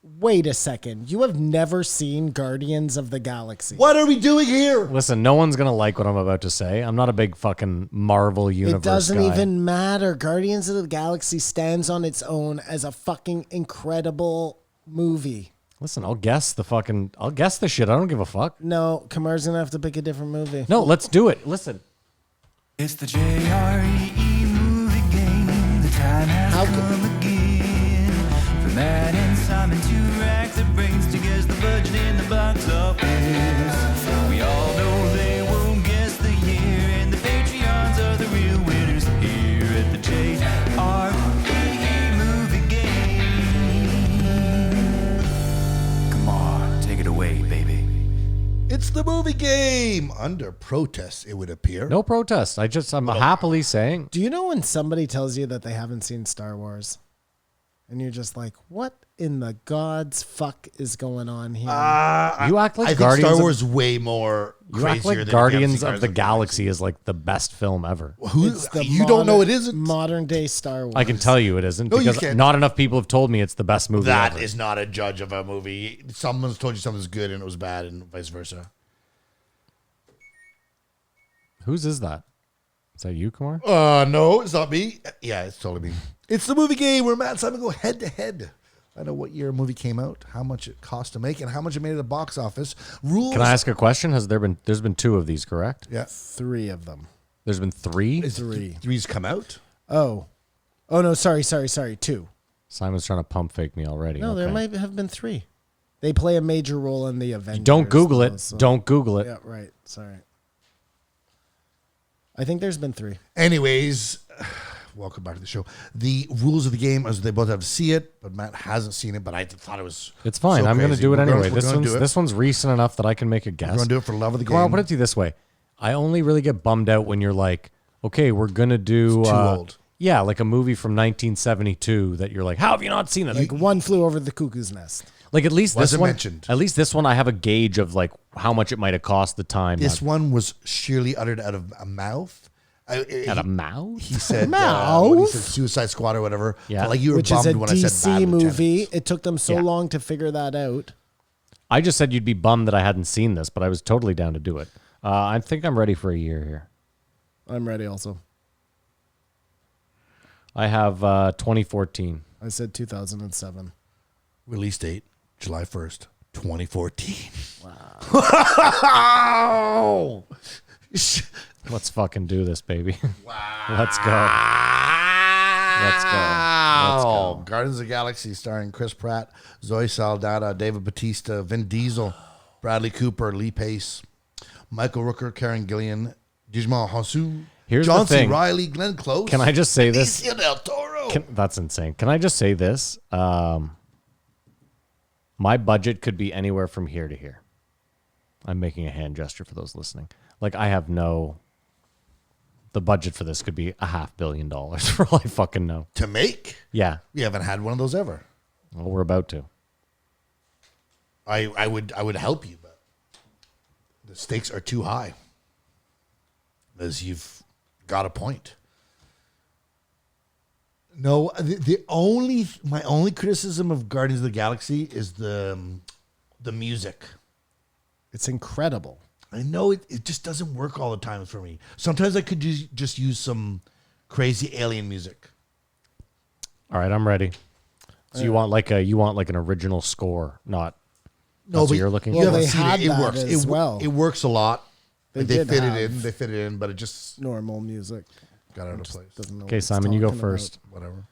Wait a second. You have never seen Guardians of the Galaxy. What are we doing here? Listen, no one's gonna like what I'm about to say. I'm not a big fucking Marvel universe It doesn't guy. even matter. Guardians of the Galaxy stands on its own as a fucking incredible movie. Listen, I'll guess the shit. I don't give a fuck. No, Kamar's gonna have to pick a different movie. No, let's do it. Listen. It's the JRE movie game. The time has come again. For Matt and Simon, 2 racks of brains to guess the budget in the box office. We all know they won't guess the year, and the Patreons are the real winners here at the JRE movie game. Come on, take it away, baby. It's the movie game. Under protest, it would appear. No protest. I'm happily saying. Do you know when somebody tells you that they haven't seen Star Wars? And you're just like, what in the God's fuck is going on here? You act like I think Guardians Star of- Wars is way more You crazier act like than Guardians Guardians of the Galaxy is like the best film ever. It's the You don't know it isn't? Modern day Star Wars. I can tell you it isn't No, you because can't. not enough people have told me it's the best movie That ever. is not a judge of a movie. Someone's told you something's good and it was bad and vice versa. Whose is that? Is that you, Kumar? No, it's not me. Yeah, it's totally me. It's the movie game where Matt and Simon go head to head. I know what year a movie came out, how much it cost to make, and how much it made at the box office. Rules. Can I ask a question? There's been 2 of these, correct? Yeah. 3 of them. There's been 3? Is three's come out? Oh no, sorry, 2. Simon's trying to pump fake me already. No, there Okay. might have been 3. They play a major role in the Avengers. Don't Google it. though, so- Don't Google it. Yeah, right. Sorry. I think there's been 3. Anyways, welcome back to the show. The rules of the game is they both have to see it, but Matt hasn't seen it, but I thought it was It's fine. so I'm going to crazy. do it We're gonna- anyway. we're gonna do it. This one's recent enough that I can make a guess. We're going to do it for the love of the Come on, I'll game. put it to you this way. I only really get bummed out when you're like, okay, we're going to do... It's too old. Yeah, like a movie from 1972 that you're like, how have you not seen it? Like One Flew Over the Cuckoo's Nest. Like at least this Wasn't one, mentioned. At least this one, I have a gauge of like how much it might have cost the time. This one was sheerly uttered out of a mouth. At a mouth. He said, Mouth? he said Suicide Squad or whatever. Yeah. Like you were Which is bummed a when I said DC Bad movie. Lieutenants. It took them so Yeah. long to figure that out. I just said you'd be bummed that I hadn't seen this, but I was totally down to do it. I think I'm ready for a year here. I'm ready also. I have 2014. I said 2007. Release date, July 1st, 2014. Wow. Let's fucking do this, baby. Wow. Let's go. Let's go. Let's go. Guardians of the Galaxy starring Chris Pratt, Zoe Saldana, David Bautista, Vin Diesel, Bradley Cooper, Lee Pace, Michael Rooker, Karen Gillian, Digimon Hansu, Here's John the C. thing. Reilly, Glenn Close. Can I just say this? Benicio del Toro. That's insane. Can I just say this? My budget could be anywhere from here to here. I'm making a hand gesture for those listening. Like, I have no... The budget for this could be $500 million for all I fucking know. To make? Yeah. We haven't had one of those ever. Well, we're about to. I would help you, but the stakes are too high. As you've got a point. No, my only criticism of Guardians of the Galaxy is the music. It's incredible. I know it just doesn't work all the time for me. Sometimes I could just use some crazy alien music. All right, I'm ready. So you want like an original score, not No, that's but what you're looking Well, for. they I've seen had it. It that works. as well. It works a lot. They They did fit have it in, but it just normal music. got out of place. Doesn't know Okay, what it's Simon, you go talking about. first. Whatever.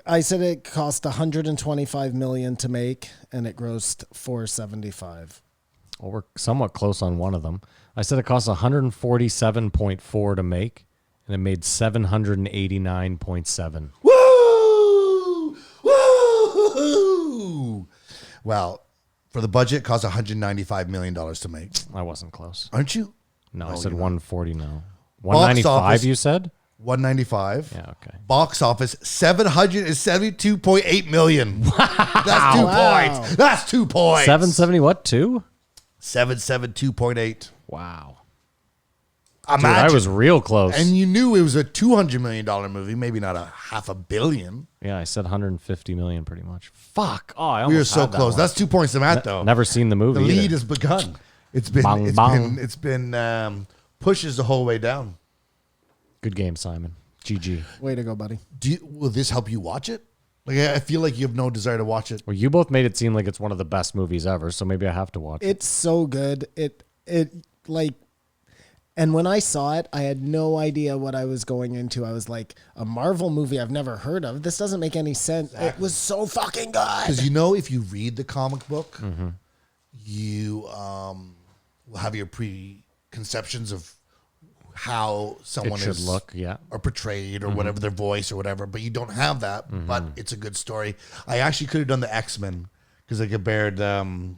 I said it cost $125 million to make, and it grossed $475. Well, we're somewhat close on one of them. I said it cost $147.4 to make, and it made $789.7. Woo! Woo! Well, for the budget, it cost $195 million to make. I wasn't close. Aren't you? No, I Oh, said you're 140 now. Box 195 office- you said? 195. Yeah, okay. Box office, 772.8 million. That's 2 Wow. points. That's 2 points. 770 what, 2? 772.8. Wow. Imagine. Dude, I was real close. And you knew it was a $200 million movie, maybe not a $500 million. Yeah, I said 150 million pretty much. Fuck. Oh, I We were almost so had that close. one. That's 2 points to Matt, though. Never seen the movie The lead either. has begun. It's been Bang, bang. it's been pushes the whole way down. Good game, Simon. GG. Way to go, buddy. Will this help you watch it? Like, I feel like you have no desire to watch it. Well, you both made it seem like it's one of the best movies ever, so maybe I have to watch it. It's so good. It like, and when I saw it, I had no idea what I was going into. I was like, a Marvel movie I've never heard of. This doesn't make any sense. It was so fucking good. Because if you read the comic book, you will have your preconceptions of how someone should is look, yeah. or portrayed or whatever, their voice or whatever, but you don't have that. But it's a good story. I actually could have done the X-Men because I compared the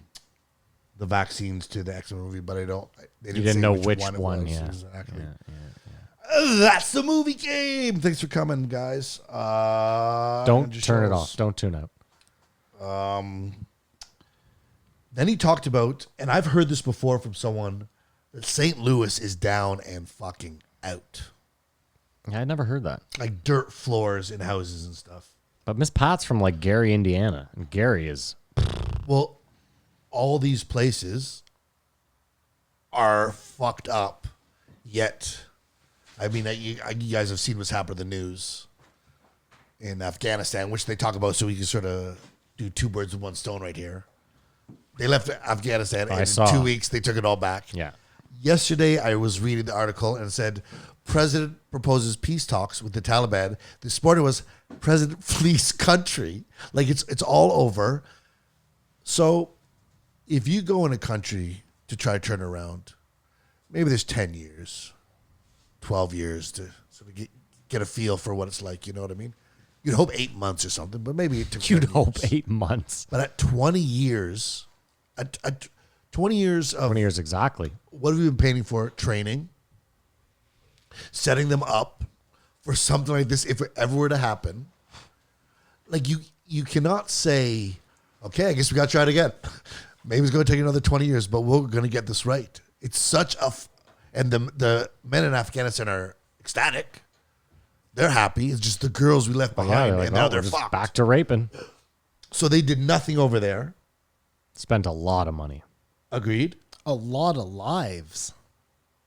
vaccines to the X-Men movie, but I don't. They You didn't say know which it one, was yeah. exactly. Yeah. That's the movie game. Thanks for coming, guys. Don't Ninja turn it Shows. off. Don't tune out. Then he talked about, and I've heard this before from someone, that St. Louis is down and fucking out. Yeah, I never heard that. Like dirt floors in houses and stuff. But Miss Pat's from like Gary, Indiana, and Gary is Well, all these places are fucked up, yet, I mean, you guys have seen what's happened in the news in Afghanistan, which they talk about, so we can sort of do two birds with one stone right here. They left Afghanistan, and in saw. 2 weeks, they took it all back. yeah. Yesterday, I was reading the article and it said, President proposes peace talks with the Taliban. This morning was President flees country. Like, it's all over. So, if you go in a country to try to turn it around, maybe there's 10 years, 12 years to sort of get a feel for what it's like. You know what I mean? You'd hope 8 months or something, but maybe it took 10 You'd hope years. 8 months. But at 20 years, at 20 years of 20 years exactly. what have we been paying for? Training, setting them up for something like this if it ever were to happen. Like you cannot say, okay, I guess we got to try it again. Maybe it's going to take another 20 years, but we're going to get this right. It's such and the men in Afghanistan are ecstatic. They're happy. It's just the girls we left Yeah, behind, like, and now oh, they're we're just fucked. back to raping. So they did nothing over there. Spent a lot of money. Agreed. A lot of lives.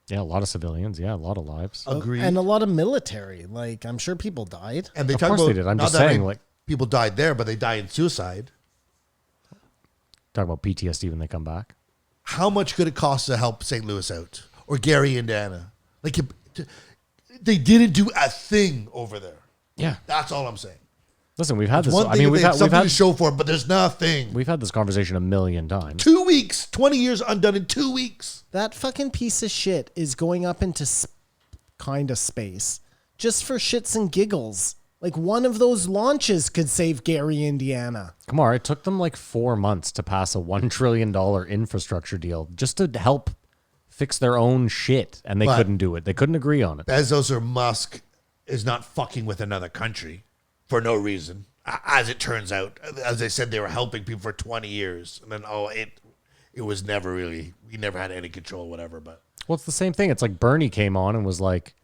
Yeah, a lot of civilians. Yeah, a lot of lives. Agreed. And a lot of military. Like, I'm sure people died. And they Of talk course about, they did. I'm not just that saying, many like- people died there, but they died in suicide. Talk about PTSD when they come back. How much could it cost to help St. Louis out or Gary, Indiana? Like, they didn't do a thing over there. Yeah. That's all I'm saying. Listen, we've had this. One I thing mean, if we've they have had something to show for it, but there's nothing. we've had this conversation a million times. 2 weeks, 20 years undone in 2 weeks. That fucking piece of shit is going up into kind of space just for shits and giggles. Like, one of those launches could save Gary, Indiana. Come on, it took them like 4 months to pass a $1 trillion infrastructure deal just to help fix their own shit, and they But- couldn't do it. They couldn't agree on it. Bezos or Musk is not fucking with another country for no reason. As it turns out, as I said, they were helping people for 20 years, and then it was never really, we never had any control, whatever. But Well, it's the same thing. It's like Bernie came on and was like,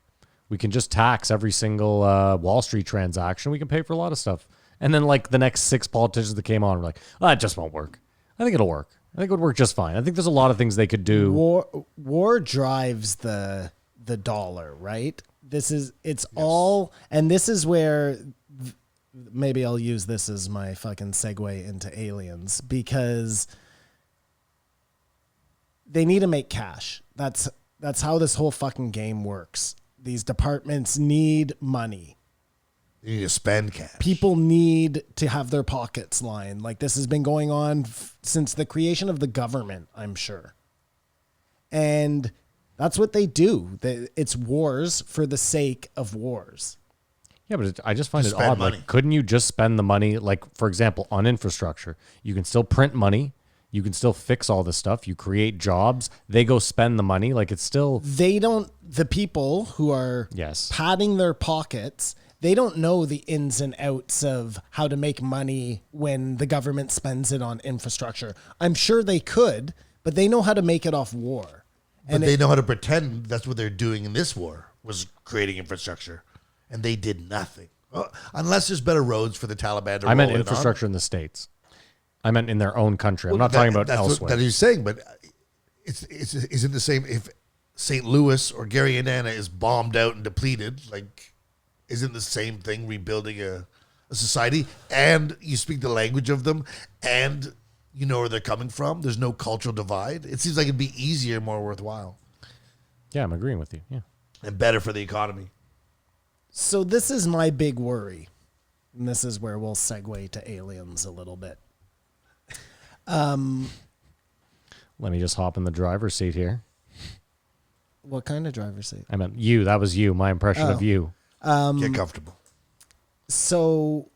we can just tax every single Wall Street transaction. We can pay for a lot of stuff. And then like the next 6 politicians that came on were like, it just won't work. I think it'll work. I think it would work just fine. I think there's a lot of things they could do. War drives the dollar, right? It's all, and this is where maybe I'll use this as my fucking segue into aliens, because they need to make cash. That's how this whole fucking game works. These departments need money. you need to spend cash. People need to have their pockets lined. Like, this has been going on since the creation of the government, I'm sure. And that's what they do. It's wars for the sake of wars. Yeah, but I just find it Spend odd. money. Like, couldn't you just spend the money, like, for example, on infrastructure? You can still print money. You can still fix all this stuff. You create jobs. They go spend the money. Like, it's still... They don't, the people who are Yes. padding their pockets, they don't know the ins and outs of how to make money when the government spends it on infrastructure. I'm sure they could, but they know how to make it off war. But they know how to pretend that's what they're doing in this war, was creating infrastructure. And they did nothing. Well, unless there's better roads for the Taliban to I meant roll in on. infrastructure in the States. I meant in their own country. I'm not talking about that's elsewhere. That he's saying, but isn't the same if St. Louis or Gary, Indiana is bombed out and depleted, like, isn't the same thing rebuilding a society? And you speak the language of them, and you know where they're coming from. There's no cultural divide. It seems like it'd be easier, more worthwhile, Yeah, I'm agreeing with you. Yeah. and better for the economy. So this is my big worry. And this is where we'll segue to aliens a little bit. Let me just hop in the driver's seat here. What kind of driver's seat? I meant you. That was you. My impression of you. Get comfortable. So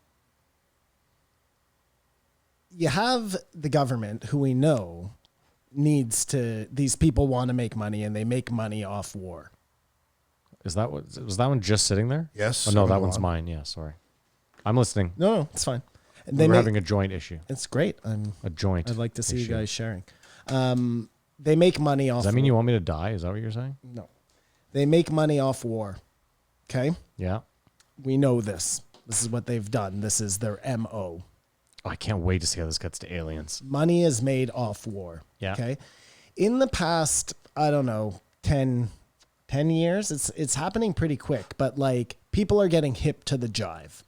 you have the government, who we know needs to, these people want to make money, and they make money off war. Was that one just sitting there? Yes. Oh, no, that Go one's on. mine. Yeah, sorry. I'm listening. No, it's fine. And We're having a joint issue. it's great. A joint. I'd like to see issue. you guys sharing. They make money off Does that mean war. you want me to die? Is that what you're saying? No. They make money off war. Okay? Yeah. We know this. This is what they've done. This is their MO. Oh, I can't wait to see how this gets to aliens. Money is made off war. Yeah. Okay? In the past, I don't know, 10 years, it's happening pretty quick, but like people are getting hip to the jive.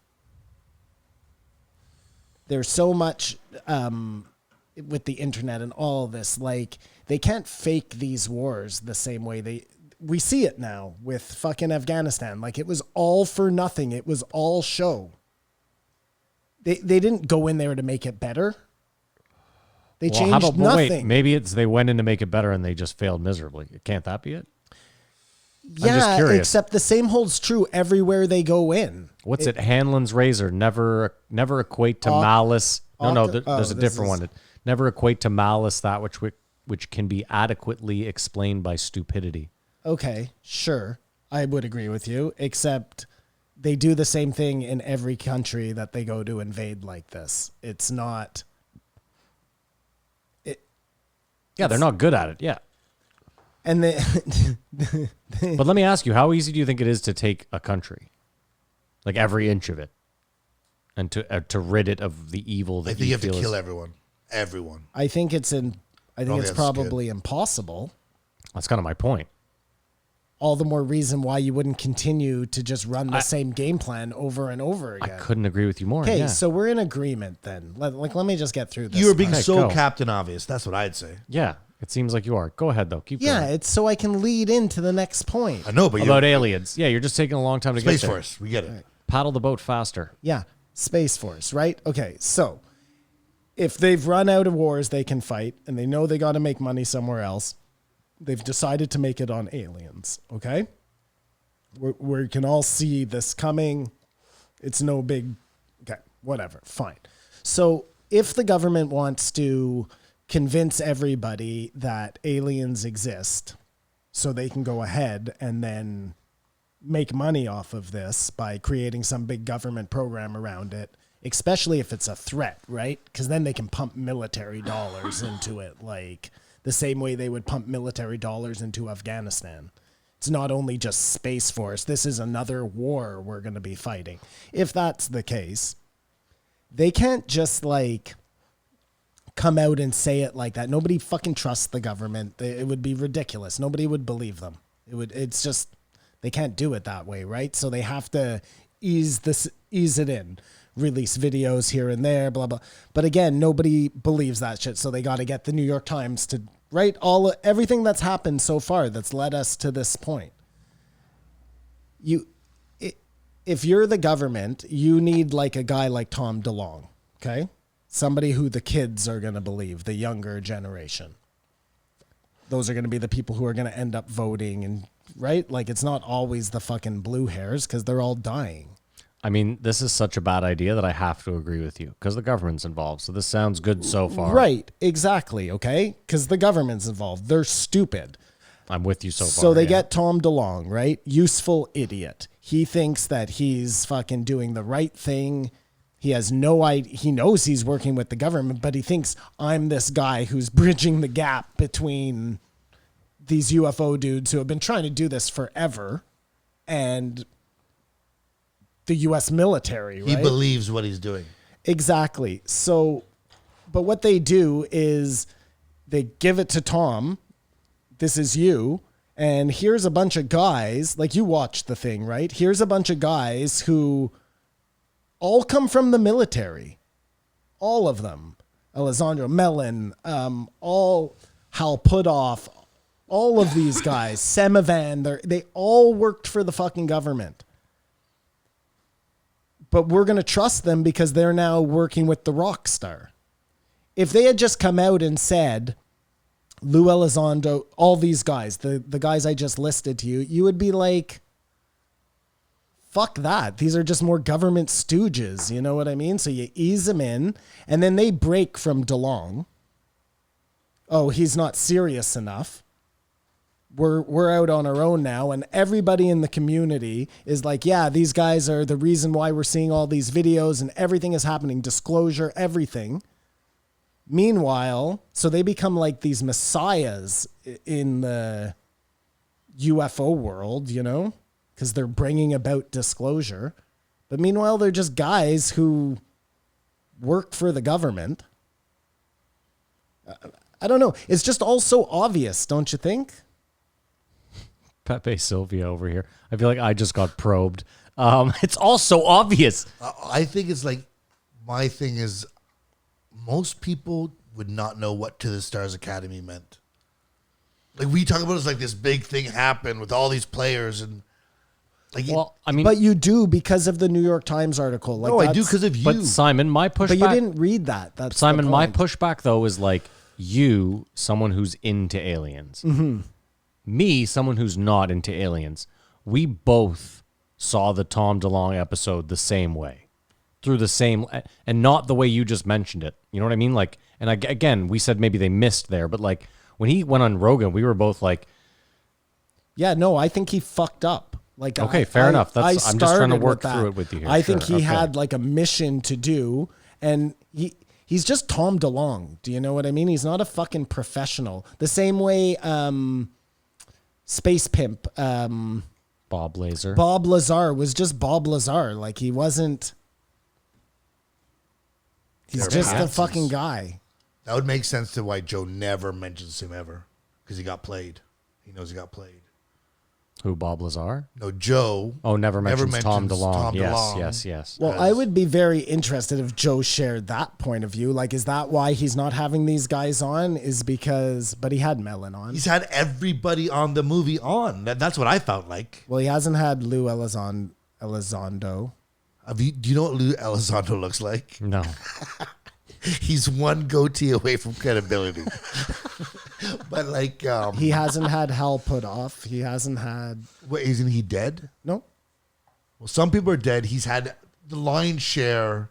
There's so much with the internet and all this, like they can't fake these wars the same way we see it now with fucking Afghanistan. Like, it was all for nothing. It was all show. They didn't go in there to make it better. They changed nothing. Wait, maybe they went in to make it better and they just failed miserably. Can't that be it? Yeah, just curious. except the same holds true everywhere they go in. What's it? Hanlon's razor. Never equate to malice. There's a different one. Never equate to malice that which can be adequately explained by stupidity. Okay, sure. I would agree with you, except they do the same thing in every country that they go to invade like this. It's not... Yeah, they're not good at it. Yeah. And But let me ask you, how easy do you think it is to take a country? Like every inch of it. And to rid it of the evil that I think you have to feel kill is- everyone. Everyone. I think it's that's probably impossible. That's kind of my point. all the more reason why you wouldn't continue to just run the same game plan over and over I again. couldn't agree with you more. Okay, Yeah. so we're in agreement then. Let me just get through this. You were being Okay, so go. Captain Obvious. That's what I'd say. Yeah, it seems like you are. Go ahead, though. Keep Yeah, going. it's so I can lead into the next point. I know, but About you're aliens. Yeah, you're just taking a long time to Space get there. Force. We get it. Paddle the boat faster. Yeah, Space Force, right? Okay, so if they've run out of wars they can fight and they know they got to make money somewhere else, they've decided to make it on aliens, okay? We can all see this coming. It's no big, okay, whatever, fine. So if the government wants to convince everybody that aliens exist so they can go ahead and then make money off of this by creating some big government program around it, especially if it's a threat, right? Because then they can pump military dollars into it, like the same way they would pump military dollars into Afghanistan. It's not only just Space Force. This is another war we're going to be fighting. If that's the case, they can't just like come out and say it like that. Nobody fucking trusts the government. It would be ridiculous. Nobody would believe them. It's just, they can't do it that way, right? So they have to ease it in, release videos here and there, blah, blah. But again, nobody believes that shit. So they got to get the New York Times to write everything that's happened so far that's led us to this point. If you're the government, you need like a guy like Tom DeLonge, okay? Somebody who the kids are going to believe, the younger generation. Those are going to be the people who are going to end up voting, and right? Like, it's not always the fucking blue hairs because they're all dying. I mean, this is such a bad idea that I have to agree with you because the government's involved. So this sounds good so far. Right, exactly, okay? Because the government's involved. They're stupid. I'm with you so far. So they yeah. get Tom DeLonge, right? Useful idiot. He thinks that he's fucking doing the right thing. He has no idea. He knows he's working with the government, but he thinks I'm this guy who's bridging the gap between these UFO dudes who have been trying to do this forever and the U.S. military, right? He believes what he's doing. Exactly. So, but what they do is they give it to Tom. This is you. And here's a bunch of guys, like you watched the thing, right? Here's a bunch of guys who all come from the military. All of them. Alessandro Mellon, all Hal Putoff, all of these guys, Semivan, they all worked for the fucking government. But we're going to trust them because they're now working with the rock star. If they had just come out and said, Lou Elizondo, all these guys, the guys I just listed to you, you would be like, fuck that. These are just more government stooges. You know what I mean? So you ease them in and then they break from DeLonge. Oh, he's not serious enough. We're out on our own now, and everybody in the community is like, yeah, these guys are the reason why we're seeing all these videos and everything is happening, disclosure, everything. Meanwhile, so they become like these messiahs in the UFO world, you know, because they're bringing about disclosure. But meanwhile, they're just guys who work for the government. I don't know. It's just all so obvious, don't you think? Pepe Sylvia over here. I feel like I just got probed. It's all so obvious. I think it's like, my thing is, most people would not know what To the Stars Academy meant. Like, we talk about it as like this big thing happened with all these players and like. Well, I mean, But you do because of the New York Times article. Like, no, I do that's- because of you. but Simon, my pushback. But you didn't read that. That's Simon, the my point. pushback though is like you, someone who's into aliens. Mm-hmm. Me, someone who's not into aliens. We both saw the Tom DeLonge episode the same way, through the same, and not the way you just mentioned it. You know what I mean? Like, and again, we said maybe they missed there, but like when he went on Rogan, we were both like, Yeah, no, I think he fucked up. Like, Okay, fair enough. I'm just trying to started work with through that. it with you here. I think Sure, he okay. had like a mission to do, and he's just Tom DeLonge. Do you know what I mean? He's not a fucking professional. The same way Space Pimp Bob Lazar. Bob Lazar was just Bob Lazar. Like, he wasn't. He's They're just a patsies. fucking guy. That would make sense to why Joe never mentions him ever, because he got played. He knows he got played. Who, Bob Lazar? No, Joe. Oh, never mentions Tom DeLonge. Tom Yes, DeLonge. yes. Well, I would be very interested if Joe shared that point of view. Like, is that why he's not having these guys on? Is because, but he had Mellon on. He's had everybody on the movie on. That's what I felt like. Well, he hasn't had Lou Elizondo. Do you know what Lou Elizondo looks like? No. He's one goatee away from credibility. But like, He hasn't had Hal put off. He hasn't had wait, isn't he dead? no. Well, some people are dead. He's had the lion's share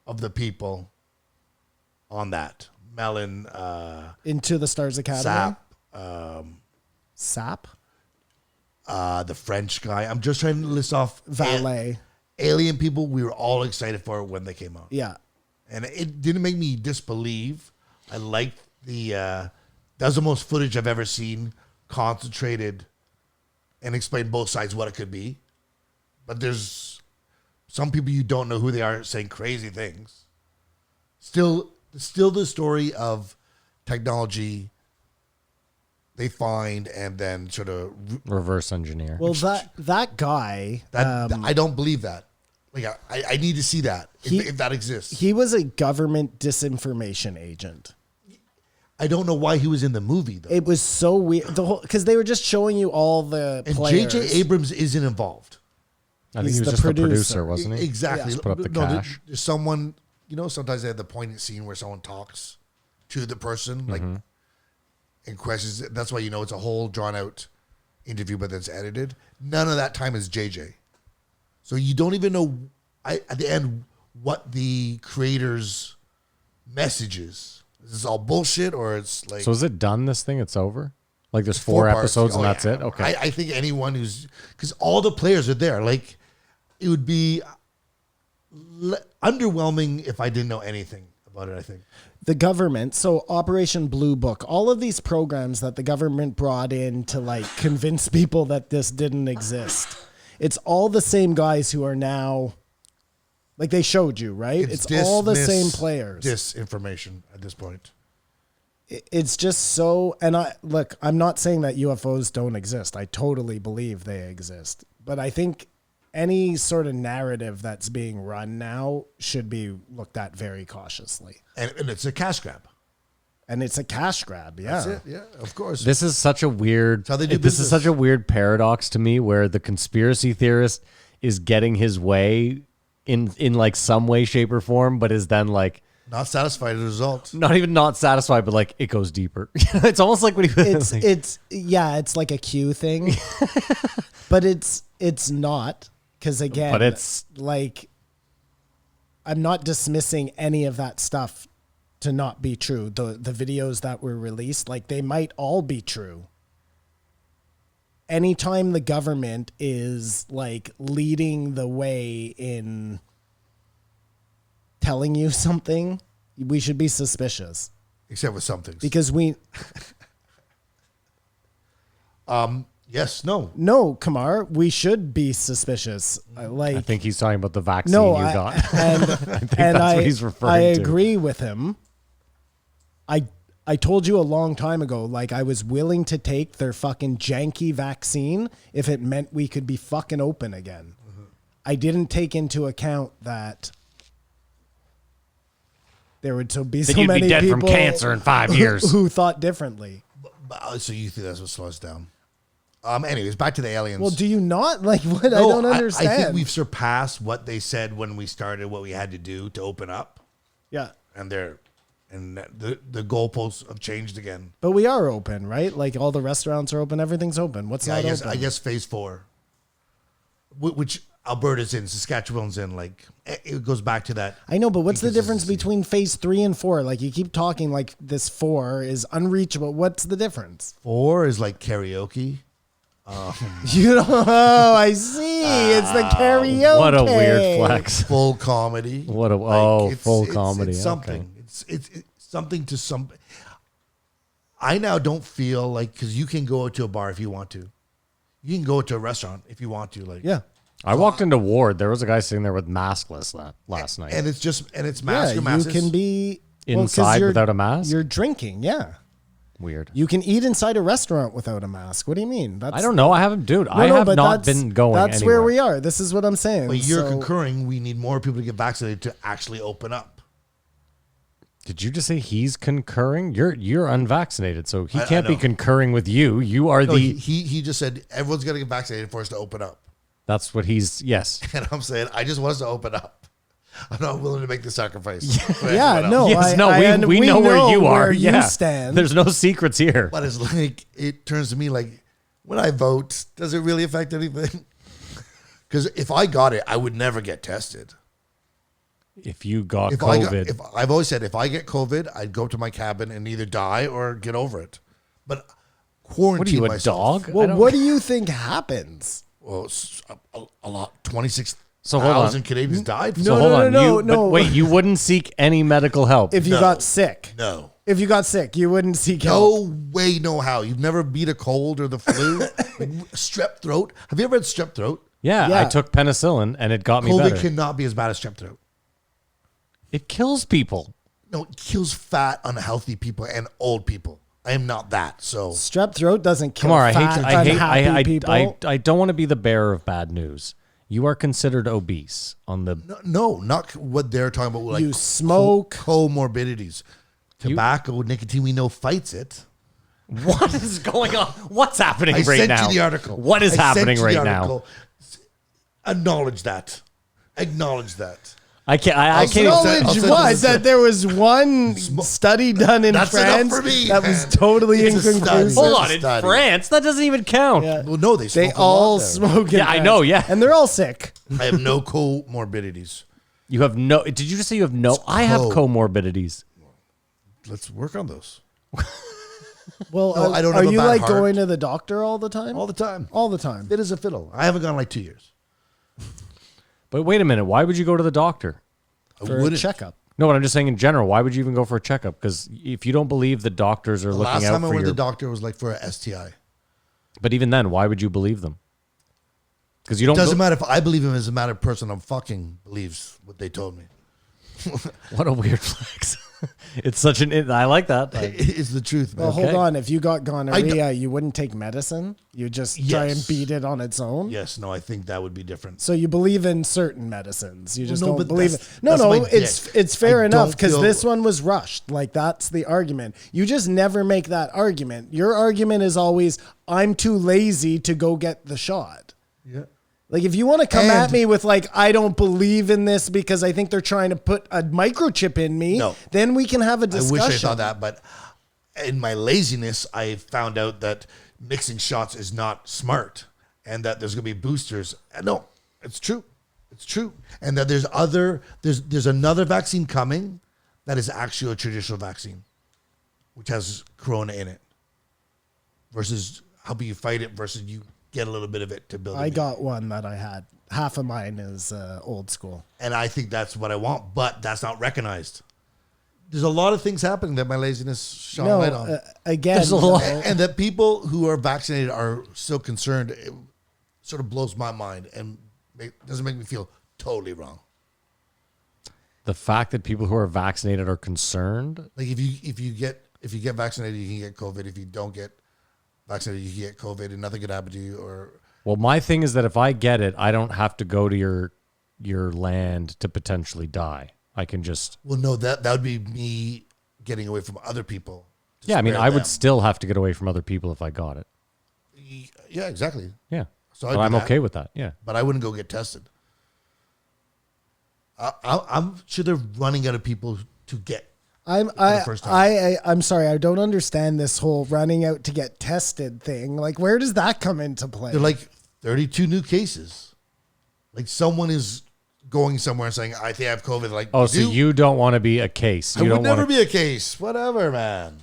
of the people on that. Mellon, Into the Stars Academy. Sap, Sap. the French guy. I'm just trying to list off Valet. alien people we were all excited for when they came out. Yeah. And it didn't make me disbelieve. I liked that was the most footage I've ever seen concentrated and explain both sides what it could be. But there's some people you don't know who they are saying crazy things. Still the story of technology they find and then sort of Reverse engineer. Well, that guy. I don't believe that. Like I need to see that if that exists. He was a government disinformation agent. I don't know why he was in the movie though. It was so weird. The whole because they were just showing you all the And players. J.J. Abrams isn't involved. I think he's he was the just the producer. producer, wasn't he? Exactly. Just put up the No, cash. there's someone, sometimes they have the poignant scene where someone talks to the person, like, and questions. That's why it's a whole drawn out interview, but that's edited. None of that time is JJ. So you don't even know at the end what the creator's message is. Is this all bullshit or it's like. So is it done, this thing? It's over? Like there's four parts. episodes and Oh, that's yeah. it? Okay. I think anyone who's. Because all the players are there. Like, it would be underwhelming if I didn't know anything about it, I think. The government, so Operation Blue Book, all of these programs that the government brought in to like convince people that this didn't exist. It's all the same guys who are now, like they showed you, right? It's all the same players. Disinformation at this point. It's just so, and I'm not saying that UFOs don't exist. I totally believe they exist. But I think any sort of narrative that's being run now should be looked at very cautiously. And it's a cash grab. And it's a cash grab, yeah. That's it, yeah, of course. This is such a weird. how they do this is business. such a weird paradox to me, where the conspiracy theorist is getting his way in like some way, shape, or form, but is then like Not satisfied with the result. not even not satisfied, but like it goes deeper. It's almost like when he It's like a Q thing, but it's not, because again, But it's- like, I'm not dismissing any of that stuff to not be true. The videos that were released, like, they might all be true. Anytime the government is like leading the way in telling you something, we should be suspicious, Except with some things. because we Yes, no. no, Kamar, we should be suspicious. I think he's talking about the vaccine no, you I, got. and think and that's what he's referring to. agree with him. I told you a long time ago, like, I was willing to take their fucking janky vaccine if it meant we could be fucking open again. I didn't take into account that there would be so you'd be many dead people from cancer in 5 years. who thought differently. So you think that's what slows down? Anyways, back to the aliens. Well, do you not? Like, what? I No, don't understand. I think we've surpassed what they said when we started, what we had to do to open up. Yeah. And the goalposts have changed again. But we are open, right? Like, all the restaurants are open. Everything's open. What's not open? I guess phase 4, which Alberta's in, Saskatchewan's in, like, it goes back to that. I know, but what's the difference inconsistency. between phase 3 and 4? Like, you keep talking like this 4 is unreachable. What's the difference? 4 is like karaoke. You know, oh, I see. It's the karaoke. What a weird flex. Full comedy. What a full comedy. It's something. It's something to some. I now don't feel like, because you can go to a bar if you want to. You can go to a restaurant if you want to. Like, Yeah. I walked into Ward. There was a guy sitting there with maskless last night. and it's Yeah, mask or masks. you can be 'cause Inside without a mask? You're drinking, yeah. Weird. You can eat inside a restaurant without a mask. What do you mean? I don't know. I haven't, dude. No, I no, have but not that's- been going That's anywhere. where we are. This is what I'm saying. But you're So- concurring. We need more people to get vaccinated to actually open up. Did you just say he's concurring? You're unvaccinated, so he I can't be know. concurring with you. You are No, the. he just said everyone's got to get vaccinated for us to open up. That's what he's. Yes. And I'm saying I just want us to open up. I'm not willing to make the sacrifice. for Yeah, anyone no, else. Yes. No. We know where you are. where you Yeah. stand. There's no secrets here. But it's like it turns to me like when I vote, does it really affect anything? Because if I got it, I would never get tested. If you got If COVID, I've always said if I get COVID, I'd go to my cabin and either die or get over it. But quarantine what are you, a myself. dog? I Well, don't- what do you think happens? Well, a lot. 26,000 So hold on. Canadians died. So No, hold no, on. no, you, no. But wait, you wouldn't seek any medical help. If you No. got sick. No. If you got sick, you wouldn't seek help. No way, no how. You've never beat a cold or the flu, strep throat. Have you ever had strep throat? yeah, I Yeah. took penicillin and it got me COVID better. cannot be as bad as strep throat. It kills people. No, it kills fat, unhealthy people and old people. I am not that. So Strep throat doesn't kill Kamar, fat, unhappy people. I don't want to be the bearer of bad news. You are considered obese on the. no, not what they're talking about. Like You smoke. comorbidities, tobacco, nicotine. We know fights it. What is going on? What's happening I right sent now? you the article. What is I sent happening you the right now? article. Acknowledge that. Acknowledge that. I can't. I can't. I'll Acknowledge send what? you the- That there was one study done in That's enough France for me, that was man. totally It's a study. inconclusive. Hold on, in Study. France, that doesn't even count. Yeah. Well, no, they They smoke a all lot there. smoke in Yeah, I France. know, yeah. And they're all sick. I have no comorbidities. You have no. Did you just say you have no? I have co- comorbidities. Let's work on those Well, No, I don't are have a you bad like heart. going to the doctor all the time? all the time. All the time. Fit as a fiddle. I haven't gone in like 2 years. But wait a minute. Why would you go to the doctor? I For a wouldn't. checkup. No, but I'm just saying in general. Why would you even go for a checkup? Because if you don't believe the doctors are The looking last out time I for went to your. the doctor was like for a STI. But even then, why would you believe them? Because you It don't. doesn't matter if I believe him as a matter of person I'm fucking believes what they told me. What a weird flex. It's such an. I like that. It's the truth, man. Well, hold Okay. on. If you got gonorrhea, you wouldn't take medicine. You just try and Yes. beat it on its own. Yes, no, I think that would be different. So you believe in certain medicines. You just No, don't but believe it. that's- No, that's no, my it's dick. it's fair I enough don't because feel- this one was rushed. Like that's the argument. You just never make that argument. Your argument is always, I'm too lazy to go get the shot. Yeah. Like if you want to come at And- me with like, I don't believe in this because I think they're trying to put a microchip in me, No. then we can have a I discussion. wish I thought that, but in my laziness, I found out that mixing shots is not smart and that there's going to be boosters. No, it's true. It's true. And that there's another vaccine coming that is actually a traditional vaccine, which has corona in it versus helping you fight it versus you get a little bit of it to build I immunity. got one that I had. Half of mine is old school. And I think that's what I want, but that's not recognized. There's a lot of things happening that my laziness shone No, light on. again, There's a lot- though, And that people who are vaccinated are so concerned, it sort of blows my mind and doesn't make me feel totally wrong. The fact that people who are vaccinated are concerned. Like if you get vaccinated, you can get COVID. If you don't get vaccinated, you can get COVID, and nothing could happen to you. Or Well, my thing is that if I get it, I don't have to go to your land to potentially die. I can just. well, no, that would be me getting away from other people. to Yeah, I mean, spare I would them. still have to get away from other people if I got it. Yeah, exactly. Yeah. So So I'd I'm do that. okay with that. Yeah. But I wouldn't go get tested. I'm sure they're running out of people to get. I'm the first time. I'm sorry, I don't understand this whole running out to get tested thing. Like, where does that come into play? They're like 32 new cases. Like someone is going somewhere and saying, I think I have COVID. Like, Oh, so do? you don't want to be a case. I You would don't never want to. be a case. Whatever, man.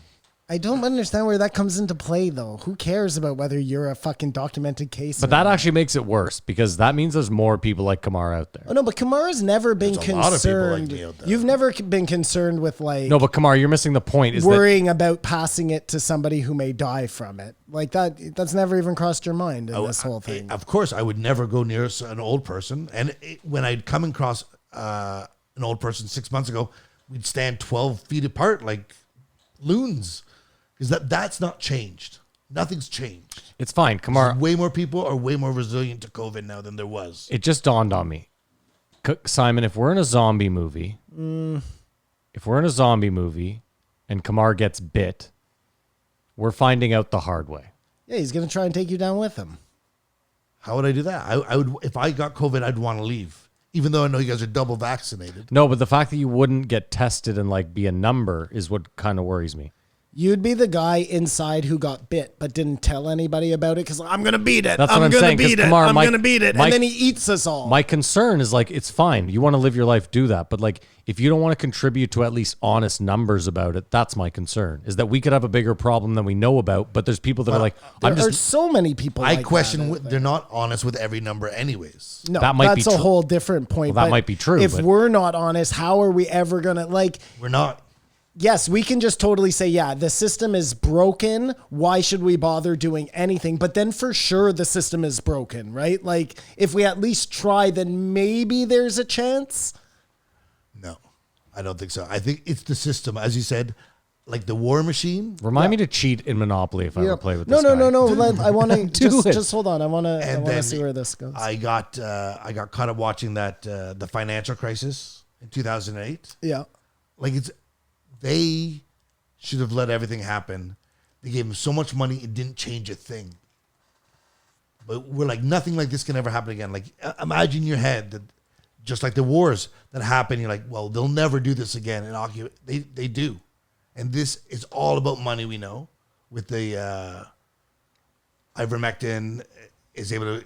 I don't understand where that comes into play, though. Who cares about whether you're a fucking documented case? But or that not? actually makes it worse because that means there's more people like Kamar out there. Oh no, but Kamara's never been There's a lot of people like concerned. me out there. You've never been concerned with like No, but Kamar, you're missing the point. Is that worrying about passing it to somebody who may die from it. Like that. That's never even crossed your mind in this whole thing. Of course, I would never go near an old person. And when I'd come across an old person 6 months ago, we'd stand 12 feet apart like loons. Because that's not changed. Nothing's changed. It's fine. Kamar, Way more people are way more resilient to COVID now than there was. it just dawned on me. Simon, if we're in a zombie movie, and Kamar gets bit, we're finding out the hard way. Yeah, he's going to try and take you down with him. How would I do that? I would, if I got COVID, I'd want to leave, even though I know you guys are double vaccinated. No, but the fact that you wouldn't get tested and like be a number is what kind of worries me. You'd be the guy inside who got bit but didn't tell anybody about it because I'm going to beat it. That's what I'm gonna saying, 'cause beat it. Kamar, I'm my- going to beat it. my- And then he eats us all. My concern is like, it's fine. You want to live your life, do that. But like, if you don't want to contribute to at least honest numbers about it, that's my concern, is that we could have a bigger problem than we know about. But there's people that are like, there I'm are just, so many people I like question, that. they're not honest with every number anyways. No, That might be that's a true. whole different point. Well, that but might be true, If but- we're not honest, how are we ever going to like... We're not. Yes, we can just totally say, yeah, the system is broken. Why should we bother doing anything? But then for sure the system is broken, right? Like if we at least try, then maybe there's a chance. No, I don't think so. I think it's the system. As you said, like the war machine. remind me to cheat in Monopoly if I ever play with No, this no, guy. no. I want to Do it. just hold on. I want And to then see where this goes. I got caught up watching that the financial crisis in 2008. Yeah. Like they should have let everything happen. They gave him so much money, it didn't change a thing. But we're like, nothing like this can ever happen again. Like, imagine in your head that just like the wars that happen, you're like, well, they'll never do this again. And they do. And this is all about money, we know. With the ivermectin is able to,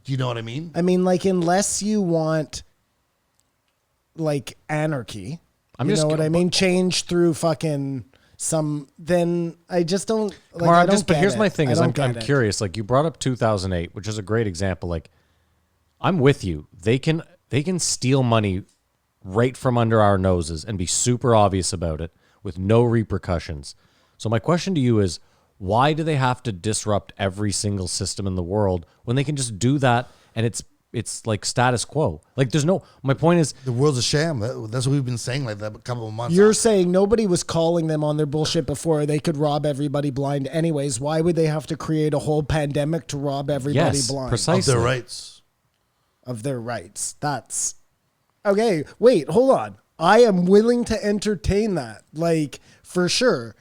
do you know what I mean? I mean, like, unless you want like anarchy, I'm you just know what I mean? Change through fucking then I just don't like. Kamar, I don't but get here's it. my thing I is don't I'm get it. curious. Like you brought up 2008, which is a great example. Like I'm with you. They can steal money right from under our noses and be super obvious about it with no repercussions. So my question to you is, why do they have to disrupt every single system in the world when they can just do that and it's like status quo? Like there's no, my point is, The world's a sham. That's what we've been saying like that a couple of months. You're saying nobody was calling them on their bullshit before. They could rob everybody blind anyways. Why would they have to create a whole pandemic to rob everybody yes, blind? of precisely. their rights. Of their rights. That's okay. Wait, hold on. I am willing to entertain that, like for sure.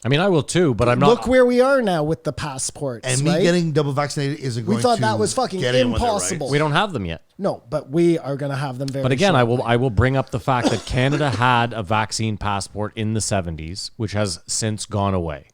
I mean, I will too, but I'm not. Look where we are now with the passports. And me right? getting double vaccinated isn't going We to thought that was fucking get anyone their impossible. rights. we don't have them yet. No, but we are going to have them very. But again, shortly. I will bring up the fact that Canada had a vaccine passport in the 70s, which has since gone away.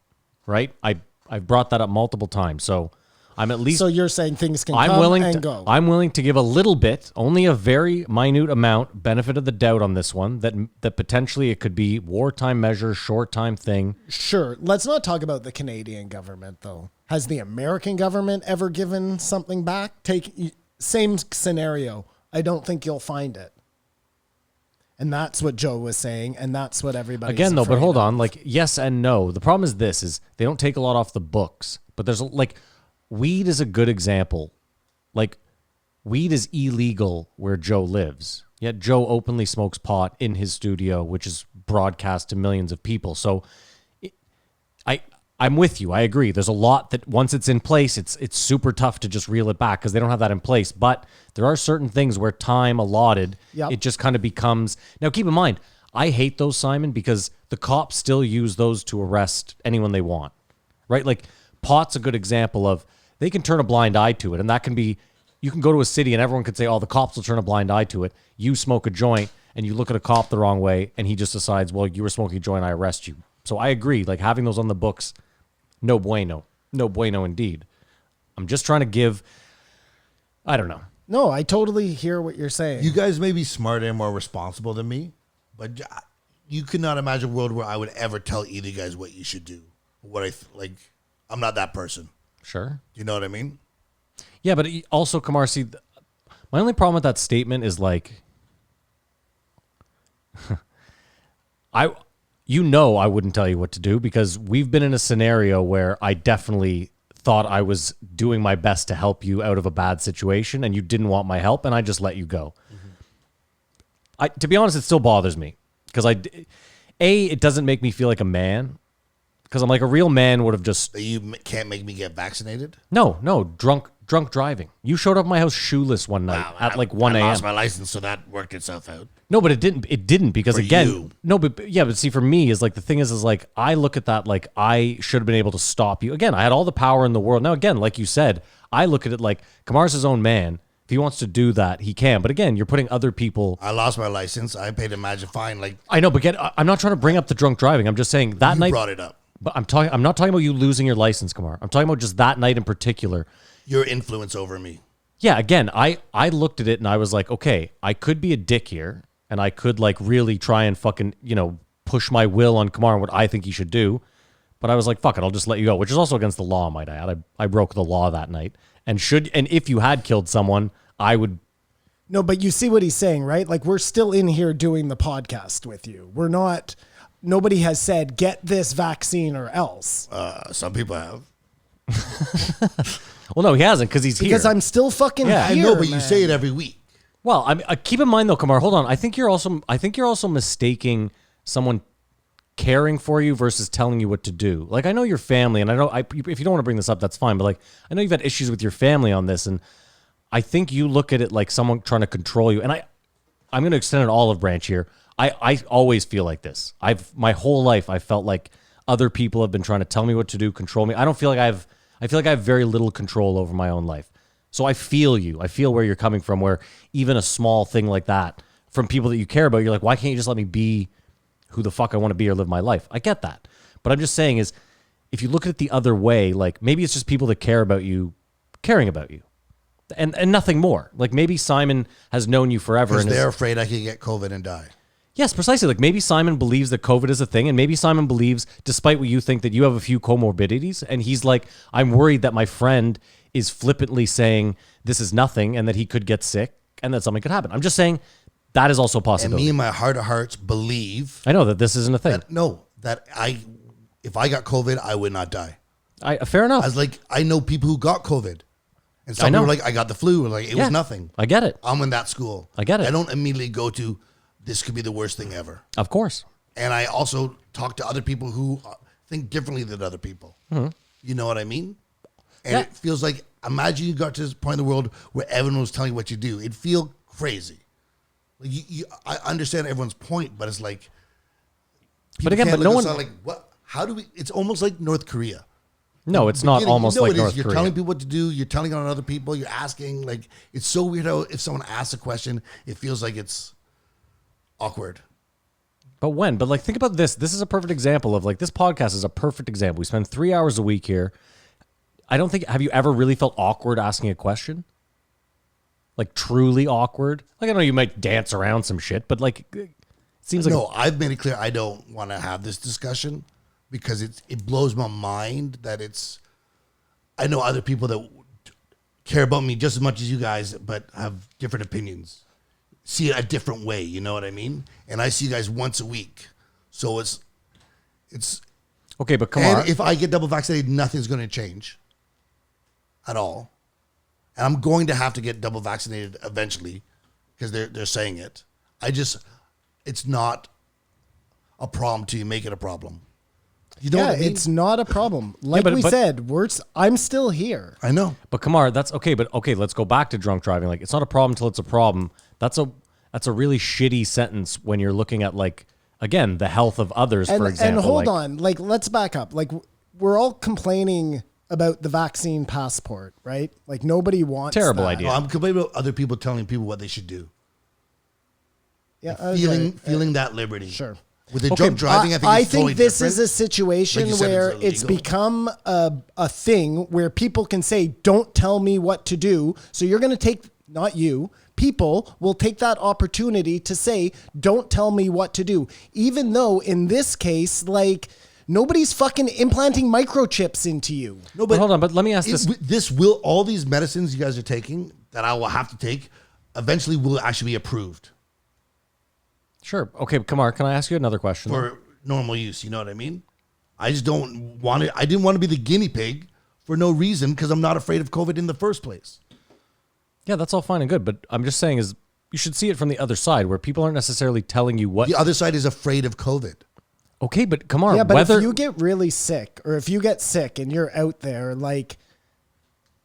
Right? I've brought that up multiple times. So I'm at least So you're saying things can I'm come willing and to go. I'm willing to give a little bit, only a very minute amount, benefit of the doubt on this one, that potentially it could be wartime measure, short time thing. Sure. Let's not talk about the Canadian government, though. Has the American government ever given something back? Same scenario. I don't think you'll find it. And that's what Joe was saying, and that's what everybody Again, though, but hold on, like yes and no. The problem is this: is they don't take a lot off the books, but there's like weed is a good example. Like weed is illegal where Joe lives, yet Joe openly smokes pot in his studio, which is broadcast to millions of people. So I'm with you. I agree. There's a lot that once it's in place, it's super tough to just reel it back because they don't have that in place. But there are certain things where time allotted, Yep. it just kind of becomes. Now, keep in mind, I hate those, Simon, because the cops still use those to arrest anyone they want, right? Like pot's a good example of they can turn a blind eye to it, and that can be. You can go to a city and everyone could say, "Oh, the cops will turn a blind eye to it." You smoke a joint and you look at a cop the wrong way, and he just decides, "Well, you were smoking a joint, I arrest you." So I agree. Like having those on the books. No bueno. No bueno indeed. I'm just trying to give, I don't know. No, I totally hear what you're saying. You guys may be smarter and more responsible than me, but you could not imagine a world where I would ever tell either of you guys what you should do. Like, I'm not that person. Sure. You know what I mean? Yeah, but also, Kamar, see, my only problem with that statement is like, I wouldn't tell you what to do because we've been in a scenario where I definitely thought I was doing my best to help you out of a bad situation and you didn't want my help and I just let you go. To be honest, it still bothers me because it doesn't make me feel like a man Because I'm like, a real man would have just That you can't make me get vaccinated? no drunk driving. You showed up at my house shoeless one night at like 1 I a.m. lost my license, so that worked itself out. No, but it didn't. It didn't because For again, you. no, but yeah, but see, for me, is like the thing is like I look at that like I should have been able to stop you. Again, I had all the power in the world. Now, again, like you said, I look at it like Kamar's his own man. If he wants to do that, he can. But again, you're putting other people. I lost my license. I paid a magic fine. Like I know, but I'm not trying to bring up the drunk driving. I'm just saying that you night. brought it up. But I'm not talking about you losing your license, Kamar. I'm talking about just that night in particular. Your influence over me. Yeah, again, I looked at it and I was like, okay, I could be a dick here, and I could like really try and fucking, push my will on Kamar and what I think he should do. But I was like, fuck it, I'll just let you go, which is also against the law, might I add. I broke the law that night. And if you had killed someone, I would. No, but you see what he's saying, right? Like, we're still in here doing the podcast with you. We're not, nobody has said, get this vaccine or else. Some people have. Well, no, he hasn't because he's here. Because I'm still fucking Yeah, here, I I know, but man. you say it every week. Well, keep in mind though, Kamar. Hold on. I think you're also mistaking someone caring for you versus telling you what to do. Like I know your family, and I know if you don't want to bring this up, that's fine. But like I know you've had issues with your family on this, and I think you look at it like someone trying to control you. And I'm going to extend an olive branch here. I always feel like this. My whole life I felt like other people have been trying to tell me what to do, control me. I don't feel like I feel like I have very little control over my own life. So I feel you. I feel where you're coming from, where even a small thing like that from people that you care about, you're like, why can't you just let me be who the fuck I want to be or live my life? I get that. But I'm just saying is if you look at it the other way, like maybe it's just people that care about you, caring about you and nothing more. Like maybe Simon has known you forever. Because And they're afraid I could get COVID and die. yes, precisely. Like maybe Simon believes that COVID is a thing, and maybe Simon believes, despite what you think, that you have a few comorbidities, and he's like, I'm worried that my friend is flippantly saying this is nothing and that he could get sick and that something could happen. I'm just saying that is also a And possibility. me in my heart of hearts believe I know that this isn't a thing. that if I got COVID, I would not die. Fair enough. I was like, I know people who got COVID. And I some know. people were like, I got the flu. Like, it Yeah, was nothing. I get it. I'm in that school. I get it. I don't immediately go to, this could be the worst thing ever. Of course. And I also talk to other people who think differently than other people. You know what I mean? And Yeah. it feels like, imagine you got to this point in the world where everyone was telling you what you do. It'd feel crazy. Like I understand everyone's point, but it's like, But again, can't but no look one. us like, what? How do we? It's almost like North Korea. No, it's not Beginning, almost you know like it is. North You're Korea. telling people what to do. You're telling on other people. You're asking. Like, it's so weird how if someone asks a question, it feels like it's awkward. But when? But like, think about this. This is a perfect example of like, this podcast is a perfect example. We spend 3 hours a week here. I don't think, have you ever really felt awkward asking a question? Like truly awkward? Like, I know you might dance around some shit, but like, it seems like. No, I've made it clear I don't want to have this discussion because it blows my mind that it's. I know other people that care about me just as much as you guys, but have different opinions. See it a different way, you know what I mean? And I see you guys once a week, so it's. Okay, but come And on. if I get double vaccinated, nothing's going to change at all. And I'm going to have to get double vaccinated eventually because they're saying it. It's not a problem to make it a problem. You know what I mean? It's not a problem. Like but- we but- said, I'm still here. I know. But Kamar, that's okay. But okay, let's go back to drunk driving. Like, it's not a problem until it's a problem. That's a really shitty sentence when you're looking at like, again, the health of others, for example. And hold like, on, like let's back up. Like we're all complaining about the vaccine passport, right? Like nobody wants Terrible that. idea. No, I'm complaining about other people telling people what they should do. Yeah, Feeling that liberty. Sure. With the drunk driving, I think it's totally this different. is a situation Like you said, where it's it's illegal. become a thing where people can say, "Don't tell me what to do." So you're going to take, not you, people will take that opportunity to say, "Don't tell me what to do," even though in this case, like nobody's fucking implanting microchips into you. No, But hold on, but let me ask this. This will, all these medicines you guys are taking that I will have to take, eventually will actually be approved Sure. Okay, Kamar, can I ask you another question? for normal use. You know what I mean? I just don't want it. I didn't want to be the guinea pig for no reason because I'm not afraid of COVID in the first place. Yeah, that's all fine and good, but I'm just saying is you should see it from the other side where people aren't necessarily telling you what. The other side is afraid of COVID. Okay, but come on. Yeah, but whether if you get really sick, or if you get sick and you're out there, like,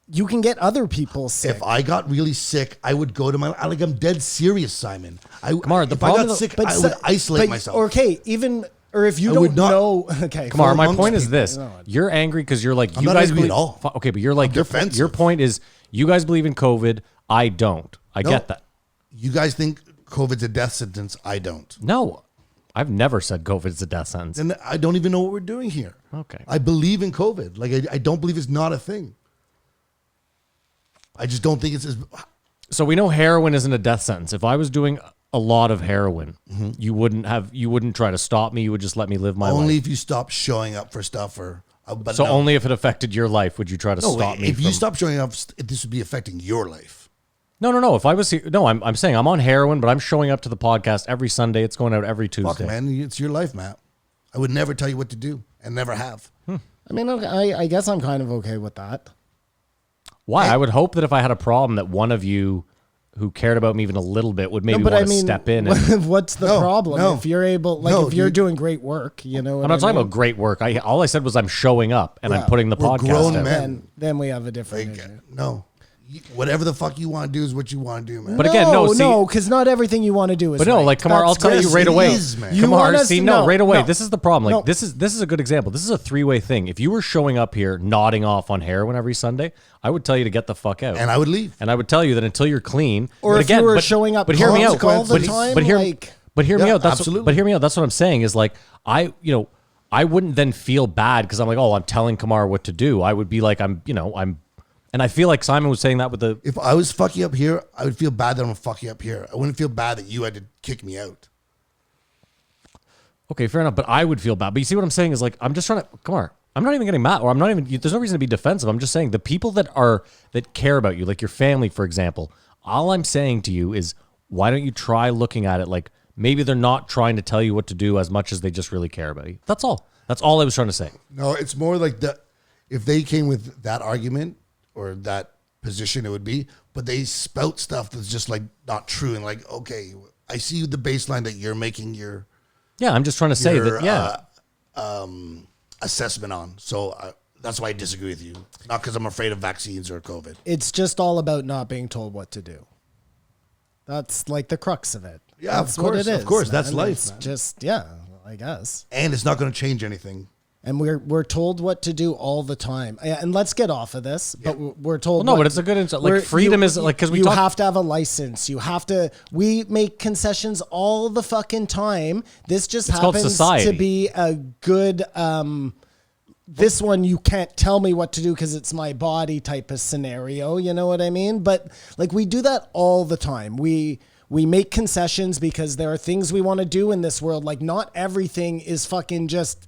you can get other people sick. If I got really sick, I would go to like I'm dead serious, Simon. Kamar, the if I problem- got sick, I would isolate myself. Okay, even or if you I don't would not- know, okay. Kamar, my amongst point is people. this: you're angry because you're like, I'm you not guys angry at believe, all. Okay, but you're like, I'm defensive. your point is, you guys believe in COVID. I don't. I No. get that. You guys think COVID's a death sentence? I don't. No, I've never said COVID is a death sentence. And I don't even know what we're doing here. Okay. I believe in COVID. Like I don't believe it's not a thing. I just don't think it's as. So we know heroin isn't a death sentence. If I was doing a lot of heroin, you wouldn't try to stop me. You would just let me live my Only life. if you stop showing up for stuff but So no. only if it affected your life would you try to No, stop me. if you from- stop showing up, this would be affecting your life. No. If I was here, no, I'm saying I'm on heroin, but I'm showing up to the podcast every Sunday. It's going out every Tuesday. Fuck, man, it's your life, Matt. I would never tell you what to do, and never have. I mean, I guess I'm kind of okay with that. Why? I would hope that if I had a problem, that one of you who cared about me even a little bit would maybe No, but want I to mean, step in. And, what's the No, problem? no. If you're able, like, No, if you're dude. doing great work, you know. I'm not talking about great work. All I said was I'm showing up and I'm Yeah, putting the we're podcast grown out. men. Then we have a different Like, issue. no, whatever the fuck you want to do is what you want to do, man. But again, no, because not everything you want to do is. But no, right. like Kamar, I'll That's tell you yes, right it away. is, man. You Kamar, want us see, to no, know. right away. No. This is the problem. Like No. this is a good example. This is a three-way thing. If you were showing up here nodding off on heroin every Sunday, I would tell you to get the fuck out. And I would leave. And I would tell you that until you're clean, Or but if you again, were but, showing up but hear me out. all the But- time, but hear, like- but hear me Yeah, out. That's absolutely. But hear me out. That's what I'm saying. Is like I wouldn't then feel bad because I'm like, oh, I'm telling Kamar what to do. I would be like, I'm. And I feel like Simon was saying that with the. If I was fucking up here, I would feel bad that I'm fucking up here. I wouldn't feel bad that you had to kick me out. Okay, fair enough. But I would feel bad. But you see what I'm saying is like I'm just trying to Kamar. I'm not even getting mad, or I'm not even. There's no reason to be defensive. I'm just saying the people that care about you, like your family, for example. All I'm saying to you is, why don't you try looking at it like maybe they're not trying to tell you what to do as much as they just really care about you. That's all. That's all I was trying to say. No, it's more like if they came with that argument or that position, it would be, but they spout stuff that's just like not true. And like, okay, I see the baseline that you're making your Yeah, I'm just trying to say your, that. Yeah, assessment on. So that's why I disagree with you. Not because I'm afraid of vaccines or COVID. It's just all about not being told what to do. That's like the crux of it. Yeah, That's of what course, it of is, course, that's man. life, It's man. just, yeah, I guess. And it's not going to change anything. And we're told what to do all the time. And let's get off of this. But we're told. Well, no, what but it's a good insight. Like, freedom is like because we you talk. have to have a license. You have to. We make concessions all the fucking time. This just It's called happens society. to be a good. This one you can't tell me what to do because it's my body type of scenario. You know what I mean? But like we do that all the time. We make concessions because there are things we want to do in this world. Like not everything is fucking just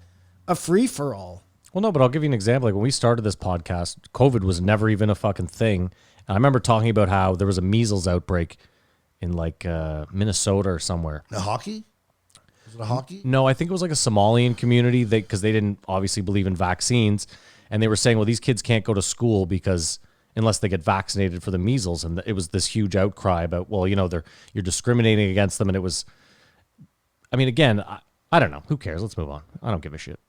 a free for all. Well, no, but I'll give you an example. Like when we started this podcast, COVID was never even a fucking thing. And I remember talking about how there was a measles outbreak in like Minnesota or somewhere. The hockey? Is it a hockey? No, I think it was like a Somalian community because they didn't obviously believe in vaccines. And they were saying, well, these kids can't go to school because unless they get vaccinated for the measles. And it was this huge outcry about, well, you're discriminating against them. And it was, I mean, again, I don't know. Who cares? Let's move on. I don't give a shit.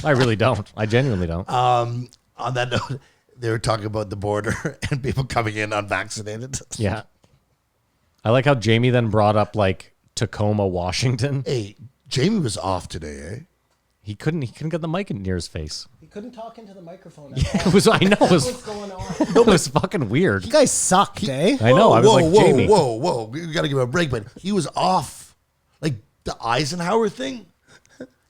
I really don't. I genuinely don't. On that note, they were talking about the border and people coming in unvaccinated. Yeah. I like how Jamie then brought up like Tacoma, Washington. Hey, Jamie was off today, eh? He couldn't get the mic near his face. He couldn't talk into the microphone. It was, I know, it was, What's going on? it was fucking weird. You guys sucked, eh? I know. I was like, whoa, Jamie. whoa. We got to give him a break, but he was off. Like the Eisenhower thing.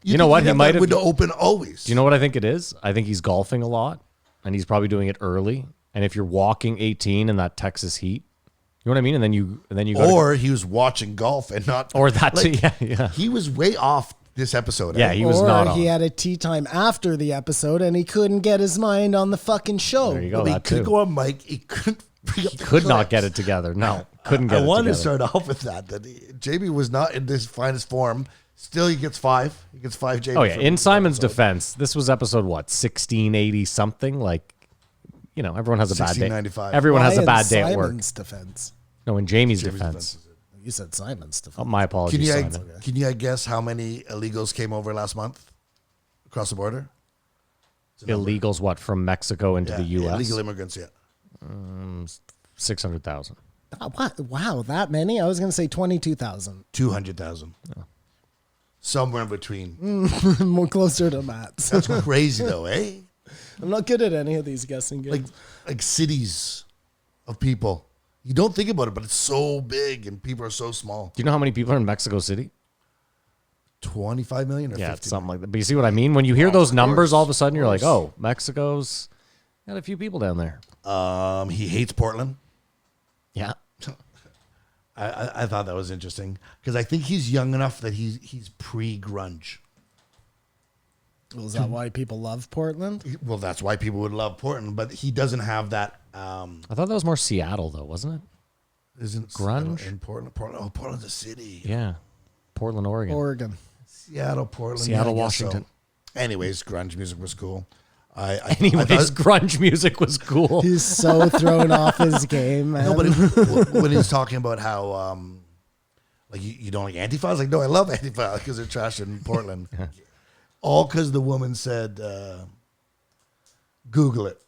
You know what? He might have. window open always. Do you know what I think it is? I think he's golfing a lot, and he's probably doing it early. And if you're walking 18 in that Texas heat, you know what I mean? And then you gotta Or he was watching golf and not. Or that too, like, yeah. He was way off this episode. Yeah, eh? he was Or not on. he had a tea time after the episode and he couldn't get his mind on the fucking show. There you go. He That could too. go on mic. He couldn't. Bring up the Could not get clips. it together. No, couldn't get I it wanted to together. start off with that Jamie was not in this finest form. Still, he gets 5. He gets 5. Jamie. Oh yeah. for In this Simon's episode. defense, this was episode what 1680 something. Like, everyone has a bad day. 1695. Everyone has Why a bad in day at work. Simon's defense. No, in Jamie's Jamie's defense. defense. You said Simon stuff. Oh, my apologies, Simon. Can you guess how many illegals came over last month across the border? Illegals, what, from Mexico into the U.S.? Illegal immigrants, yeah. 600,000. What? Wow, that many? I was going to say 22,000. 200,000. Somewhere in between. More closer to Matt's. That's crazy, though, eh? I'm not good at any of these guessing games. Like cities of people. You don't think about it, but it's so big and people are so small. Do you know how many people are in Mexico City? 25 million or Yeah, 50 it's something like that. But you see what I mean? When you hear those numbers, all of a sudden you're like, oh, Mexico's got a few people down there. He hates Portland. Yeah. I thought that was interesting because I think he's young enough that he's pre-grunge. Well, is that why people love Portland? Well, that's why people would love Portland, but he doesn't have that. I thought that was more Seattle, though, wasn't it? Isn't grunge in Portland? Portland's a city. Yeah. Portland, Oregon. Seattle, Portland, Seattle, yeah, I guess Washington. So. Anyways, grunge music was cool. Grunge music was cool. He's so thrown off his game, man. No, but when he's talking about how like you don't like Antifa, I was like, no, I love Antifa because they're trash in Portland. All because the woman said, Google it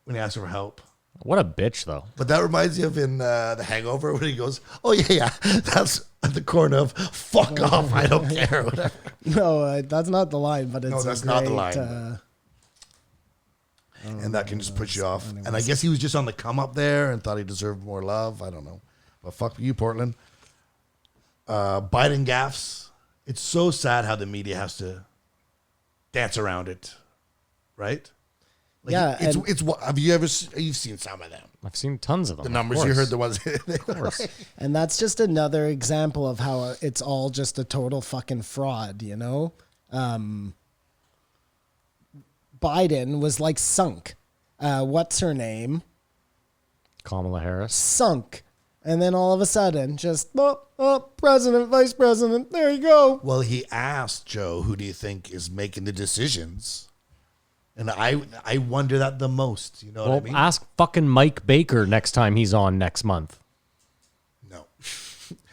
when he asked her for help. What a bitch, though. But that reminds you of in The Hangover when he goes, oh, yeah, that's at the corner of fuck off, I don't care, whatever. No, that's not the line, but it's that's not the line. And that can just put you off. Anyways. And I guess he was just on the come up there and thought he deserved more love. I don't know. But fuck you, Portland. Biden gaffes. It's so sad how the media has to dance around it, right? Like Yeah, it's what have you ever you've seen some of them? I've seen tons of them. The numbers you heard, the ones. Of course. And that's just another example of how it's all just a total fucking fraud, you know? Biden was like sunk. What's her name? Kamala Harris. Sunk. And then all of a sudden, just, president, vice president, there you go. Well, he asked Joe, who do you think is making the decisions? And I wonder that the most. You know what I mean? Ask fucking Mike Baker next time he's on next month. No.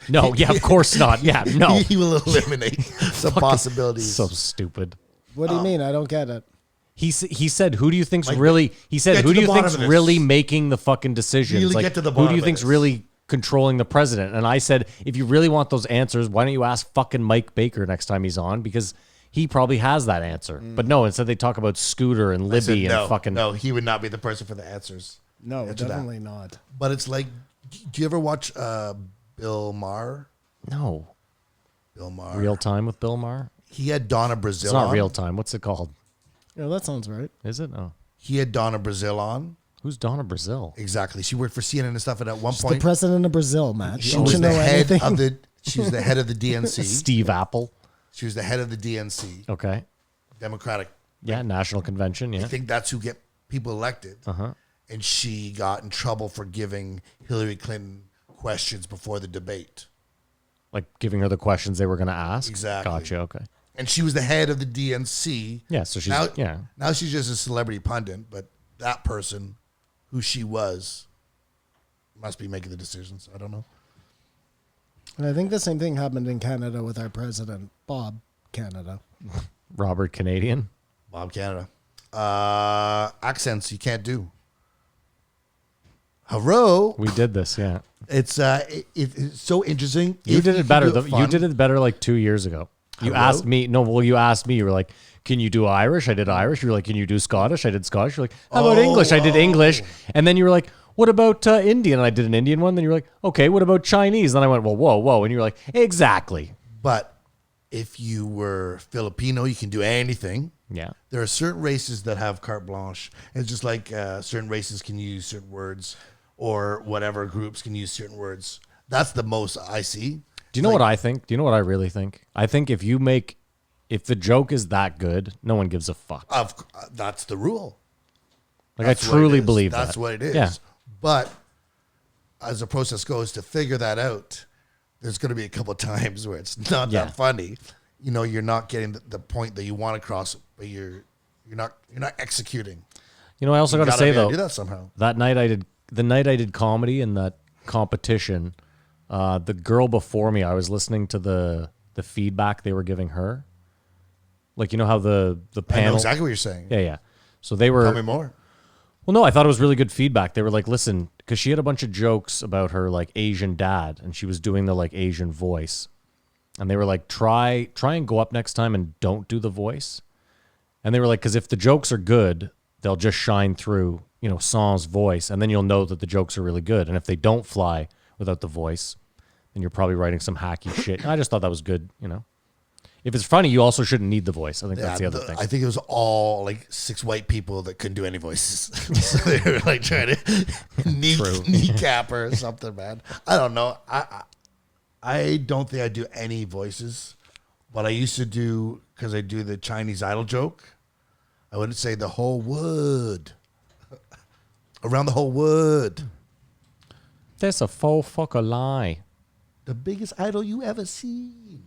No, yeah, of course not. Yeah, no. He will eliminate some possibilities. So stupid. What do you mean? I don't get it. He said, who do you think's Like, really? He said, get who to do the you bottom think's of this. really making the fucking decisions? Really Like, get to the who bottom do you of think's this. really controlling the president? And I said, if you really want those answers, why don't you ask fucking Mike Baker next time he's on? Because he probably has that answer. But no, instead they talk about Scooter and I said, Libby and fucking. No, he would not be the person for the answers. No, Answer that. definitely not. But it's like, do you ever watch Bill Maher? No. Bill Maher. Real Time with Bill Maher? He had Donna Brazil It's not on. Real Time. What's it called? Yeah, that sounds right. Is it? Oh. He had Donna Brazil on. Who's Donna Brazil? Exactly. She worked for CNN and stuff. And at one She's the point, president of Brazil, Matt. she Don't was you the know head anything? of the. She was the head of the DNC. Steve Apple. She was the head of the DNC, Okay. Democratic. Yeah, National Convention. I Yeah. think that's who get people elected. Uh-huh. And she got in trouble for giving Hillary Clinton questions before the debate. Like giving her the questions they were going to ask. Exactly. Gotcha. Okay. And she was the head of the DNC. Yeah. So she's Now she's just a celebrity pundit, but that person, who she was, must be making the decisions. I don't know. And I think the same thing happened in Canada with our president, Bob Canada. Robert Canadian. Bob Canada. Accents you can't do. Hello. We did this. Yeah. It's it's so interesting. You If did it can better. do You fun. did it better like 2 years ago. You Hello? asked me. No, well, you asked me. You were like, "Can you do Irish?" I did Irish. You were like, "Can you do Scottish?" I did Scottish. You're like, "How about English?" I did English. And then you were like, "What about Indian?" And I did an Indian one. Then you were like, "Okay, what about Chinese?" And then I went, "Well, whoa." And you were like, "Exactly." But if you were Filipino, you can do anything. Yeah. There are certain races that have carte blanche. It's just like certain races can use certain words, or whatever groups can use certain words. That's the most I see. Do you know what I think? Do you know what I really think? I think if the joke is that good, no one gives a fuck. That's the rule. Like That's I what it truly is. believe that's that. what it is. Yeah. But as the process goes to figure that out, there's going to be a couple of times where it's not Yeah. that funny. You know, you're not getting the point that you want across, but you're not executing. You know, I also got to Gotta say be able though, to do that somehow. the night I did comedy in that competition, The girl before me, I was listening to the feedback they were giving her. Like, you know how the I panel. know exactly what you're saying. Yeah. So they were. Tell me more. Well, no, I thought it was really good feedback. They were like, listen, because she had a bunch of jokes about her like Asian dad, and she was doing the like Asian voice, and they were like, try and go up next time and don't do the voice. And they were like, because if the jokes are good, they'll just shine through, you know, Song's voice, and then you'll know that the jokes are really good. And if they don't fly without the voice, then you're probably writing some hacky shit. And I just thought that was good, you know. If it's funny, you also shouldn't need the voice. I think that's the other thing. I think it was all like 6 white people that couldn't do any voices. So they were like trying to kneecap her or something, man. I don't know. I don't think I do any voices. What I used to do, because I do the Chinese idol joke, I wouldn't say the whole wood. Around the whole wood. That's a full fucker lie. The biggest idol you ever seen.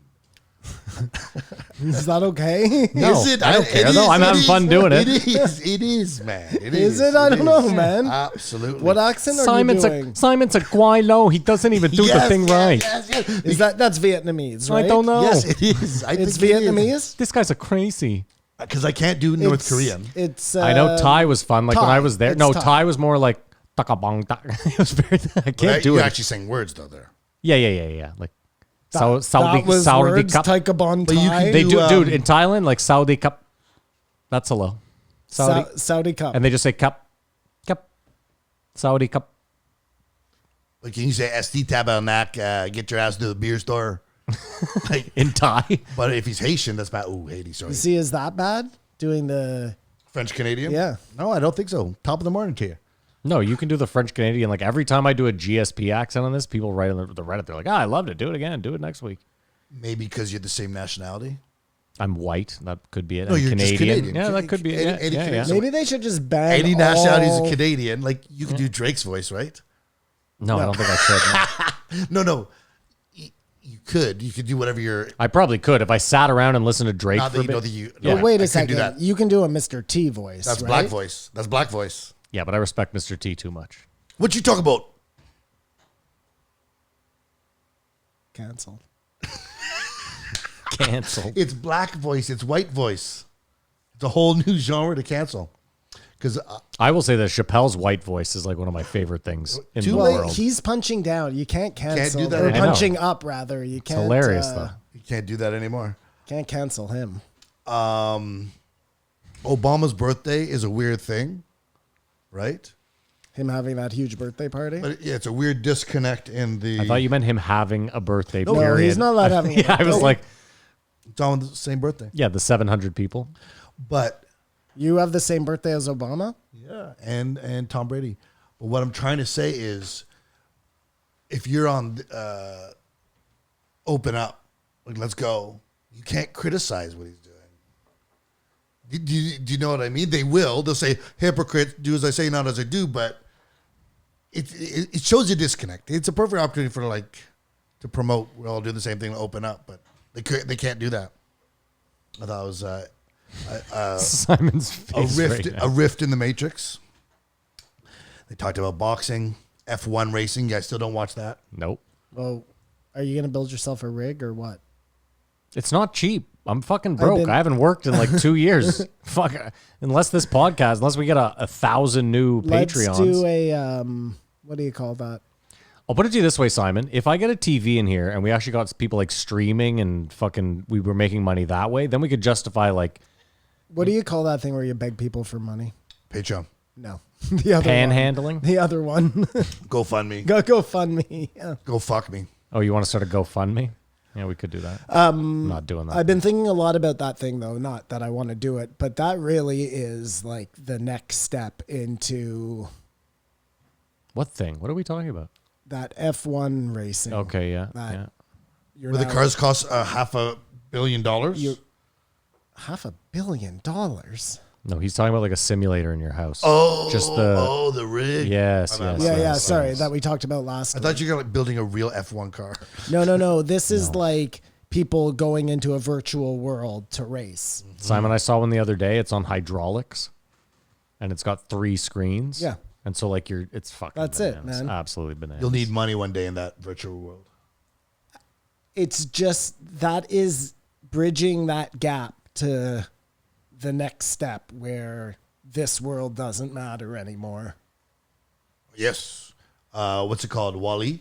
Is that okay? No, Is it? I don't care. No, I'm having fun doing it. It is, man. Is it? I don't know, man. Absolutely. What accent are you doing? Simon's a guai lo. He doesn't even do the thing right. Yes. Is that's Vietnamese, right? I don't know. Yes, it is. I It's think Vietnamese? This guy's a crazy. Because I can't do North It's- Korean. It's I know Thai was fun. Like when Thai. I was there. It's No, Thai. Thai was more like takabong tak. It was very. I can't do You're it. actually saying words though there. Yeah. Like that Saudi was Saudi words, cup. Taikabon But you Thai. can They do, do, dude. In Thailand, like Saudi cup. That's hello. Saudi, Saudi Cup. and they just say cup, Saudi cup. Like, can you say "Esti tabernak"? Get your ass to the beer store. Like, In Thai. but if he's Haitian, that's bad. Ooh, Haiti, sorry. See, is that bad? Doing the French Canadian. Yeah. No, I don't think so. Top of the morning to you. No, you can do the French Canadian. Like every time I do a GSP accent on this, people write on the Reddit. They're like, I loved it. Do it again. Do it next week. Maybe because you're the same nationality. I'm white. That could be it. No, I'm you're just Canadian. Yeah, that could be it. Any Yeah. Canadian. maybe they should just ban Any nationality is all- a Canadian. Like, you can do Drake's voice, right? No, I don't think I should. No. No. You could. You could do whatever you're. I probably could if I sat around and listened to Drake Not for that a you bit. know that you. Yeah. But wait I a couldn't second. do that. You can do a Mr. T voice. That's right? black voice. That's black voice. Yeah, but I respect Mr. T too much. What you talk about? Cancel. Cancel. It's black voice. It's white voice. It's a whole new genre to cancel. Because I will say that Chappelle's white voice is like one of my favorite things in Too the late. world. He's punching down. You can't cancel. do that Or anymore. punching up, rather. You can't. hilarious, though. you can't do that anymore. Can't cancel him. Obama's birthday is a weird thing, right? Him having that huge birthday party. But yeah, it's a weird disconnect in the. I thought you meant him having a birthday No, period. he's not allowed to have a Yeah, I was birthday. like, It's all on the same birthday. yeah, the 700 people. But You have the same birthday as Obama? yeah, and Tom Brady. But what I'm trying to say is, if you're on Open Up, like let's go, you can't criticize what he's doing. Do you know what I mean? They will. They'll say, hypocrite, do as I say, not as I do. But it shows you disconnect. It's a perfect opportunity for to promote. We're all doing the same thing, Open Up, but they can't do that. I thought it was Simon's a face rift, right now. a rift in the Matrix. They talked about boxing, F1 racing. You guys still don't watch that? Nope. Well, are you going to build yourself a rig or what? It's not cheap. I'm fucking broke. been- I haven't worked in like 2 years. Fuck. Unless this podcast, unless we get a 1,000 new Patreons. Let's do a, what do you call that? I'll put it to you this way, Simon. If I get a TV in here and we actually got people like streaming and fucking we were making money that way, then we could justify like What do you call that thing where you beg people for money? Patreon, No. The other panhandling. one. The other one. GoFundMe, Go fund me. Yeah. go fuck me. Oh, you want to start a GoFundMe? Yeah, we could do that. I'm not doing that. I've been thinking a lot about that thing, though. Not that I want to do it, but that really is like the next step into What thing? What are we talking about? that F1 racing. Okay, yeah. That yeah. You're Where the now- cars cost $500 million. $500 million. No, he's talking about like a simulator in your house. Oh, Just the rig. Yes, My bad, yes. my bad. Yeah. Sorry, that we talked about last. I thought you were building a real F1 car. No. This is like people going into a virtual world to race. Simon, I saw one the other day. It's on hydraulics, and it's got 3 screens. Yeah. And so like it's fucking. That's it, bananas. man. Absolutely bananas. You'll need money one day in that virtual world. it's just that is bridging that gap to the next step where this world doesn't matter anymore. Yes. What's it called? Wall-E?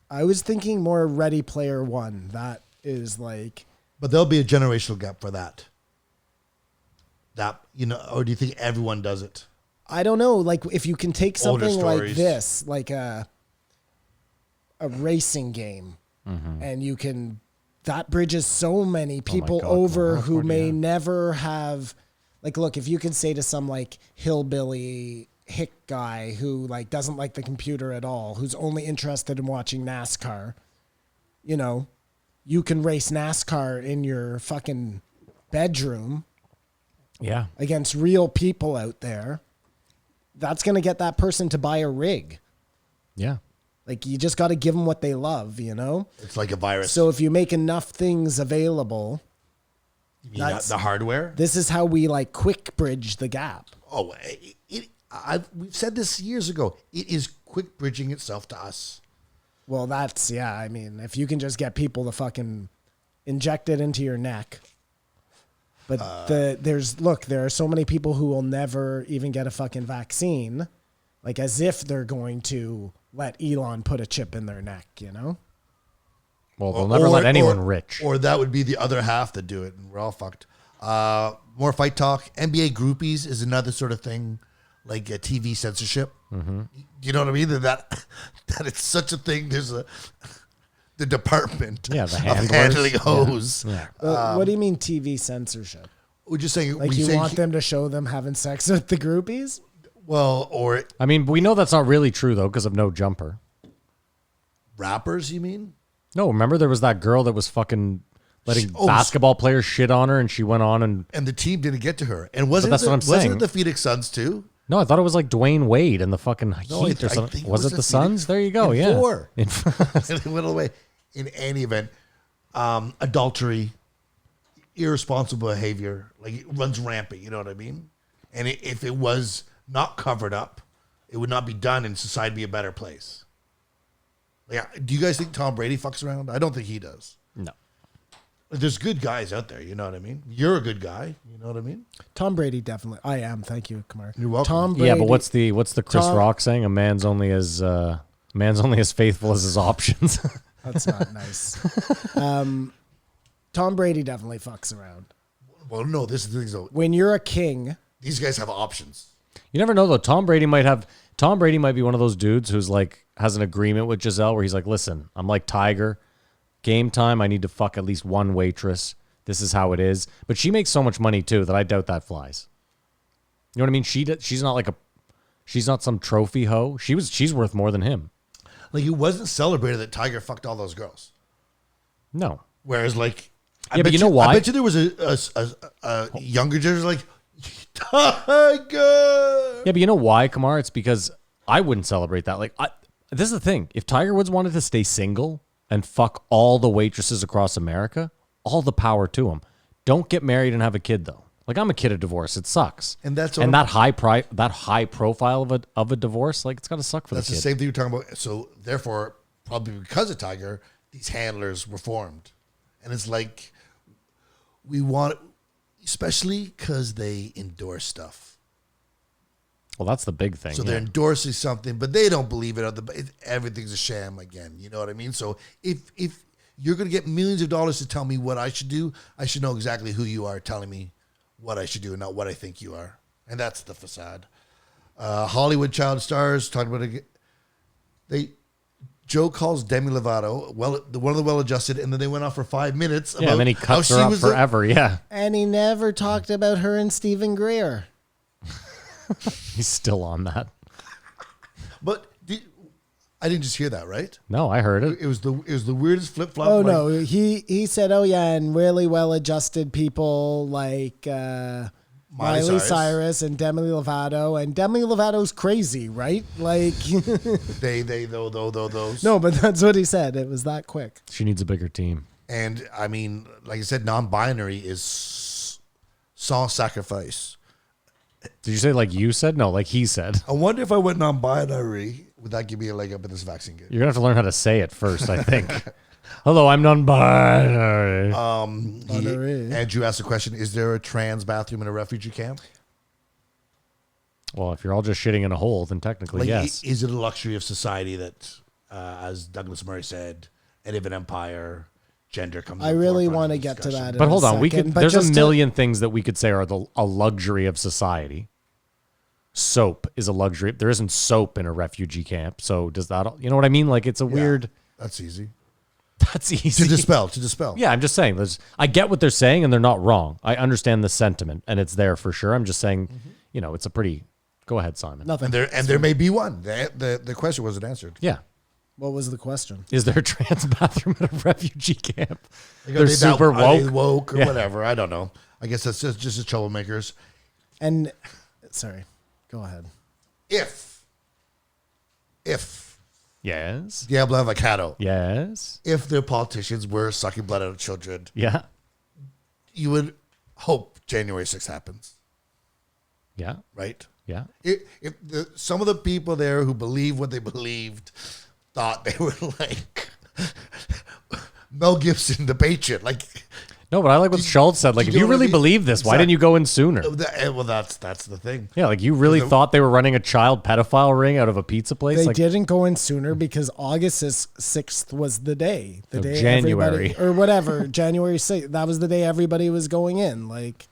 I was thinking more Ready Player One. That is like, But there'll be a generational gap for that. Or do you think everyone does it? I don't know. Like if you can take Older something like stories. this, like a racing game, and you can, that bridges so many people God, over Motorsport, who may yeah. never have, like, look, if you can say to some like hillbilly hick guy who like doesn't like the computer at all, who's only interested in watching NASCAR, you know, you can race NASCAR in your fucking bedroom Yeah. against real people out there. That's going to get that person to buy a rig. Yeah. Like, you just got to give them what they love, you know? It's like a virus. So if you make enough things available, You mean the hardware? this is how we like quick bridge the gap. Oh, we've said this years ago. It is quick bridging itself to us. Well, that's, yeah, I mean, if you can just get people to fucking inject it into your neck. But there are so many people who will never even get a fucking vaccine, like as if they're going to let Elon put a chip in their neck, you know? Well, they'll never let anyone rich. Or that would be the other half that do it, and we're all fucked. More fight talk. NBA groupies is another sort of thing, like TV censorship. Mm-hmm. You know what I mean? That it's such a thing. There's the department Yeah, the of handlers. handling hoes. Yeah. What do you mean TV censorship? We're just saying, Like you want them to show them having sex with the groupies? well, or I mean, we know that's not really true, though, because of No Jumper. rappers, you mean? No, remember there was that girl that was fucking letting Oh, basketball players shit on her, and she went on and... And the team didn't get to her. And wasn't that's what I'm wasn't saying. it the Phoenix Suns too? No, I thought it was like Dwayne Wade and the fucking No, Heat I or something. think Was it the Phoenix Suns? There you go, in yeah. 4. And it went away. In any event, adultery, irresponsible behavior, like it runs rampant. You know what I mean? And if it was not covered up, it would not be done, and society would be a better place. Like, do you guys think Tom Brady fucks around? I don't think he does. No. There's good guys out there. You know what I mean? You're a good guy. You know what I mean? Tom Brady definitely. I am. Thank you, Kamar. You're welcome. Tom Brady. Yeah, but what's the Chris Tom- Rock saying? A man's only as faithful as his options. That's not nice. Tom Brady definitely fucks around. Well, no, this is the thing, though. When you're a king, These guys have options. You never know though. Tom Brady might be one of those dudes who's like has an agreement with Giselle where he's like, listen, I'm like Tiger. Game time, I need to fuck at least one waitress. This is how it is. But she makes so much money too that I doubt that flies. You know what I mean? She's not some trophy hoe. She's worth more than him. Like, it wasn't celebrated that Tiger fucked all those girls. No. Whereas, like, Yeah, but you know why? I bet you there was a younger generation like, Tiger. Yeah, but you know why, Kamar? It's because I wouldn't celebrate that. Like, this is the thing. If Tiger Woods wanted to stay single and fuck all the waitresses across America, all the power to him. Don't get married and have a kid, though. Like, I'm a kid of divorce. It sucks. And that's and what that high profile of a divorce, like, it's got to suck for That's the the kid. same thing you're talking about. So, therefore, probably because of Tiger, these handlers were formed. And it's like, we want, especially because they endorse stuff. Well, that's the big thing. So yeah. they're endorsing something, but they don't believe it. Everything's a sham again. You know what I mean? So if you're going to get millions of dollars to tell me what I should do, I should know exactly who you are telling me what I should do and not what I think you are. And that's the facade. Hollywood child stars talking about it. Joe calls Demi Lovato one of the well-adjusted, and then they went off for 5 minutes. Yeah, and then he cuts her up forever. Yeah. and he never talked about her and Stephen Greer. He's still on that. But I didn't just hear that, right? No, I heard it. It was the weirdest flip flop. Oh no, he said, oh yeah, and really well-adjusted people like Miley Cyrus and Demi Lovato, and Demi Lovato's crazy, right? Like those. no, but that's what he said. It was that quick. She needs a bigger team. And I mean, like I said, non-binary is sans sacrifice. Did you say like you said? No, like he said. I wonder if I went non-binary, would that give me a leg up in this vaccine game? You're going to have to learn how to say it first, I think. Hello, I'm non-binary. Andrew asked a question: is there a trans bathroom in a refugee camp? Well, if you're all just shitting in a hole, then technically Like, yes. is it a luxury of society that, as Douglas Murray said, end of an empire, gender comes? I really want to get to that. But hold on, there's a just million things that we could say are a luxury of society. Soap is a luxury. There isn't soap in a refugee camp, so does that? You know what I mean? Like it's a weird. That's easy That's easy to dispel. Yeah, I'm just saying. I get what they're saying, and they're not wrong. I understand the sentiment, and it's there for sure. I'm just saying, it's a pretty. Go ahead, Simon. Nothing. And there may be one. The question wasn't answered. Yeah. What was the question? Is there a trans bathroom at a refugee camp? Like, They're super are they woke. woke or Yeah. whatever. I don't know. I guess that's just the troublemakers. And sorry, go ahead. If Yes. Diablo Avocado, Yes. if their politicians were sucking blood out of children, Yeah. you would hope January 6th happens, Yeah. right? Yeah. If some of the people there who believe what they believed thought they were like Mel Gibson, the Patriot, like. No, but I like what Schulz said. Like, you if know you what I really mean? believe this, why Exactly. didn't you go in sooner? Well, that's the thing. Yeah, like you really thought they were running a child pedophile ring out of a pizza place? They Like, didn't go in sooner because August 6th was the day. The Of day January. everybody- or whatever, January 6th. That was the day everybody was going in. Like,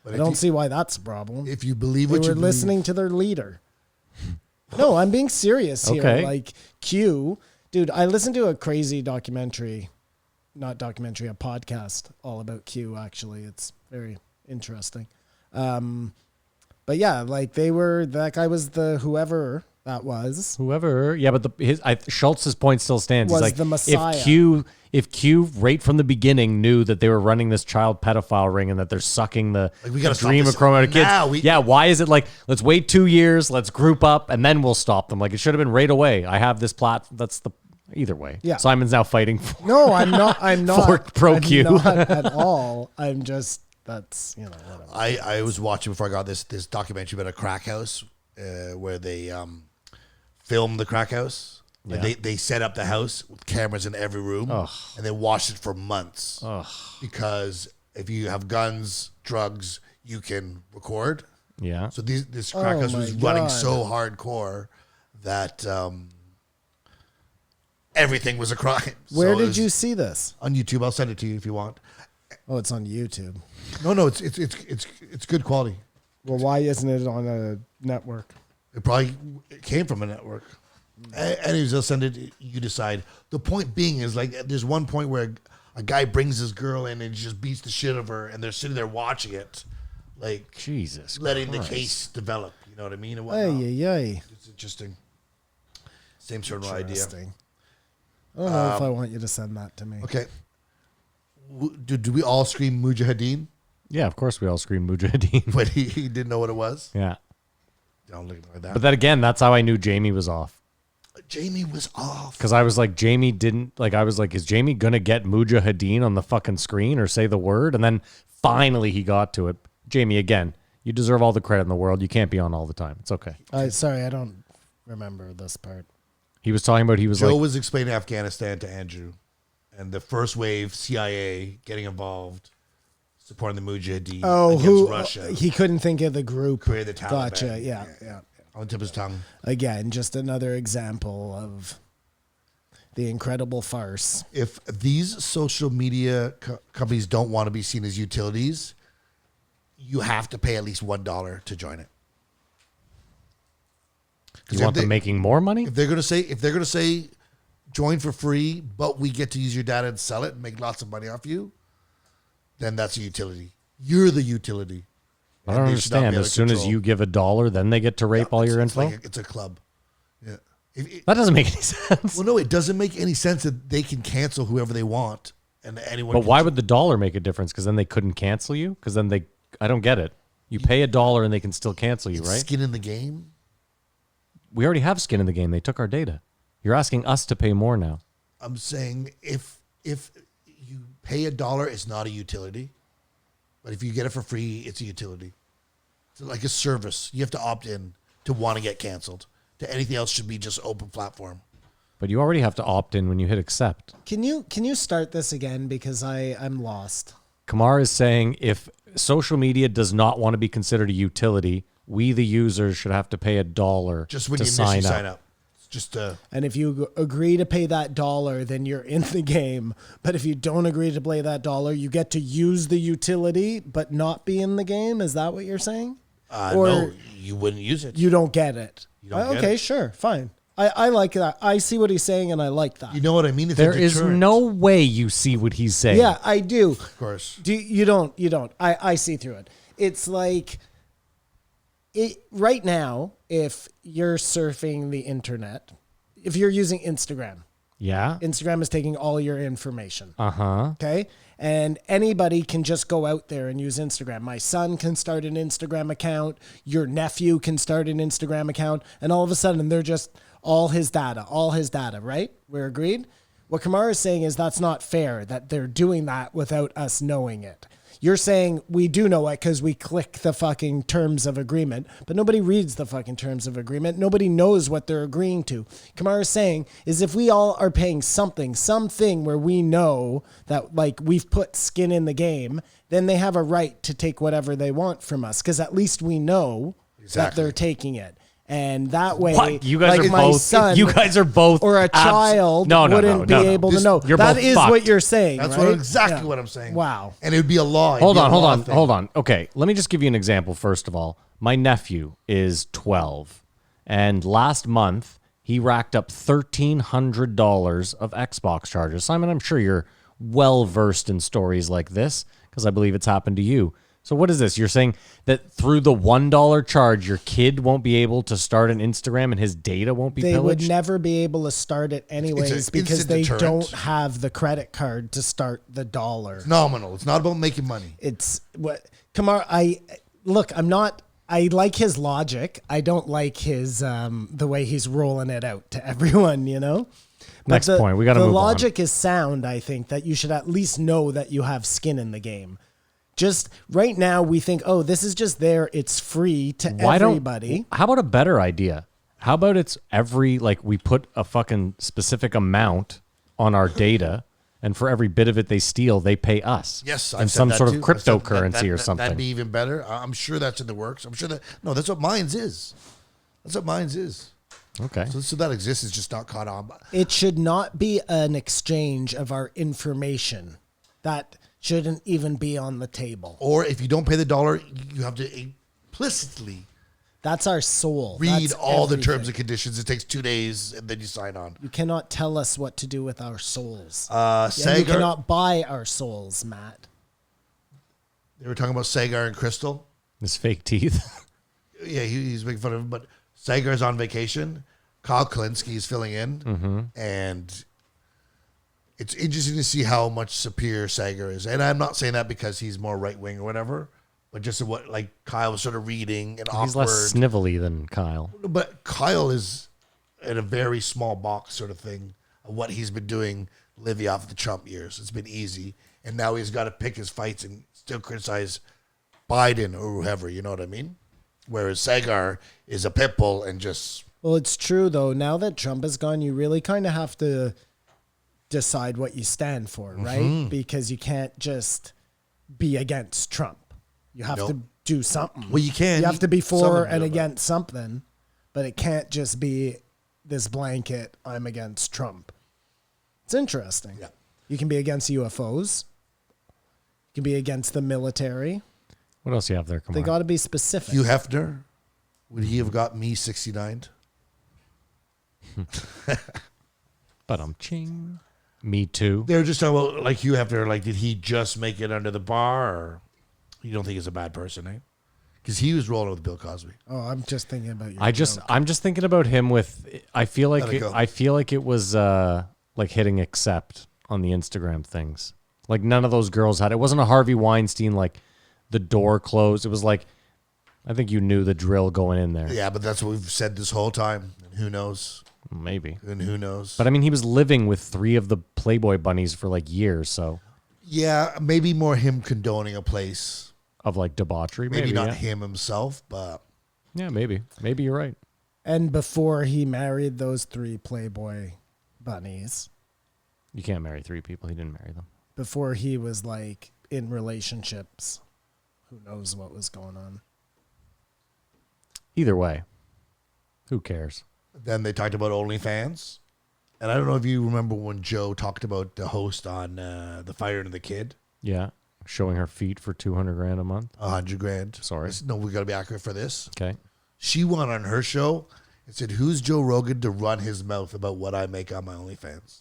I don't see why that's a problem. If you believe They what you were believe, listening to their leader. No, I'm being serious here. Okay. Like Q, dude, I listened to a crazy documentary, not documentary, a podcast all about Q. Actually, it's very interesting. But yeah, like that guy was the whoever that was. whoever. Yeah, but Schultz's point still stands. Was He's like, the Messiah. If Q right from the beginning knew that they were running this child pedophile ring and that they're sucking the, Like, we the gotta stop dream this of chrome out of kids. now. Why is it like, let's wait 2 years, let's group up, and then we'll stop them? Like, it should have been right away. I have this either way. Yeah. Simon's now fighting for. No, I'm not. I'm not. For pro I'm Q. not at all. I'm just. That's whatever. I was watching before I got this documentary about a crack house where they filmed the crack house. Like Yeah. they set up the house with cameras in every room, and they watched it for months because if you have guns, drugs, you can record. Yeah. So this crack Oh house my was running God. so hardcore that everything was a crime. Where So it did was you see this? on YouTube? I'll send it to you if you want. Oh, it's on YouTube. No, it's good quality. Well, why isn't it on a network? It probably came from a network. Anyways, I'll send it. You decide. The point being is, like, there's one point where a guy brings his girl in and just beats the shit of her, and they're sitting there watching it, like, Jesus letting Christ. the case develop. You know what I mean? And whatnot. Ay. It's interesting. Same sort of idea. Interesting. I don't know if I want you to send that to me. Okay. Do we all scream Mujahideen Yeah, of course we all scream Mujahideen. when he didn't know what it was? Yeah. Don't look like that. But then again, that's how I knew Jamie was off. Jamie was off. Because I was like, Jamie didn't, like, I was like, is Jamie going to get Mujahideen on the fucking screen or say the word? And then finally he got to it. Jamie, again, you deserve all the credit in the world. You can't be on all the time. It's okay. Sorry, I don't remember this part. He was talking about, Joe was explaining Afghanistan to Andrew, and the first wave CIA getting involved, supporting the Mujahideen against Russia. He couldn't think of the group. Created the Taliban. Gotcha. Yeah. On the tip of his tongue. Again, just another example of the incredible farce. If these social media companies don't want to be seen as utilities, you have to pay at least $1 to join it. you want them making more money? If they're gonna say join for free, but we get to use your data and sell it and make lots of money off you, then that's a utility. You're the utility. I don't And they should not be understand. out As of soon as control. you give $1, then they get to rape all your It's info? like it's a club. Yeah. That doesn't make any sense. Well, no, it doesn't make any sense that they can cancel whoever they want and anyone. But can why would the dollar make a difference? Because then they couldn't cancel you? Because then I don't get it. You pay $1 and they can still cancel you, it's right? skin in the game? We already have skin in the game. They took our data. You're asking us to pay more now. I'm saying if you pay $1, it's not a utility. But if you get it for free, it's a utility. It's like a service. You have to opt in to want to get canceled. To anything else should be just open platform. But you already have to opt in when you hit accept. Can you start this again because I'm lost. Kamar is saying if social media does not want to be considered a utility, we the users should have to pay $1 Just when to you initially sign sign up. up. Just And if you agree to pay that $1, then you're in the game. But if you don't agree to pay that $1, you get to use the utility but not be in the game. Is that what you're saying? no, you wouldn't use it. You don't get it. don't get Okay, it. sure, fine. I like that. I see what he's saying, and I like that. You know what I mean? It's There a is deterrent. no way you see what he's saying. Yeah, I do. Of course. You don't. I see through it. It's like right now, if you're surfing the internet, if you're using Instagram, Yeah. Instagram is taking all your information. Uh-huh. Okay. And anybody can just go out there and use Instagram. My son can start an Instagram account. Your nephew can start an Instagram account. And all of a sudden, they're just all his data, right? We're agreed? What Kamara is saying is that's not fair, that they're doing that without us knowing it. You're saying we do know it because we click the fucking terms of agreement, but nobody reads the fucking terms of agreement. Nobody knows what they're agreeing to. Kamara is saying is if we all are paying something where we know that like we've put skin in the game, then they have a right to take whatever they want from us because at least we know that they're taking it. And that way, What? You guys like are my both. son You guys are both. or a child wouldn't be able to know. You're That both is fucked. what you're saying. That's right? exactly Yeah. what I'm saying. Wow. And it would be a law. It'd Hold be a on. law thing. Okay, let me just give you an example. First of all, my nephew is 12, and last month he racked up $1,300 of Xbox charges. Simon, I'm sure you're well versed in stories like this because I believe it's happened to you. So what is this? You're saying that through the $1 charge, your kid won't be able to start an Instagram and his data won't be They pillaged? would never be able to start it anyways It's an because instant they deterrent. don't have the credit card to start the dollar. It's nominal. It's not about making money. It's what Kamar. I like his logic. I don't like his the way he's rolling it out to everyone. You know. But Next point. We got to move The on. logic is sound. I think that you should at least know that you have skin in the game. Just right now, we think, oh, this is just there. It's free to everybody. How about a better idea? How about it's we put a fucking specific amount on our data, and for every bit of it they steal, they pay us. Yes, I've and said some that sort of too. I've said cryptocurrency or something. That'd be even better. I'm sure that's in the works. I'm sure that's what Minds is. That's what Minds is. Okay. So that exists. It's just not caught on. It should not be an exchange of our information. That shouldn't even be on the table. Or if you don't pay the $1, you have to implicitly That's our soul. read That's all the everything. terms and conditions. It takes 2 days, and then you sign on. You cannot tell us what to do with our souls. And you Sagar, cannot buy our souls, Matt. they were talking about Sagar and Crystal. His fake teeth. Yeah, he's making fun of him, but Sagar's on vacation. Kyle Klinsky is filling in, and it's interesting to see how much superior Sagar is. And I'm not saying that because he's more right wing or whatever, but just what like Kyle was sort of reading and He's awkward. less snivelly than Kyle. But Kyle is in a very small box sort of thing of what he's been doing living off the Trump years. It's been easy, and now he's got to pick his fights and still criticize Biden or whoever. You know what I mean? Whereas Sagar is a pit bull and just. Well, it's true, though. Now that Trump is gone, you really kind of have to decide what you stand for, right? Because you can't just be against Trump. You have to do something. Well, you can. You have to be Some for of them and do, but- against something, but it can't just be this blanket, I'm against Trump. It's interesting. Yeah. You can be against UFOs. You can be against the military. What else you have there? Come They on. got to be specific. Hugh Hefner, would he have got me 69'd? But ching. Me too. They were just talking about like Hugh Hefner, like did he just make it under the bar, or you don't think he's a bad person, eh? Because he was rolling with Bill Cosby. Oh, I'm just thinking about you. I'm just thinking about him with. I feel like Let it go. it was like hitting accept on the Instagram things. Like none of those girls had. It wasn't a Harvey Weinstein like the door closed. It was like I think you knew the drill going in there. Yeah, but that's what we've said this whole time. And who knows? Maybe. And who knows? But I mean, he was living with 3 of the Playboy bunnies for like years. So yeah, maybe more him condoning a place. of like debauchery. Maybe not yeah. him himself, but Yeah, maybe. Maybe you're right. And before he married those 3 Playboy bunnies You can't marry 3 people. He didn't marry them. before he was like in relationships. Who knows what was going on? Either way, who cares? Then they talked about OnlyFans. And I don't know if you remember when Joe talked about the host on The Fire and the Kid. Yeah. Showing her feet for $200,000 a month. $100,000. Sorry. No, we got to be accurate for this. Okay. She went on her show and said, "Who's Joe Rogan to run his mouth about what I make on my OnlyFans?"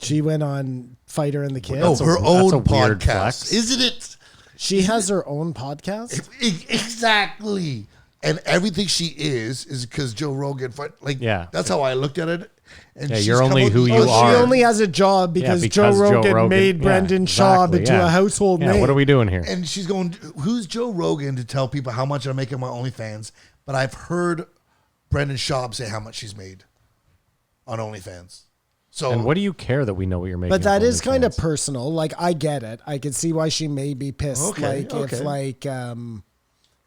She went on Fighter and the Kid. No, her own that's a weird podcast, flex. isn't it? She has her own podcast. Exactly. And everything she is because Joe Rogan. Yeah. That's how I looked at it. And Yeah, she's you're come only out who the you other are. She side. only has a job because, because Joe Rogan made Brendan Schaub into a household name. What are we doing here? And she's going, "Who's Joe Rogan to tell people how much I make on my OnlyFans?" But I've heard Brendan Schaub say how much she's made on OnlyFans. So And what do you care that we know what you're making? But that on is kind of OnlyFans? personal. Like, I get it. I can see why she may be pissed. Okay, Like, okay. if like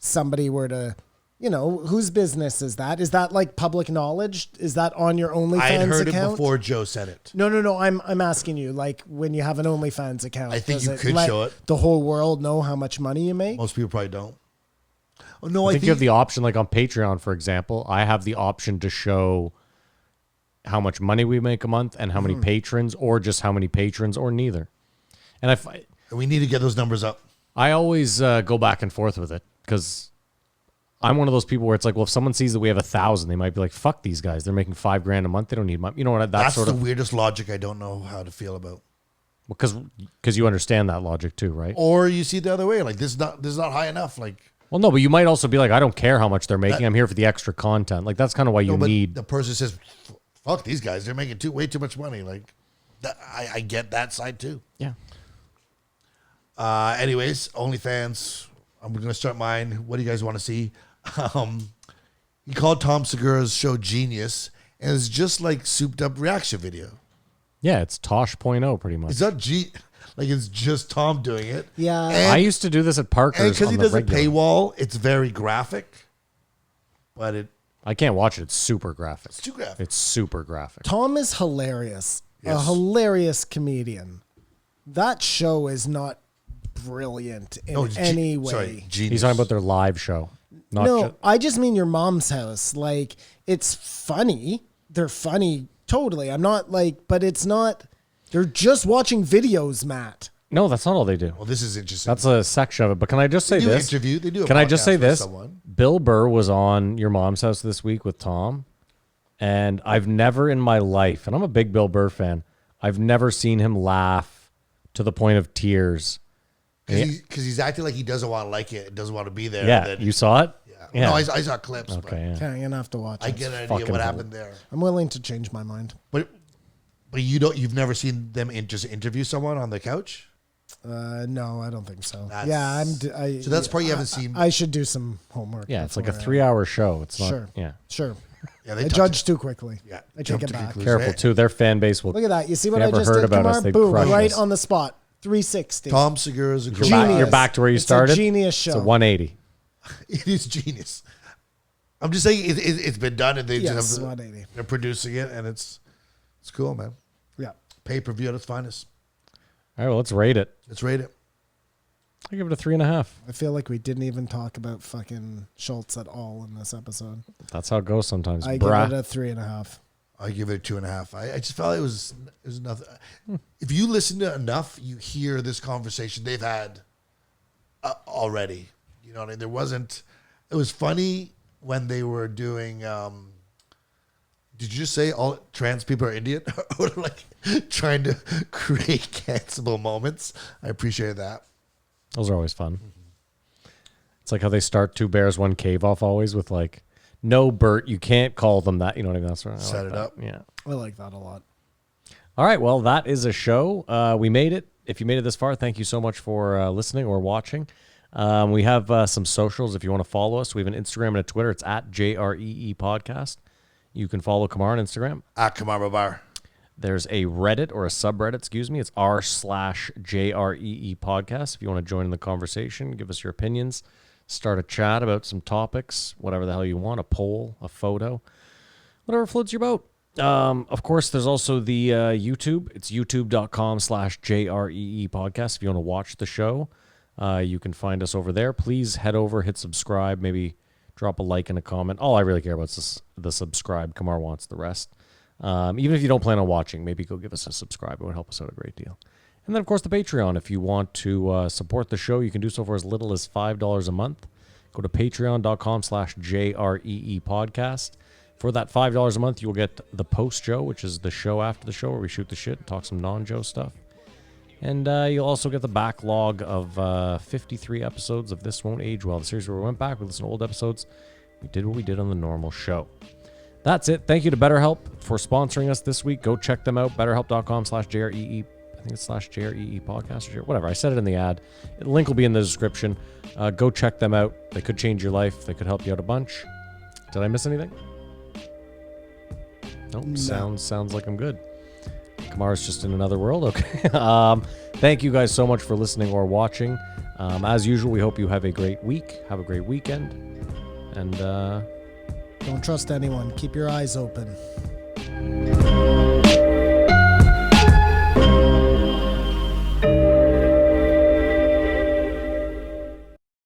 somebody were to, whose business is that? Is that like public knowledge? Is that on your OnlyFans I had heard account? it before Joe said it. No. I'm asking you. Like, when you have an OnlyFans account, I think does you it could let show it. the whole world know how much money you make? Most people probably don't. Oh no, I think you have the option, like on Patreon, for example. I have the option to show how much money we make a month and how many patrons, or just how many patrons, or neither. And we need to get those numbers up. I always go back and forth with it because I'm one of those people where it's like, well, if someone sees that we have 1,000, they might be like, "Fuck these guys! They're making $5,000 a month. They don't need money." You know what? That's sort the of weirdest logic I don't know how to feel about. because you understand that logic too, right? Or you see it the other way, like this is not high enough. Like Well, no, but you might also be like, I don't care how much they're making. I'm here for the extra content. Like that's kind of why you no, but need. the person says, "Fuck these guys! They're making way too much money." Like that, I get that side too. Yeah. Anyways, OnlyFans. I'm gonna start mine. What do you guys want to see? He called Tom Segura's show genius, and it's just like souped up reaction video. Yeah, it's Tosh.0 pretty much. It's not like it's just Tom doing it. Yeah. I used to do this at Parker's. And because on he the does a regular. paywall, it's very graphic, but it's I can't watch it. It's super graphic. too graphic. It's super graphic. Tom is hilarious. A Yes. hilarious comedian. That show is not brilliant in No, it's any way. Sorry, genius. He's talking about their live show. Not No, ju- I just mean your mom's house. Like, it's funny. They're funny, totally. I'm not like, but it's not. They're just watching videos, Matt. no, that's not all they do. Well, this is interesting. That's a section of it. But can I just say do this? interview. They do. A Can I just podcast say with this? someone. Bill Burr was on Your Mom's House this week with Tom, and I've never in my life, and I'm a big Bill Burr fan, I've never seen him laugh to the point of tears. Because he's acting like he doesn't want to like it, doesn't want to be there. Yeah, and then- you saw it? yeah. No, I saw clips. Okay, yeah. Okay, you're gonna have to watch But I it. get an idea Fucking what hell. happened there. I'm willing to change my mind. But you don't. You've never seen them just interview someone on the couch. No, I don't think so. That's- Yeah, So that's part you haven't seen. I should do some homework. Yeah, it's like a before I- 3-hour show. It's not. Sure. Yeah. Sure. Yeah, they I talked judged too quickly. Yeah, I jump take it to back. conclusions. Careful, too. Their fan base will. Look at that. You see what They I never just heard did, about us, Kumar? they'd Boom, crush right us. on the spot. 360. Tom Segura's a You're cool back, Genius. you're back to where you It's a started. genius It's a show. 180. It is genius. I'm just saying it's been done, and they Yes, just have 180. they're producing it, and it's cool, man. Yeah. Pay per view at its finest. All right, well, let's rate it. Let's rate it. I give it a 3.5. I feel like we didn't even talk about fucking Schultz at all in this episode. That's how it goes sometimes. I brah. give it a 3.5. I give it a 2.5. I just felt it was nothing. If you listen to enough, you hear this conversation they've had already. You know what I mean? There wasn't. It was funny when they were doing. Did you just say all trans people are Indian, or like trying to create cancelable moments? I appreciate that. Those are always fun. It's like how they start Two Bears, One Cave off always with like, no, Bert, you can't call them that. You know what I mean? That's right. I Set like it that. up. Yeah. I like that a lot. All right. Well, that is a show. We made it. If you made it this far, thank you so much for listening or watching. We have some socials if you want to follow us. We have an Instagram and a Twitter. It's at JREE Podcast. You can follow Kamar on Instagram. At Kamar Babar. There's a Reddit or a subreddit, excuse me. It's r/JREE Podcast. If you want to join in the conversation, give us your opinions, start a chat about some topics, whatever the hell you want, a poll, a photo, whatever floats your boat. Of course, there's also the YouTube. It's youtube.com/JREE podcast. If you want to watch the show, you can find us over there. Please head over, hit subscribe, maybe drop a like and a comment. All I really care about is the subscribe. Kamar wants the rest. Even if you don't plan on watching, maybe go give us a subscribe. It would help us out a great deal. And then, of course, the Patreon. If you want to support the show, you can do so for as little as $5 a month. Go to patreon.com/JREE podcast. For that $5 a month, you'll get the post show, which is the show after the show where we shoot the shit and talk some non-Joe stuff. And you'll also get the backlog of 53 episodes of This Won't Age Well, the series where we went back, we listened to old episodes. We did what we did on the normal show. That's it. Thank you to BetterHelp for sponsoring us this week. Go check them out, betterhelp.com/JREE. I think it's /JREE podcast or whatever. I said it in the ad. The link will be in the description. Go check them out. They could change your life. They could help you out a bunch. Did I miss anything? Nope. No. Sounds like I'm good. Kamar's just in another world. Okay. Thank you guys so much for listening or watching. As usual, we hope you have a great week. Have a great weekend. And don't trust anyone. Keep your eyes open.